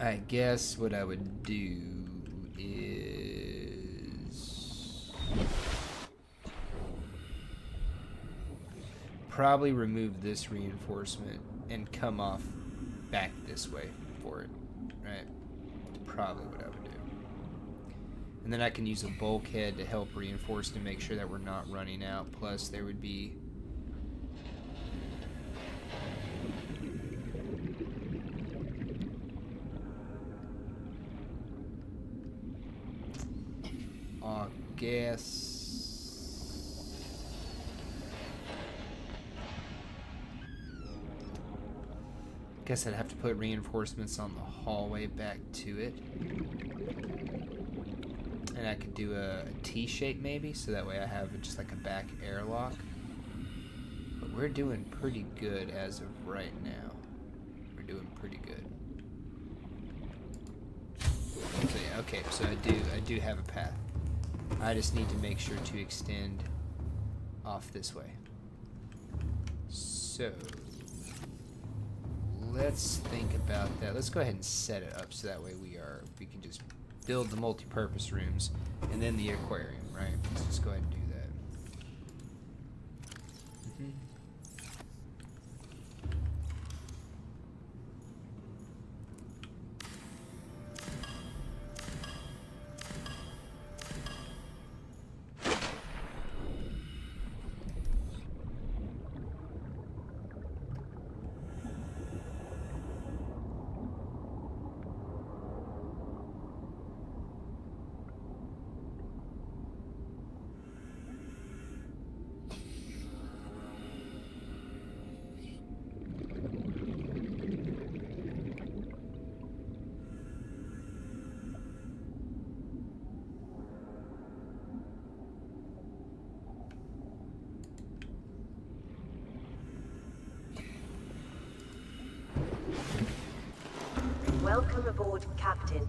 I guess what I would do is probably remove this reinforcement and come off back this way for it, right? Probably what I would do. And then I can use a bulkhead to help reinforce to make sure that we're not running out. Plus, there would be... I guess I'd have to put reinforcements on the hallway back to it. And I could do a T-shape maybe, so that way I have just like a back airlock. But we're doing pretty good as of right now. We're doing pretty good. So yeah, okay, so I do have a path. I just need to make sure to extend off this way. So let's think about that. Let's go ahead and set it up so that way we can just build the multi-purpose rooms and then the aquarium, right? Let's just go ahead and do that. Welcome aboard, Captain.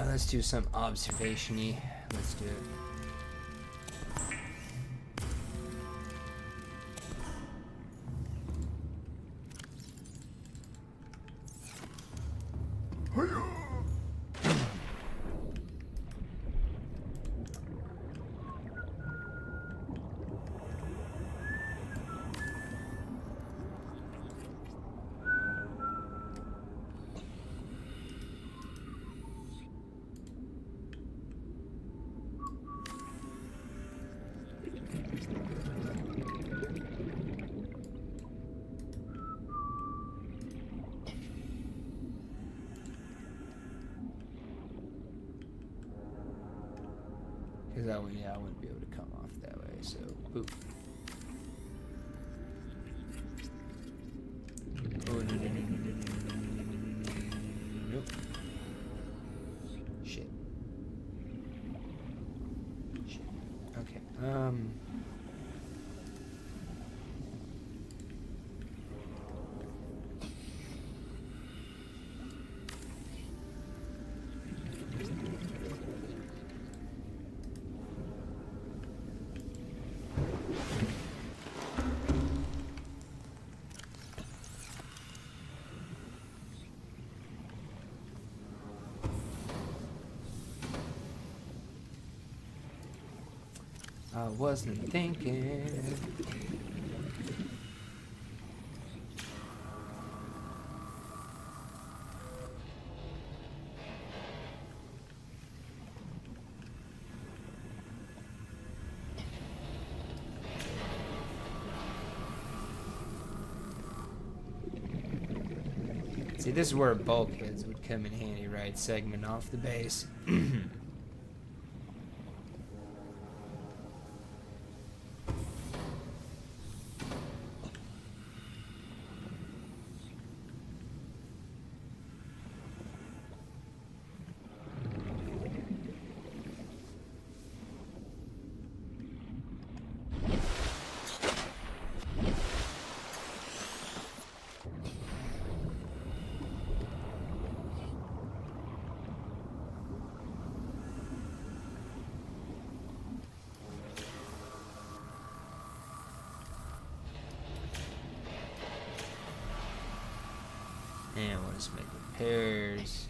Let's do some observation-y. Let's do it. Because I wouldn't be able to come off that way. So, boop. Oh, no. Nope. Shit. Okay. I wasn't thinking. See, this is where bulkheads would come in handy, right? Segment off the base. And we'll just make repairs.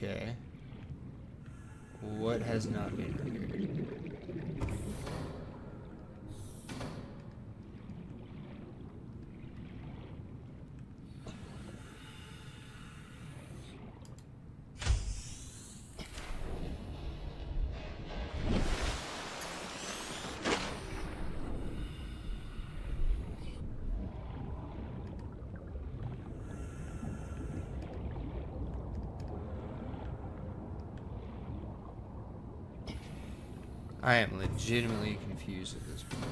Okay. What has not been repaired? I am legitimately confused at this point.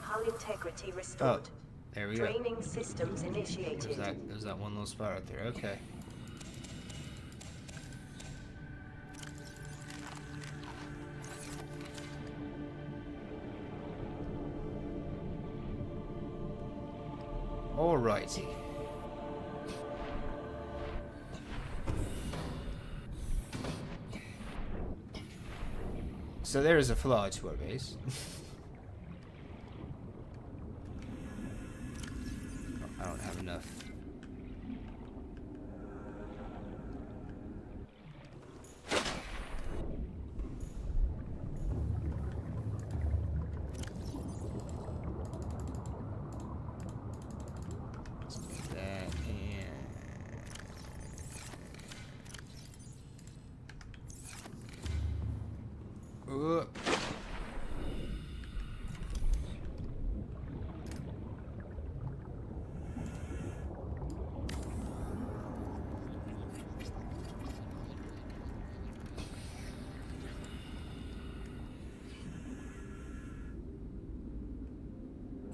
Hull integrity restored. Oh, there we go. Draining systems initiated. There's that one little spot right there. Okay. Alrighty. So there is a flaw to our base. I don't have enough.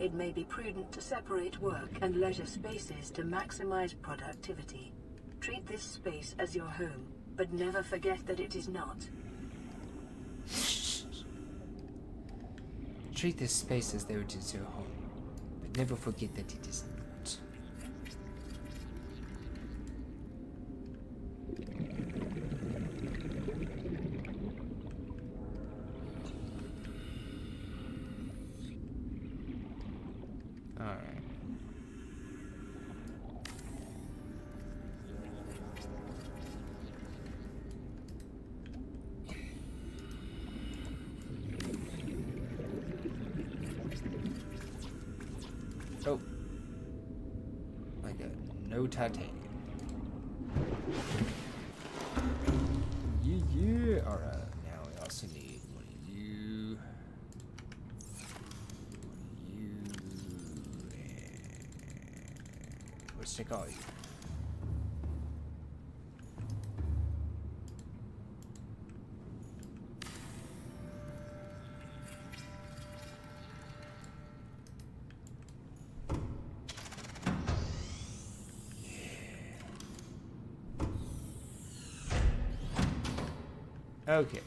It may be prudent to separate work and leisure spaces to maximize productivity. Treat this space as your home, but never forget that it is not. Treat this space as though it is your home, but never forget that it is not. Alright. Oh. I got no titanium. Yeah. Alright, now we also need one of you. Let's take all you. Okay.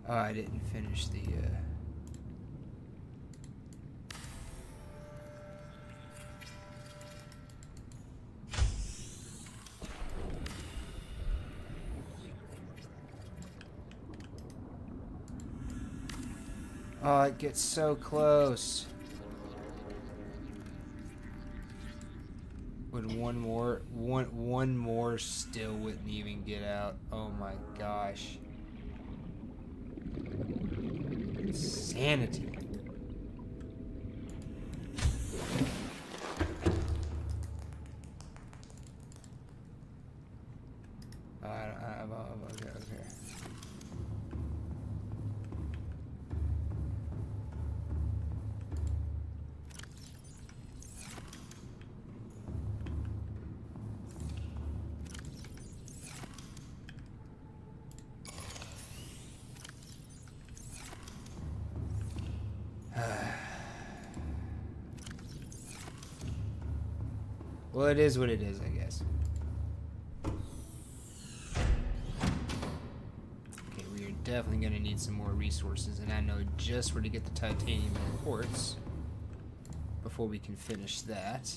Oh, I didn't finish the, Oh, it gets so close. Would one more still wouldn't even get out. Oh my gosh. Insanity. Okay. Well, it is what it is, I guess. Okay, we are definitely going to need some more resources, and I know just where to get the titanium and quartz before we can finish that.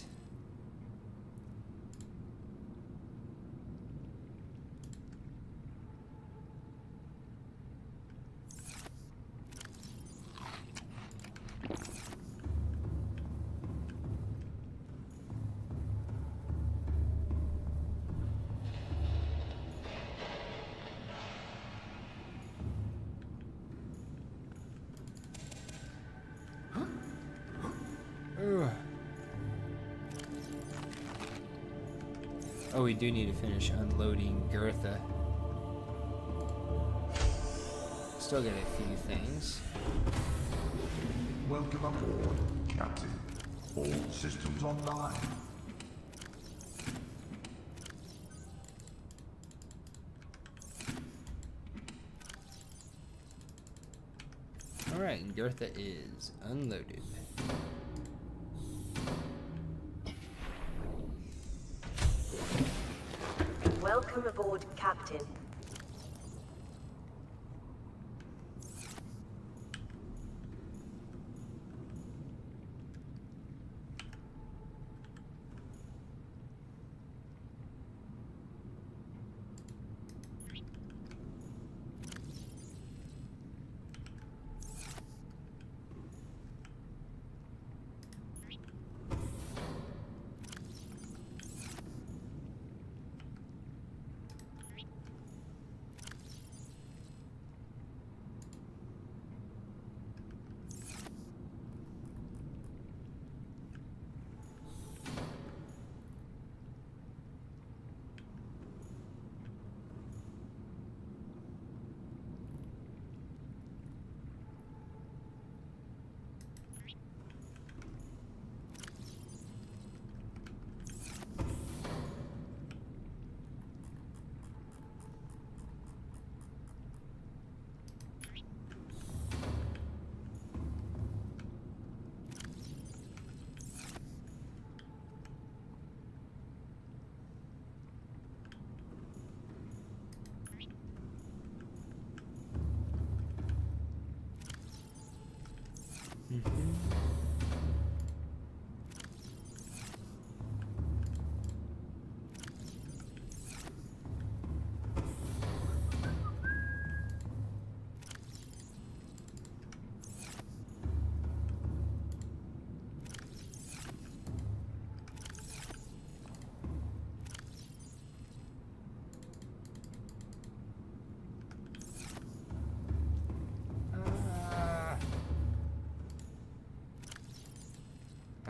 Oh, we do need to finish unloading Gertha. Still got a few things. Welcome aboard, Captain. All systems online. Alright, and Gertha is unloaded. Welcome aboard, Captain.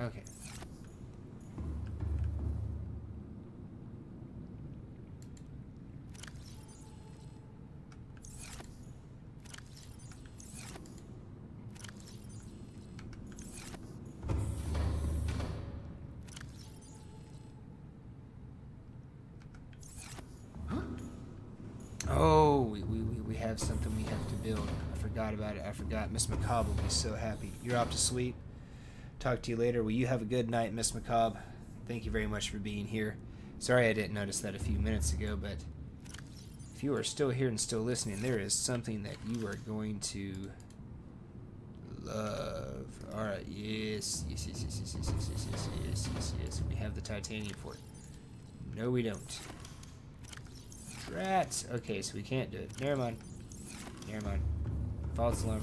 Okay. Oh, we have something we have to build. I forgot about it. I forgot. Miss Macabre will be so happy. You're off to sleep. Talk to you later. Will you have a good night, Miss Macabre? Thank you very much for being here. Sorry I didn't notice that a few minutes ago, but if you are still here and still listening, there is something that you are going to love. Alright, yes. We have the titanium for it. No, we don't. Rats. Okay, so we can't do it. Never mind. Never mind. False alarm.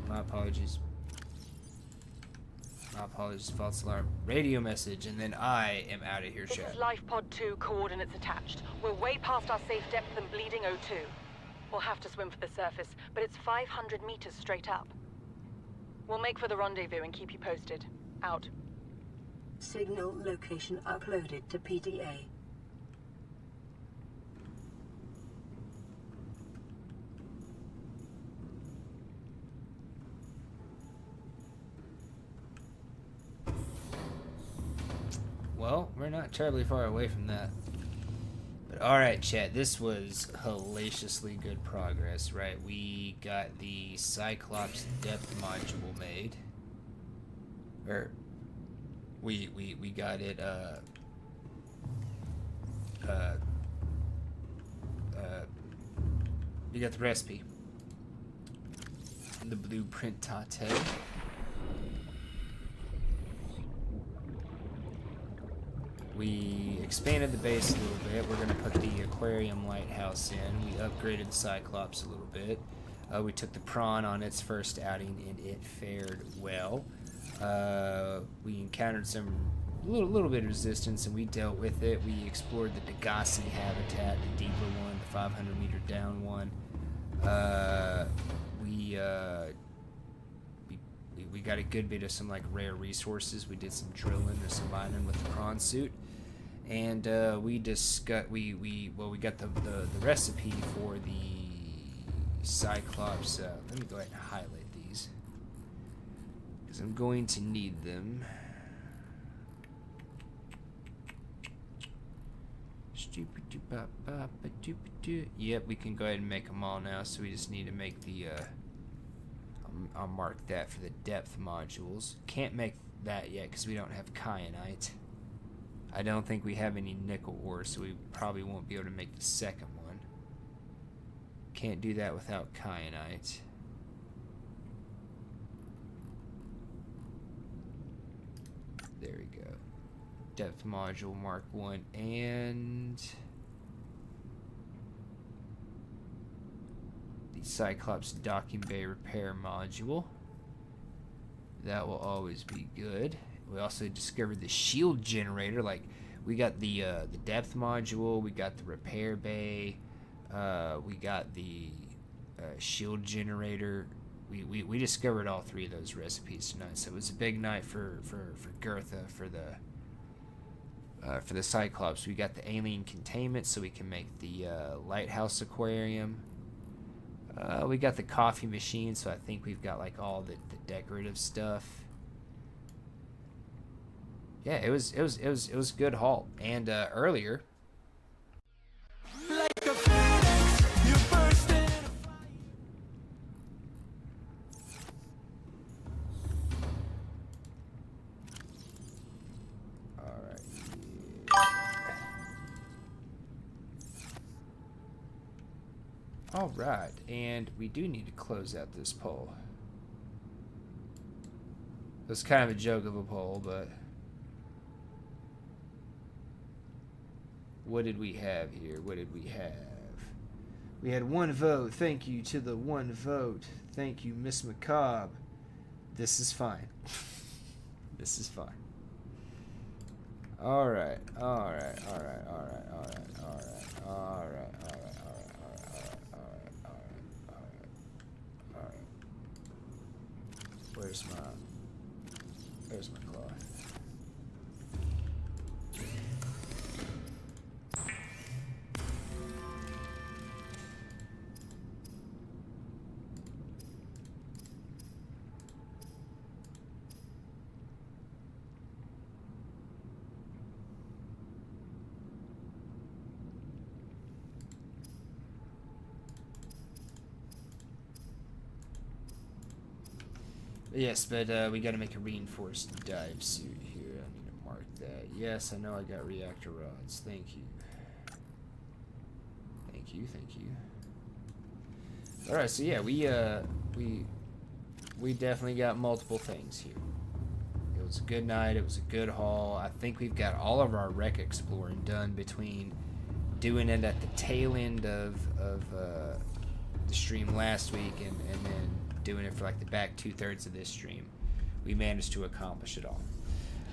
My apologies. My apologies. False alarm. Radio message, and then I am out of here, This chat. is Life Pod 2, coordinates attached. We're way past our safe depth and bleeding O2. We'll have to swim for the surface, but it's 500 meters straight up. We'll make for the rendezvous and keep you posted. Out. Signal location uploaded to PDA. Well, we're not terribly far away from that. But alright, chat, this was hellaciously good progress, right? We got the Cyclops depth module made. Or, we got it, we got the recipe. The blueprint tate. We expanded the base a little bit. We're going to put the aquarium lighthouse in. We upgraded the Cyclops a little bit. We took the prawn on its first outing, and it fared well. We encountered some little bit of resistance, and we dealt with it. We explored the Degassi habitat, the deeper one, the 500 meter down one. We got a good bit of some like rare resources. We did some drilling or some mining with the prawn suit, and we got the recipe for the Cyclops. Let me go ahead and highlight these because I'm going to need them. Yep, we can go ahead and make them all now. So we just need to make the. I'll mark that for the depth modules. Can't make that yet because we don't have kyanite. I don't think we have any nickel ore, so we probably won't be able to make the second one. Can't do that without kyanite. There we go. Depth module mark 1 and the Cyclops docking bay repair module. That will always be good. We also discovered the shield generator. Like, we got the depth module, we got the repair bay, we got the shield generator. We discovered all three of those recipes tonight, so it was a big night for Gertha for the Cyclops. We got the alien containment, so we can make the lighthouse aquarium. We got the coffee machine, so I think we've got like all the decorative stuff. Yeah, it was a good haul. And earlier, Like a phoenix, you burst in. all right, and we do need to close out this poll. It was kind of a joke of a poll, but what did we have here? What did we have? We had 1 vote. Thank you to the 1 vote. Thank you, Miss Macabre. This is fine. This is fine. Alright, alright, alright, alright, alright, alright, alright, alright, alright, alright, alright, alright. Where's my cloth? Yes, but we gotta make a reinforced dive suit here. I need to mark that. Yes, I know I got reactor rods. Thank you. Thank you, thank you. Alright, so yeah, we definitely got multiple things here. It was a good night, it was a good haul. I think we've got all of our wreck exploring done between doing it at the tail end of the stream last week and then doing it for like the back 2/3 of this stream. We managed to accomplish it all.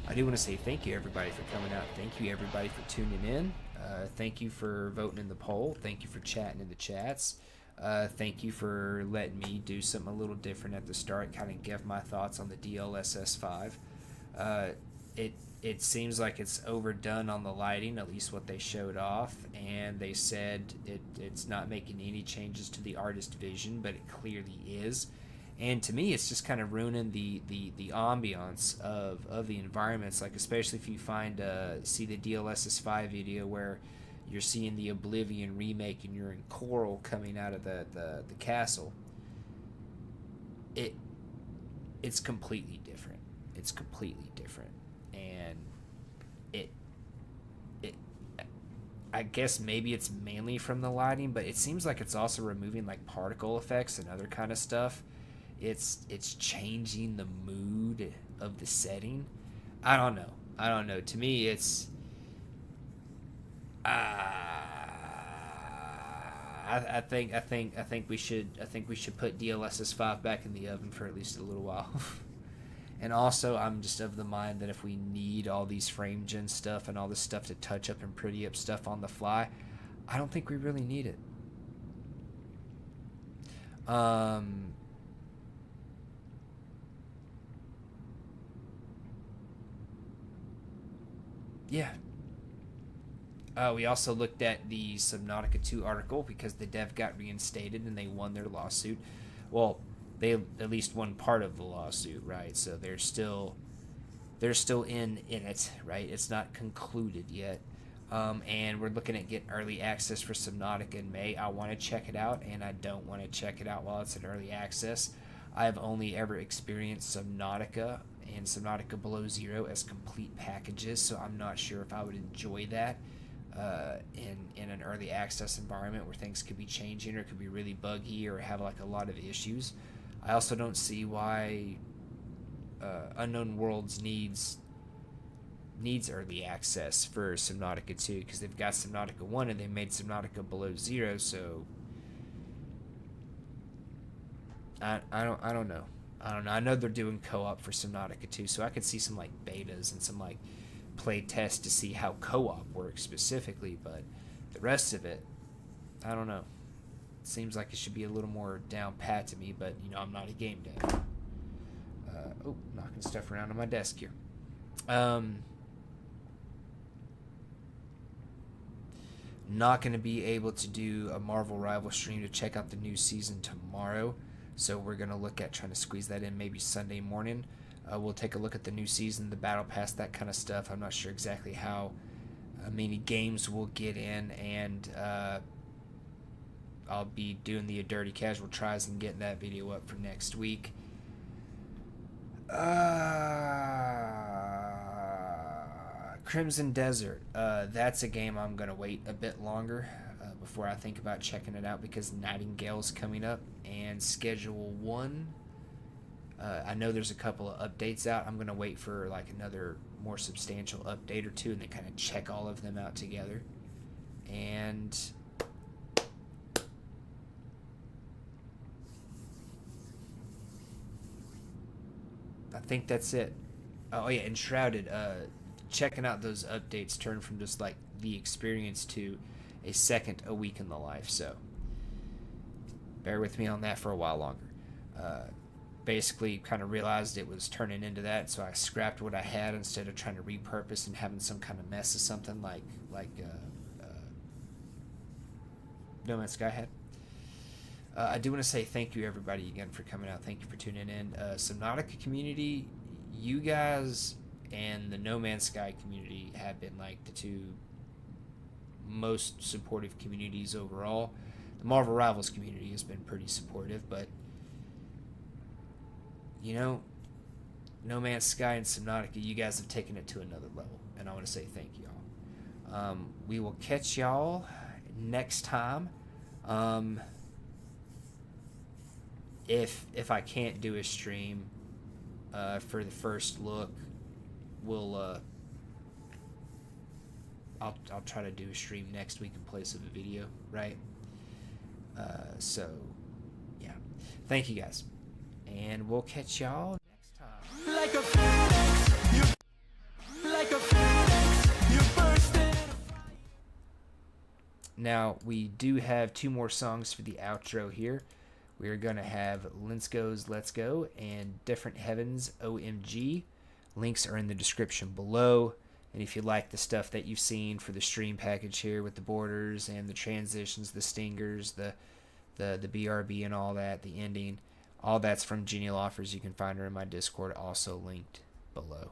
I do want to say thank you everybody for coming out. Thank you everybody for tuning in. Thank you for voting in the poll. Thank you for chatting in the chats. Thank you for letting me do something a little different at the start, kind of give my thoughts on the DLSS5. It seems like it's overdone on the lighting, at least what they showed off, and they said it's not making any changes to the artist vision, but it clearly is. And to me, it's just kind of ruining the ambiance of the environments, like especially if you see the DLSS5 video where you're seeing the Oblivion remake and you're in coral coming out of the castle. It's completely different. It's completely different. And I guess maybe it's mainly from the lighting, but it seems like it's also removing like particle effects and other kind of stuff. It's changing the mood of the setting. I don't know. To me, it's I think we should put DLSS5 back in the oven for at least a little while. And also, I'm just of the mind that if we need all these frame gen stuff and all this stuff to touch up and pretty up stuff on the fly, I don't think we really need it. Yeah. We also looked at the Subnautica 2 article because the dev got reinstated and they won their lawsuit. Well, they at least won part of the lawsuit, right? So they're still in it, right? It's not concluded yet. And we're looking at getting early access for Subnautica in May. I want to check it out, and I don't want to check it out while it's in early access. I've only ever experienced Subnautica and Subnautica Below Zero as complete packages, so I'm not sure if I would enjoy that in an early access environment where things could be changing or could be really buggy or have like a lot of issues. I also don't see why Unknown Worlds needs early access for Subnautica 2 because they've got Subnautica 1 and they made Subnautica Below Zero, so I don't know. I know they're doing co-op for Subnautica 2, so I could see some like betas and some like play tests to see how co-op works specifically, but the rest of it, I don't know. It seems like it should be a little more down pat to me, but I'm not a game dev. Knocking stuff around on my desk here. Not going to be able to do a Marvel Rival stream to check out the new season tomorrow, so we're going to look at trying to squeeze that in maybe Sunday morning. We'll take a look at the new season, the battle pass, that kind of stuff. I'm not sure exactly how many games we'll get in, and I'll be doing the Dirty Casual tries and getting that video up for next week. Crimson Desert. That's a game I'm going to wait a bit longer before I think about checking it out because Nightingale's coming up, and Schedule 1 I know there's a couple of updates out. I'm going to wait for like another more substantial update or two and then kind of check all of them out together. And I think that's it. Oh yeah, and Shrouded, checking out those updates turned from just like the experience to a second a week in the life. So bear with me on that for a while longer. Basically kind of realized it was turning into that, so I scrapped what I had instead of trying to repurpose and having some kind of mess of something like No Man's Sky had. I do want to say thank you everybody again for coming out. Thank you for tuning in. Subnautica community, you guys and the No Man's Sky community have been like the two most supportive communities overall. The Marvel Rivals community has been pretty supportive, but you know, No Man's Sky and Subnautica, you guys have taken it to another level, and I want to say thank y'all. We will catch y'all next time. If I can't do a stream for the first look, we'll I'll try to do a stream next week in place of a video, right? So yeah, thank you guys, and we'll catch y'all next time. Like a phoenix, you burst in. Now we do have two more songs for the outro here. We are going to have Linsco's Let's Go and Different Heavens OMG. Links are in the description below. And if you like the stuff that you've seen for the stream package here with the borders and the transitions, the stingers, the BRB and all that, the ending, all that's from Genial Offers. You can find her in my Discord, also linked below.